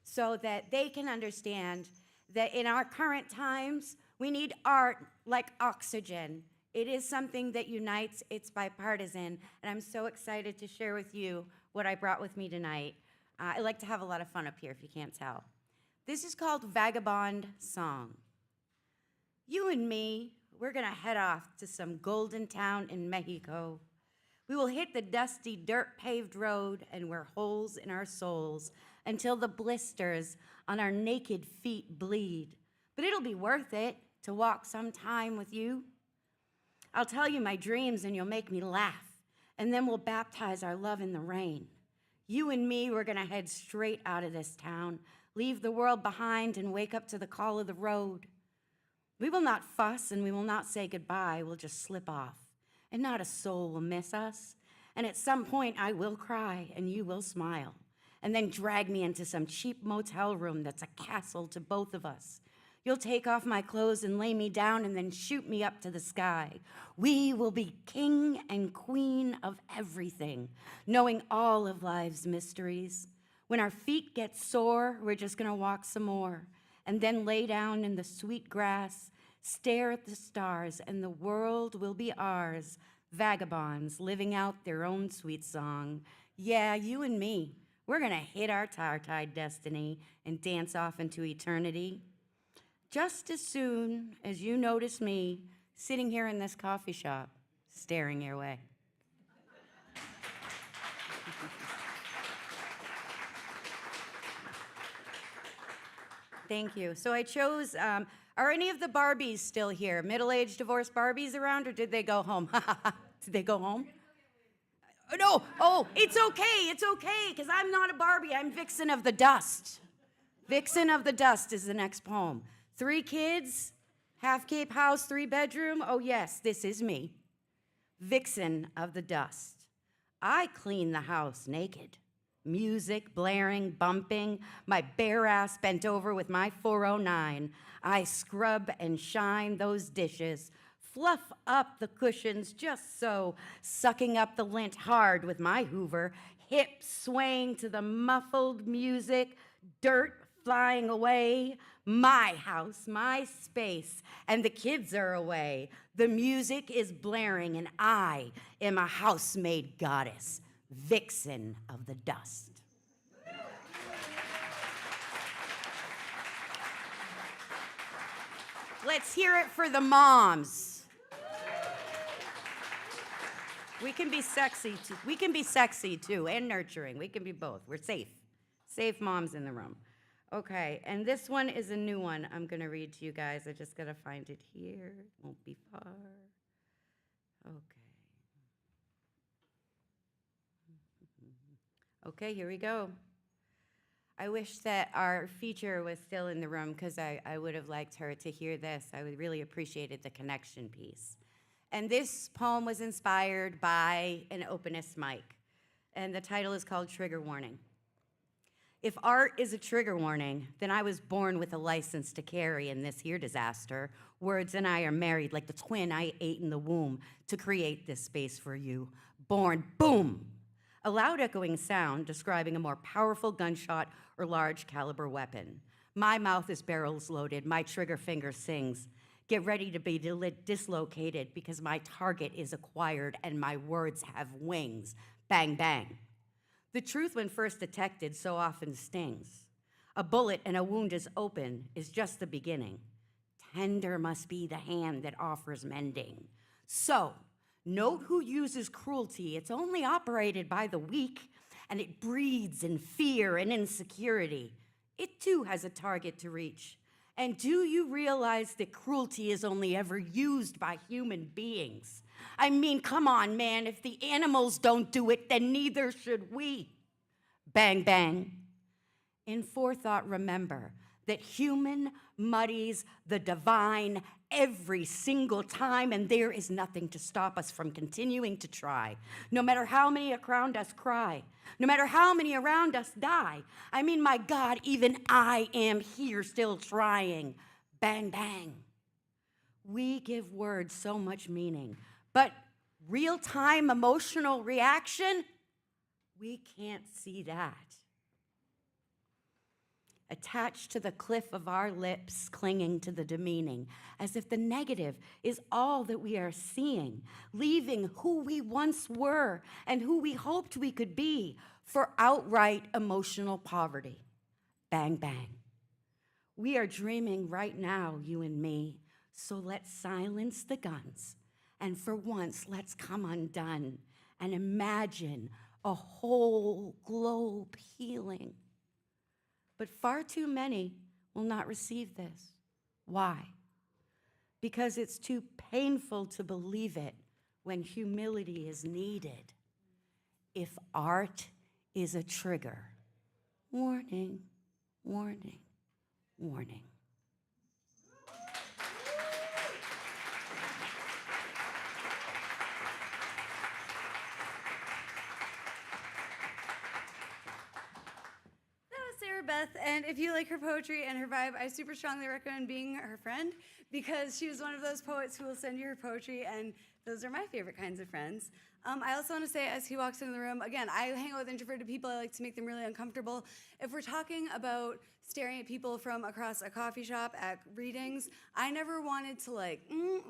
Q: so that they can understand that in our current times, we need art like oxygen. It is something that unites, it's bipartisan, and I'm so excited to share with you what I brought with me tonight. I like to have a lot of fun up here, if you can't tell. This is called Vagabond Song. You and me, we're gonna head off to some golden town in Mexico. We will hit the dusty, dirt-paved road and wear holes in our soles until the blisters on our naked feet bleed. But it'll be worth it to walk some time with you. I'll tell you my dreams and you'll make me laugh, and then we'll baptize our love in the rain. You and me, we're gonna head straight out of this town, leave the world behind and wake up to the call of the road. We will not fuss and we will not say goodbye, we'll just slip off, and not a soul will miss us. And at some point I will cry and you will smile, and then drag me into some cheap motel room that's a castle to both of us. You'll take off my clothes and lay me down and then shoot me up to the sky. We will be king and queen of everything, knowing all of life's mysteries. When our feet get sore, we're just gonna walk some more and then lay down in the sweet grass, stare at the stars, and the world will be ours, vagabonds living out their own sweet song. Yeah, you and me, we're gonna hit our tar-tied destiny and dance off into eternity. Just as soon as you notice me sitting here in this coffee shop, staring your way. Thank you. So I chose, are any of the Barbies still here? Middle-aged divorced Barbies around, or did they go home? Did they go home? No, oh, it's okay, because I'm not a Barbie, I'm Vixen of the Dust. Vixen of the Dust is the next poem. 3 kids, half Cape house, 3-bedroom. Oh yes, this is me. Vixen of the Dust. I clean the house naked. Music blaring, bumping, my bare ass bent over with my 409. I scrub and shine those dishes, fluff up the cushions just so, sucking up the lint hard with my Hoover, hips swaying to the muffled music, dirt flying away. My house, my space, and the kids are away. The music is blaring, and I am a housemaid goddess, Vixen of the Dust. Let's hear it for the moms. We can be sexy too. We can be sexy too, and nurturing. We can be both. We're safe. Safe moms in the room. Okay, and this one is a new one I'm gonna read to you guys. I just gotta find it here. Won't be far. Okay. Okay, here we go. I wish that our feature was still in the room because I would have liked her to hear this. I would really appreciated the connection piece. And this poem was inspired by an Openest Mic, and the title is called Trigger Warning. If art is a trigger warning, then I was born with a license to carry in this here disaster. Words and I are married like the twin I ate in the womb to create this space for you. Born, boom! A loud echoing sound describing a more powerful gunshot or large caliber weapon. My mouth is barrels loaded, my trigger finger sings. Get ready to be dislocated because my target is acquired and my words have wings. Bang, bang. The truth, when first detected, so often stings. A bullet and a wound is open is just the beginning. Tender must be the hand that offers mending. So, note who uses cruelty. It's only operated by the weak, and it breeds in fear and insecurity. It too has a target to reach. And do you realize that cruelty is only ever used by human beings? I mean, come on, man, if the animals don't do it, then neither should we. Bang, bang. In forethought, remember, that human muddies the divine every single time, and there is nothing to stop us from continuing to try. No matter how many around us cry, no matter how many around us die. I mean, my God, even I am here still trying. Bang, bang. We give words so much meaning, but real-time emotional reaction, we can't see that. Attached to the cliff of our lips, clinging to the demeaning, as if the negative is all that we are seeing, leaving who we once were and who we hoped we could be for outright emotional poverty. Bang, bang. We are dreaming right now, you and me, so let's silence the guns, and for once, let's come undone and imagine a whole globe healing. But far too many will not receive this. Why? Because it's too painful to believe it when humility is needed. If art is a trigger, warning, warning, warning.
C: Beth, and if you like her poetry and her vibe, I super strongly recommend being her friend because she was one of those poets who will send you her poetry, and those are my favorite kinds of friends. I also want to say, as he walks into the room, again, I hang out with introverted people. I like to make them really uncomfortable. If we're talking about staring at people from across a coffee shop at readings, I never wanted to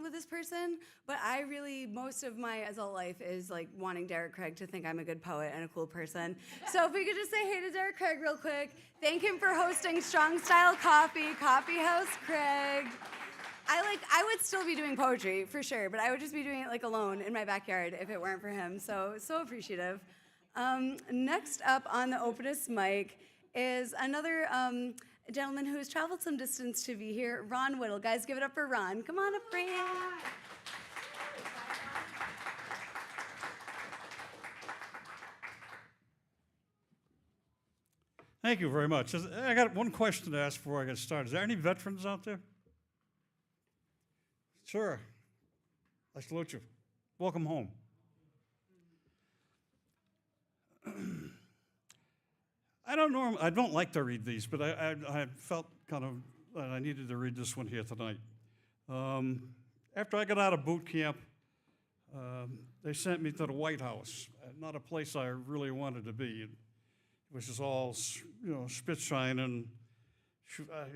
C: with this person, but I really, most of my adult life is wanting Derek Craig to think I'm a good poet and a cool person. So if we could just say hey to Derek Craig real quick. Thank him for hosting Strong Style Coffee, Coffee House Craig. I would still be doing poetry for sure, but I would just be doing it alone in my backyard if it weren't for him. So appreciative. Next up on the Openest Mic is another gentleman who has traveled some distance to be here, Ron Whittle. Guys, give it up for Ron. Come on up, Ron.
R: Thank you very much. I got one question to ask before I get started. Is there any veterans out there? Sure. I salute you. Welcome home. I don't like to read these, but I felt kind of that I needed to read this one here tonight. After I got out of boot camp, they sent me to the White House, not a place I really wanted to be. It was just all, spit shining.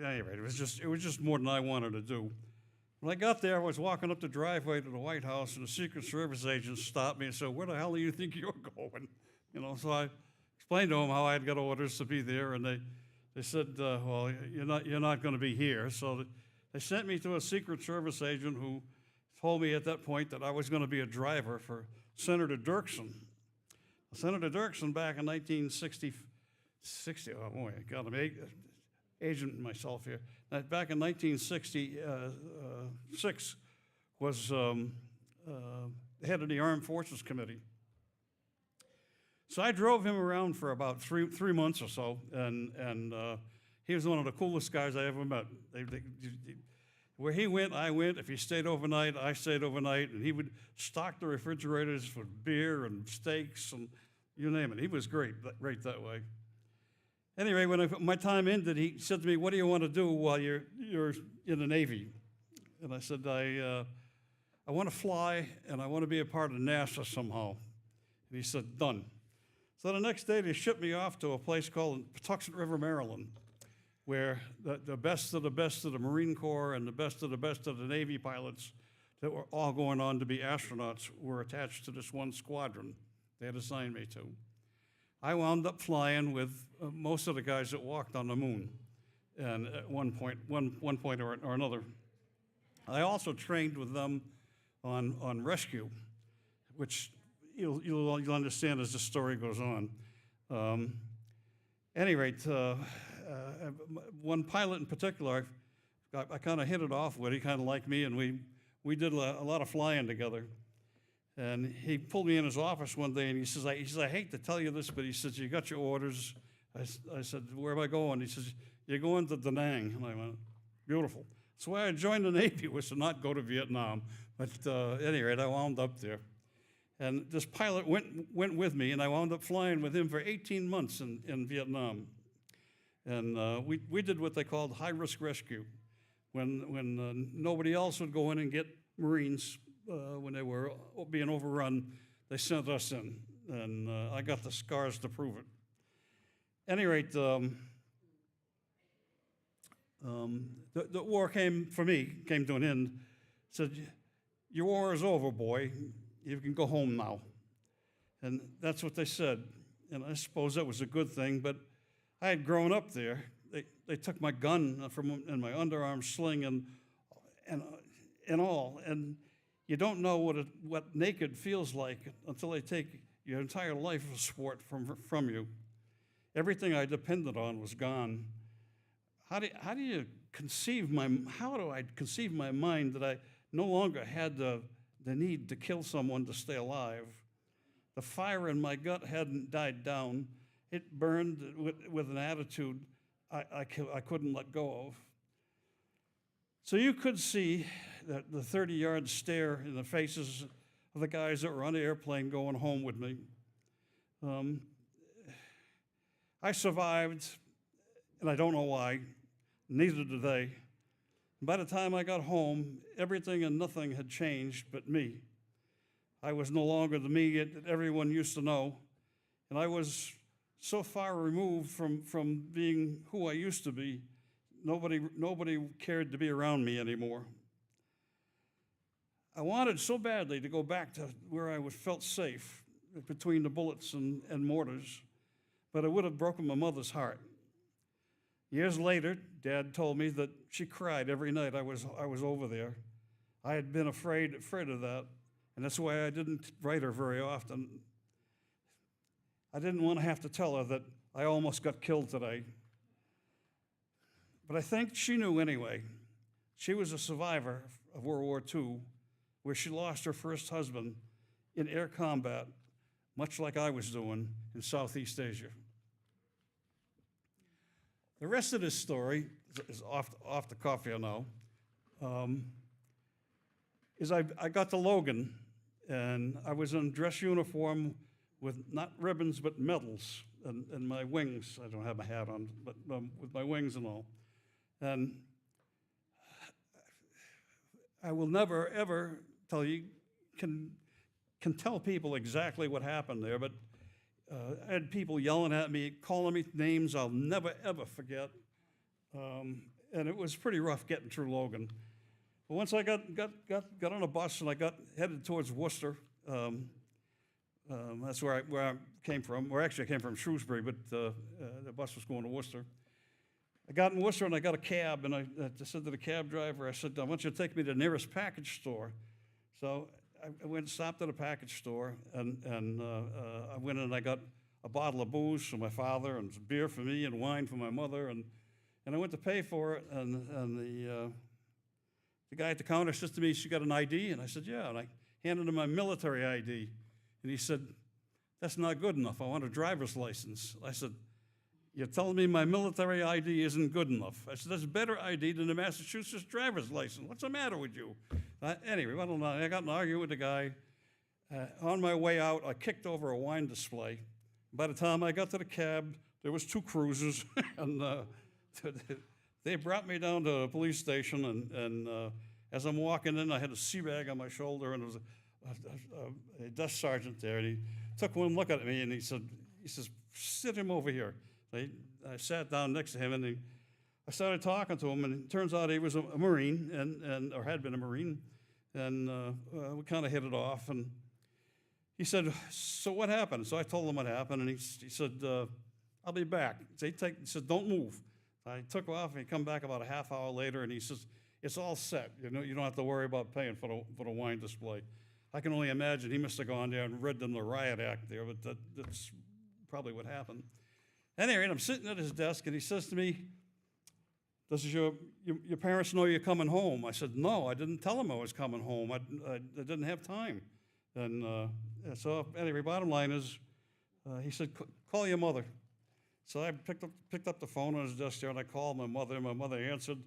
R: Anyway, it was just more than I wanted to do. When I got there, I was walking up the driveway to the White House, and the Secret Service agent stopped me and said, "Where the hell do you think you're going?" So I explained to them how I had got orders to be there, and they said, "Well, you're not going to be here." So they sent me to a Secret Service agent who told me at that point that I was going to be a driver for Senator Dirksen. Senator Dirksen back in 1960, oh boy, God, I'm aging myself here. Back in 1966 was the head of the Armed Forces Committee. So I drove him around for about three months or so, and he was one of the coolest guys I ever met. Where he went, I went. If he stayed overnight, I stayed overnight, and he would stock the refrigerators with beer and steaks and you name it. He was great that way. Anyway, when my time ended, he said to me, "What do you want to do while you're in the Navy?" And I said, I want to fly, and I want to be a part of NASA somehow. And he said, "Done." So the next day, they shipped me off to a place called Patuxent River, Maryland, where the best of the best of the Marine Corps and the best of the Navy pilots that were all going on to be astronauts were attached to this one squadron they had assigned me to. I wound up flying with most of the guys that walked on the moon, and at one point or another. I also trained with them on rescue, which you'll understand as the story goes on. At any rate, one pilot in particular, I kind of hit it off with. He kind of liked me, and we did a lot of flying together. And he pulled me in his office one day, and he says, I hate to tell you this, but he says, "You got your orders. I said, where am I going? He says, you're going to Da Nang. And I went, beautiful. That's why I joined the Navy, was to not go to Vietnam. But at any rate, I wound up there. And this pilot went with me, and I wound up flying with him for 18 months in Vietnam. And we did what they called high-risk rescue. When nobody else would go in and get Marines when they were being overrun, they sent us in. And I got the scars to prove it. At any rate, the war came to an end. Said, your war is over, boy. You can go home now. And that's what they said. And I suppose that was a good thing, but I had grown up there. They took my gun and my underarm sling and all. And you don't know what naked feels like until they take your entire life of sport from you. Everything I depended on was gone. How do I conceive my mind that I no longer had the need to kill someone to stay alive? The fire in my gut hadn't died down. It burned with an attitude I couldn't let go of. So you could see that the 30-yard stare in the faces of the guys that were on the airplane going home with me. I survived, and I don't know why. Neither did they. By the time I got home, everything and nothing had changed but me. I was no longer the me that everyone used to know, and I was so far removed from being who I used to be, nobody cared to be around me anymore. I wanted so badly to go back to where I felt safe, between the bullets and mortars, but it would have broken my mother's heart. Years later, Dad told me that she cried every night I was over there. I had been afraid of that, and that's why I didn't write her very often. I didn't want to have to tell her that I almost got killed today. But I think she knew anyway. She was a survivor of World War II, where she lost her first husband in air combat, much like I was doing in Southeast Asia. The rest of this story is off the cuff here now. I got to Logan, and I was in dress uniform with not ribbons but medals and my wings. I don't have my hat on, but with my wings and all. And I will never ever tell you, can tell people exactly what happened there, but I had people yelling at me, calling me names I'll never ever forget. And it was pretty rough getting through Logan. But once I got on a bus and I got headed towards Worcester, that's where I came from. Or actually, I came from Shrewsbury, but the bus was going to Worcester. I got in Worcester and I got a cab, and I said to the cab driver, I said, I want you to take me to the nearest package store. So I went and stopped at a package store, and I went in and I got a bottle of booze for my father and some beer for me and wine for my mother, and I went to pay for it, and the guy at the counter says to me, "You got an ID?" And I said, "Yeah," and I handed him my military ID, and he said, "That's not good enough. I want a driver's license." I said, "You're telling me my military ID isn't good enough?" I said, "That's a better ID than the Massachusetts driver's license. What's the matter with you?" Anyway, I got in an argument with the guy. On my way out, I kicked over a wine display. By the time I got to the cab, there was 2 cruisers, and they brought me down to the police station, and as I'm walking in, I had a sea bag on my shoulder, and there was a desk sergeant there, and he took one look at me, and he says, "Sit him over here." I sat down next to him, and I started talking to him, and it turns out he was a Marine, or had been a Marine, and we kind of hit it off, and he said, "So what happened?" So I told him what happened, and he said, "I'll be back." He said, "Don't move." I took off, and he come back about a half hour later, and he says, "It's all set. You don't have to worry about paying for the wine display." I can only imagine he must have gone there and read them the riot act there, but that's probably what happened. Anyway, I'm sitting at his desk, and he says to me, "Does your parents know you're coming home?" I said, "No, I didn't tell them I was coming home. I didn't have time." And so anyway, bottom line is, he said, "Call your mother." So I picked up the phone on his desk there, and I called my mother, and my mother answered.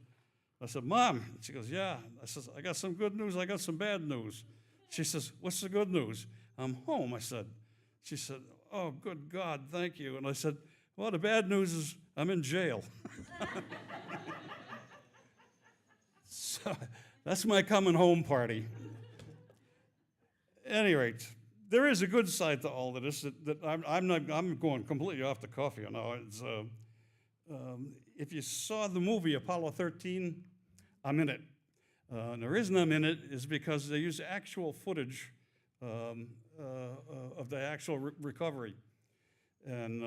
R: I said, Mom. And she goes, yeah. I says, I got some good news, I got some bad news. She says, what's the good news? I'm home, I said. She said, oh, good God, thank you. And I said, well, the bad news is I'm in jail. So that's my coming home party. At any rate, there is a good side to all of this that I'm going completely off the cuff here now. It's, if you saw the movie Apollo 13, I'm in it. And the reason I'm in it is because they use actual footage of the actual recovery. And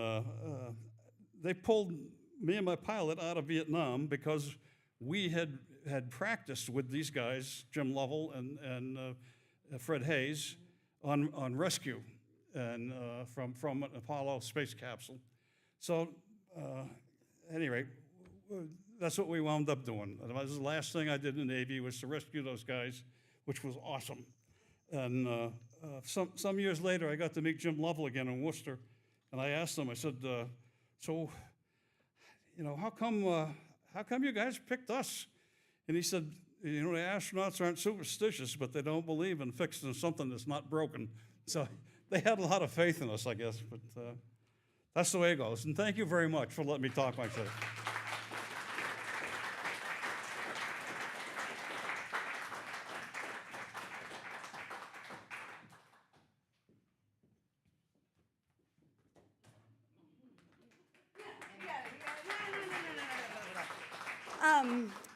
R: they pulled me and my pilot out of Vietnam because we had practiced with these guys, Jim Lovell and Fred Hayes, on rescue and from an Apollo space capsule. So, anyway, that's what we wound up doing. That was the last thing I did in the Navy, was to rescue those guys, which was awesome. And some years later, I got to meet Jim Lovell again in Worcester, and I asked him, I said, so, you know, how come you guys picked us? And he said, you know, the astronauts aren't superstitious, but they don't believe in fixing something that's not broken. So they had a lot of faith in us, I guess, but that's the way it goes. And thank you very much for letting me talk myself.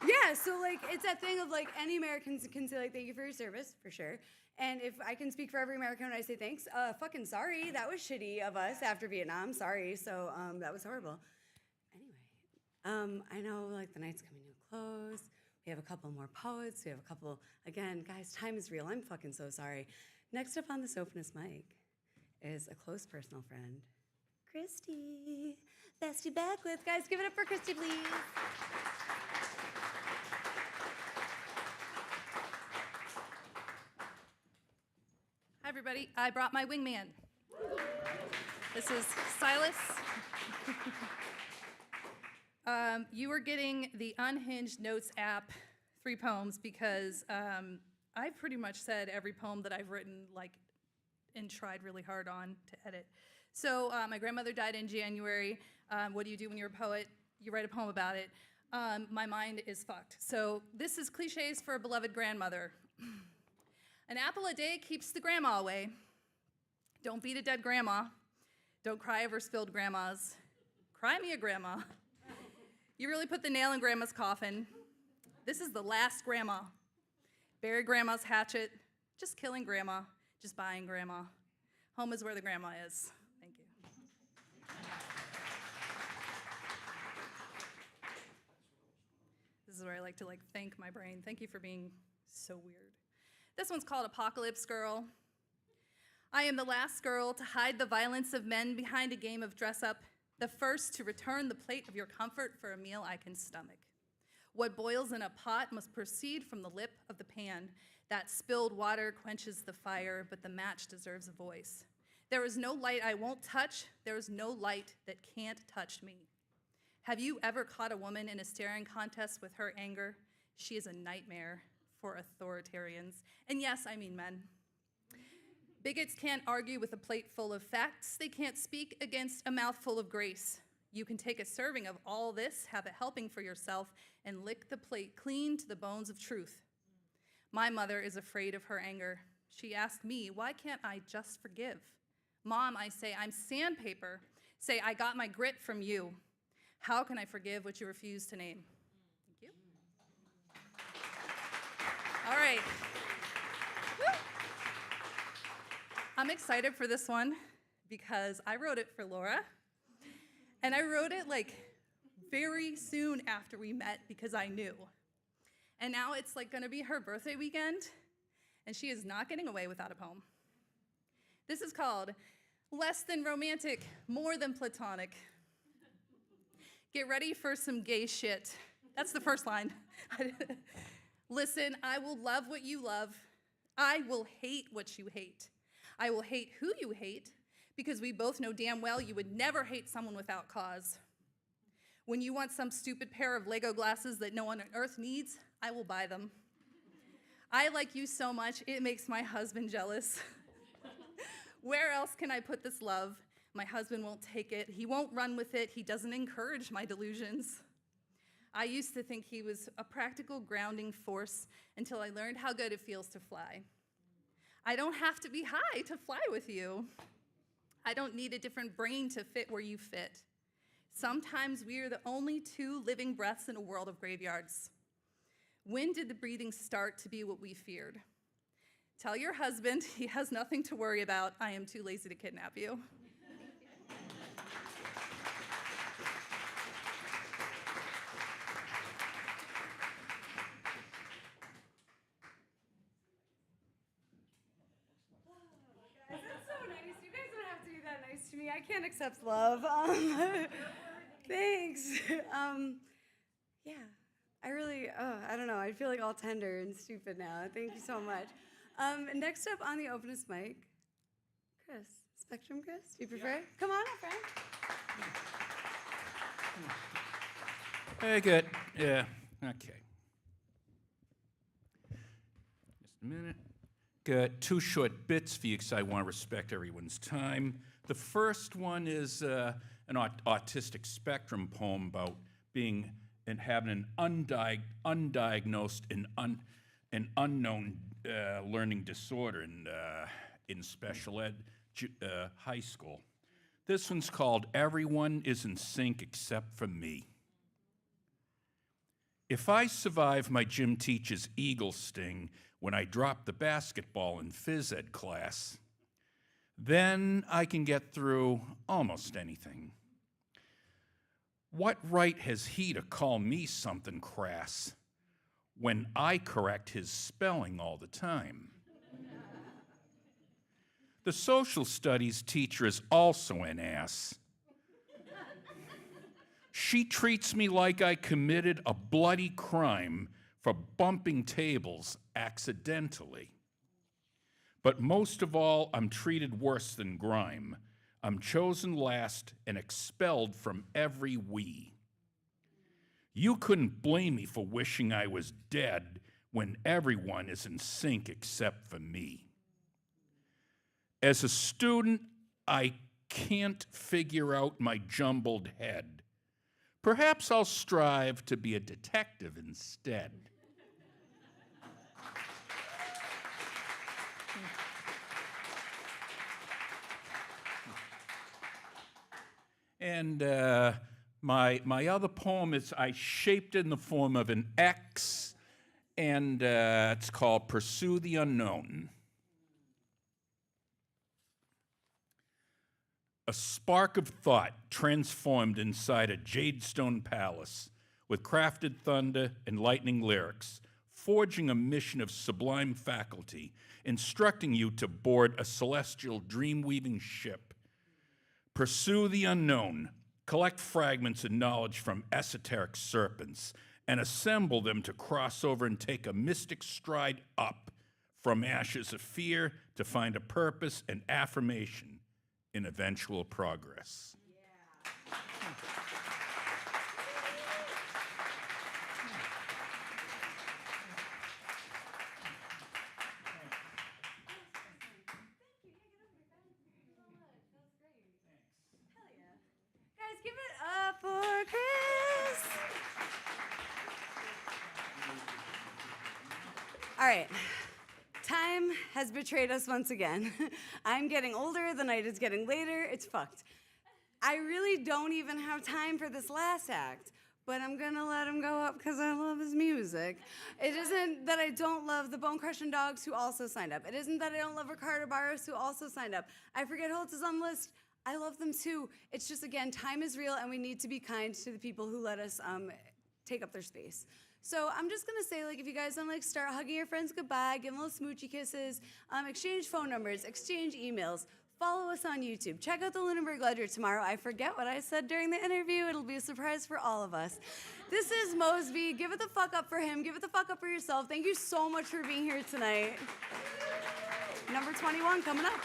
C: Yeah, so like it's that thing of like any Americans can say like thank you for your service, for sure. And if I can speak for every American when I say thanks, fucking sorry, that was shitty of us after Vietnam, sorry. So that was horrible. Anyway, I know like the night's coming to a close. We have a couple more poets. We have a couple, again, guys, time is real. I'm fucking so sorry. Next up on this Openest Mic is a close personal friend, Christy. Bestie Beckwith. Guys, give it up for Christy, please.
A: Hi, everybody. I brought my wingman. This is Silas. You are getting the Unhinged Notes app 3 poems because I've pretty much said every poem that I've written, like, and tried really hard on to edit. So my grandmother died in January. What do you do when you're a poet? You write a poem about it. My mind is fucked. So this is cliches for a beloved grandmother. An apple a day keeps the grandma away. Don't beat a dead grandma. Don't cry over spilled grandmas. Cry me a grandma. You really put the nail in grandma's coffin. This is the last grandma. Bury grandma's hatchet. Just killing grandma. Just buying grandma. Home is where the grandma is. Thank you. This is where I like to thank my brain. Thank you for being so weird. This one's called Apocalypse Girl. I am the last girl to hide the violence of men behind a game of dress up, the first to return the plate of your comfort for a meal I can stomach. What boils in a pot must proceed from the lip of the pan. That spilled water quenches the fire, but the match deserves a voice. There is no light I won't touch. There is no light that can't touch me. Have you ever caught a woman in a staring contest with her anger? She is a nightmare for authoritarians. And yes, I mean men. Bigots can't argue with a plate full of facts. They can't speak against a mouthful of grace. You can take a serving of all this, have a helping for yourself, and lick the plate clean to the bones of truth. My mother is afraid of her anger. She asked me, why can't I just forgive? Mom, I say, I'm sandpaper. Say, I got my grit from you. How can I forgive what you refuse to name? Thank you. All right. Woo. I'm excited for this one because I wrote it for Laura. And I wrote it very soon after we met because I knew. And now it's gonna be her birthday weekend, and she is not getting away without a poem. This is called Less Than Romantic, More Than Platonic. Get ready for some gay shit. That's the first line. Listen, I will love what you love. I will hate what you hate. I will hate who you hate, because we both know damn well you would never hate someone without cause. When you want some stupid pair of Lego glasses that no one on earth needs, I will buy them. I like you so much, it makes my husband jealous. Where else can I put this love? My husband won't take it. He won't run with it. He doesn't encourage my delusions. I used to think he was a practical grounding force until I learned how good it feels to fly. I don't have to be high to fly with you. I don't need a different brain to fit where you fit. Sometimes we are the only two living breaths in a world of graveyards. When did the breathing start to be what we feared? Tell your husband he has nothing to worry about. I am too lazy to kidnap you.
C: That's so nice. You guys don't have to be that nice to me. I can't accept love. Thanks. Yeah, I really, I don't know. I feel like all tender and stupid now. Thank you so much. Next up on the Openest Mic, Chris. Spectrum Chris, do you prefer? Come on up, friend.
S: Hey, good. Yeah, okay. Just a minute. Got two short bits for you because I want to respect everyone's time. The first one is an autistic spectrum poem about being and having an undiagnosed and unknown learning disorder in special ed high school. This one's called Everyone is in Sync Except for Me. If I survive my gym teacher's eagle sting when I drop the basketball in phys ed class, then I can get through almost anything. What right has he to call me something crass when I correct his spelling all the time? The social studies teacher is also an ass. She treats me like I committed a bloody crime for bumping tables accidentally. But most of all, I'm treated worse than grime. I'm chosen last and expelled from every we. You couldn't blame me for wishing I was dead when everyone is in sync except for me. As a student, I can't figure out my jumbled head. Perhaps I'll strive to be a detective instead. And my other poem is I shaped it in the form of an X, and it's called Pursue the Unknown. A spark of thought transformed inside a jadestone palace with crafted thunder and lightning lyrics, forging a mission of sublime faculty, instructing you to board a celestial dream-weaving ship. Pursue the unknown, collect fragments of knowledge from esoteric serpents, and assemble them to cross over and take a mystic stride up from ashes of fear to find a purpose and affirmation in eventual progress.
C: Guys, give it up for Chris. All right. Time has betrayed us once again. I'm getting older, the night is getting later, it's fucked. I really don't even have time for this last act, but I'm gonna let him go up because I love his music. It isn't that I don't love the Bone Crushing Dogs who also signed up. It isn't that I don't love Ricardo Barros who also signed up. I forget who else is on the list. I love them too. It's just, again, time is real and we need to be kind to the people who let us take up their space. So I'm just gonna say, like, if you guys wanna like start hugging your friends goodbye, give them little smoochy kisses, exchange phone numbers, exchange emails, follow us on YouTube. Check out the Lunenburg Ledger tomorrow. I forget what I said during the interview. It'll be a surprise for all of us. This is Mosby. Give it the fuck up for him. Give it the fuck up for yourself. Thank you so much for being here tonight. Number 21 coming up.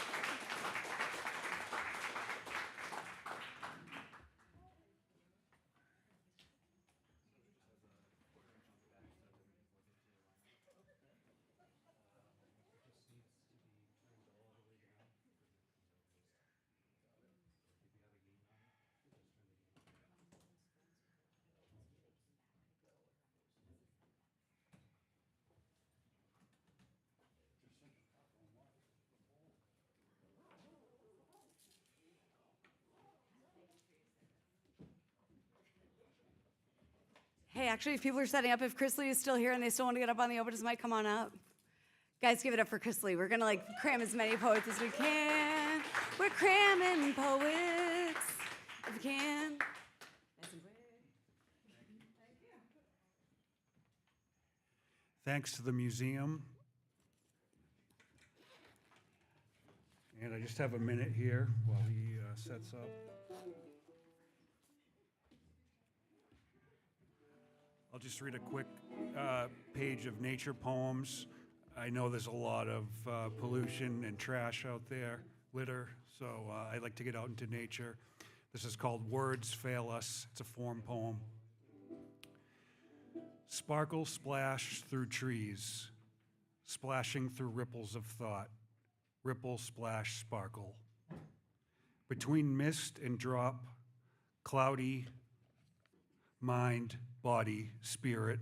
C: Hey, actually, if people are setting up, if Chris Lee is still here and they still want to get up on the Openest Mic, come on up. Guys, give it up for Chris Lee. We're gonna cram as many poets as we can. We're cramming poets if we can. Nice and quick.
F: Thanks to the museum. And I just have a minute here while he sets up. I'll just read a quick page of nature poems. I know there's a lot of pollution and trash out there, litter, so I like to get out into nature. This is called Words Fail Us. It's a form poem. Sparkle splash through trees, splashing through ripples of thought. Ripple, splash, sparkle. Between mist and drop, cloudy, mind, body, spirit,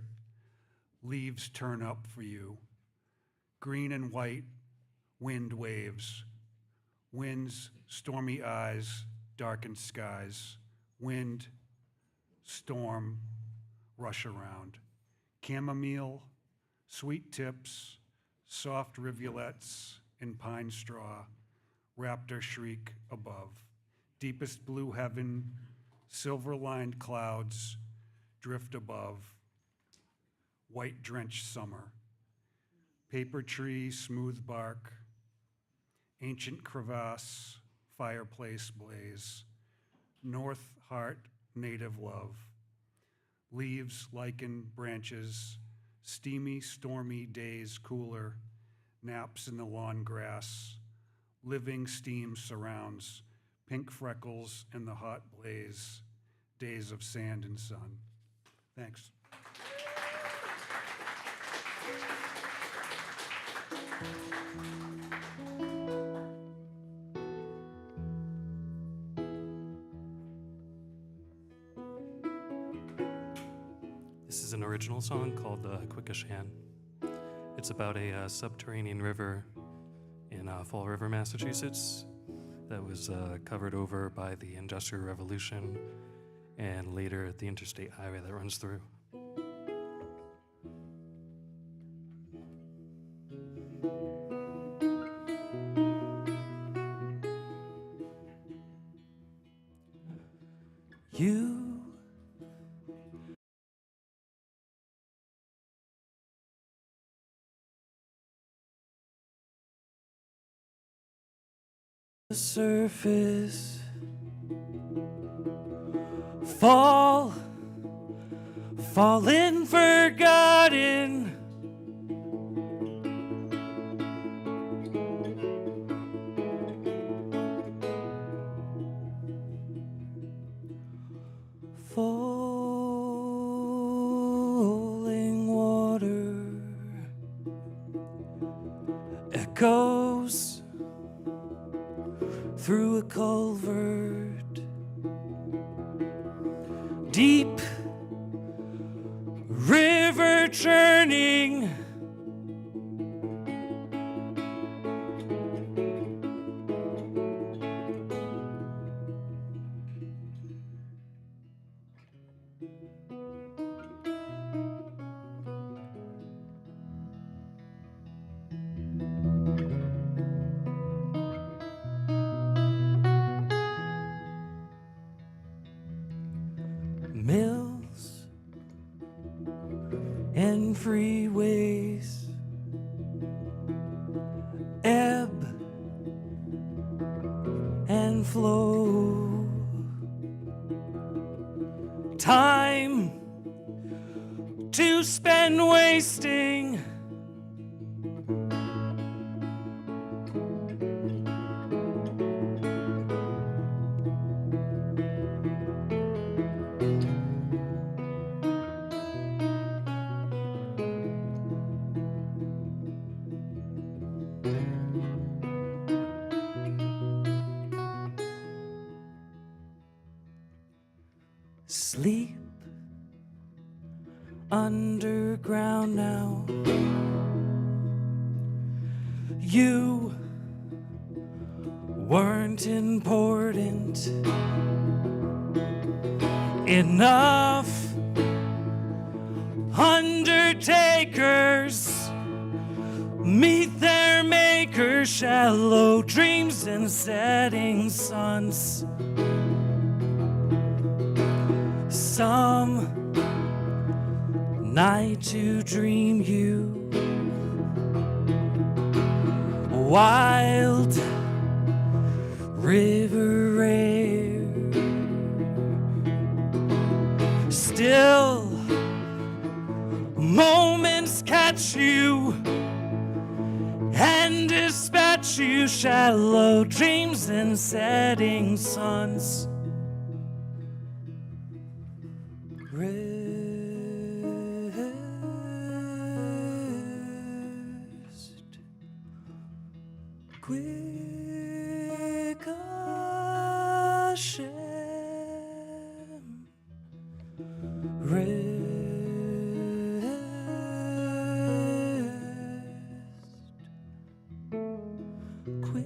F: leaves turn up for you. Green and white, wind waves. Winds, stormy eyes, darkened skies. Wind, storm, rush around. Chamomile, sweet tips, soft rivulets, in pine straw, raptor shriek above. Deepest blue heaven, silver-lined clouds drift above. White drenched summer. Paper tree, smooth bark. Ancient crevasse, fireplace blaze. North heart, native love. Leaves, lichen, branches. Steamy, stormy days cooler. Naps in the lawn grass, living steam surrounds, pink freckles in the hot blaze, days of sand and sun. Thanks.
T: This is an original song called Quikashan. It's about a subterranean river in Fall River, Massachusetts that was covered over by the Industrial Revolution and later the interstate highway that runs through. You the surface, fallen, forgotten. Falling water echoes through a culvert, deep river churning. Mills and freeways ebb and flow. Time to spend wasting. Sleep underground now. You weren't important enough
B: Undertakers meet their makers, shallow dreams and setting suns. Some night to dream you wild river air. Still moments catch you and dispatch you, shallow dreams and setting suns. Rest, quick Hashem. Rest, quick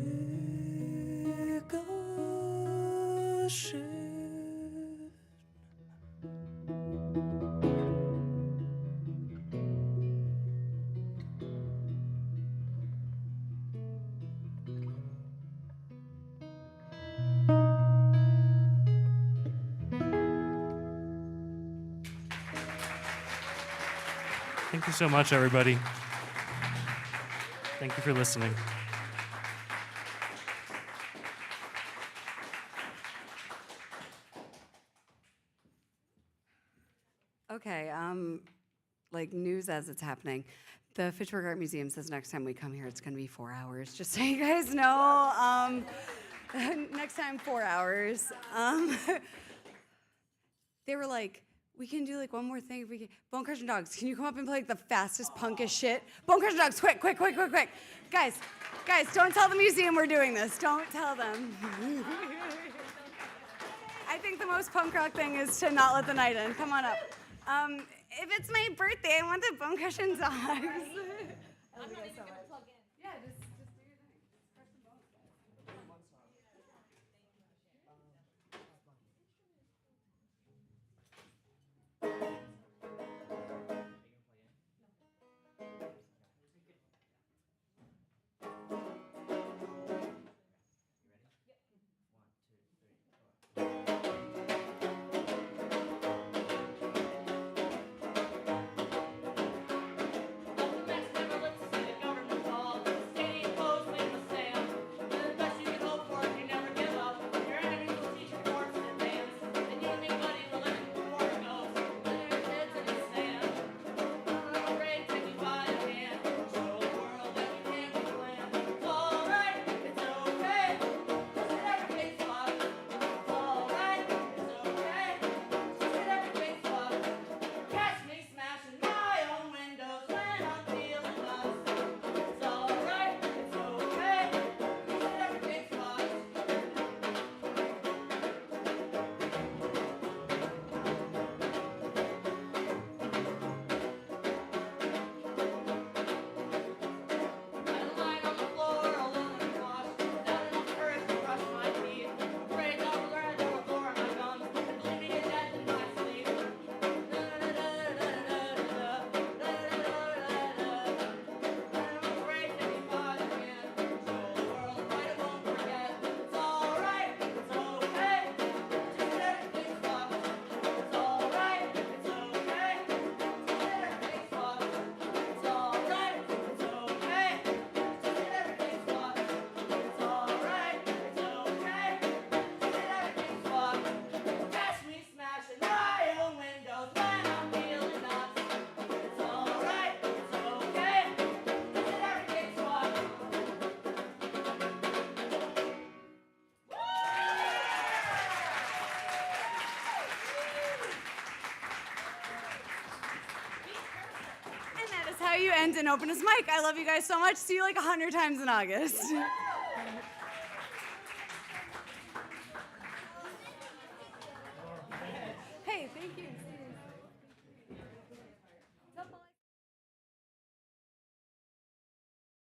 B: Hashem.
T: Thank you so much, everybody. Thank you for listening.
C: Okay, like news as it's happening. The Fitchburg Art Museum says next time we come here, it's gonna be 4 hours, just so you guys know. Next time, 4 hours. They were like, we can do like one more thing if we can. Bone Crushing Dogs, can you come up and play like the fastest punkish shit? Bone Crushing Dogs, quick, quick, quick, quick, quick. Guys, don't tell the museum we're doing this. Don't tell them. I think the most punk rock thing is to not let the night in. Come on up. If it's my birthday, I want the Bone Crushing Dogs. I love you guys so much. Yeah, just do your thing. Press the bones, guys. How you end an Openest Mic. I love you guys so much. See you like 100 times in August.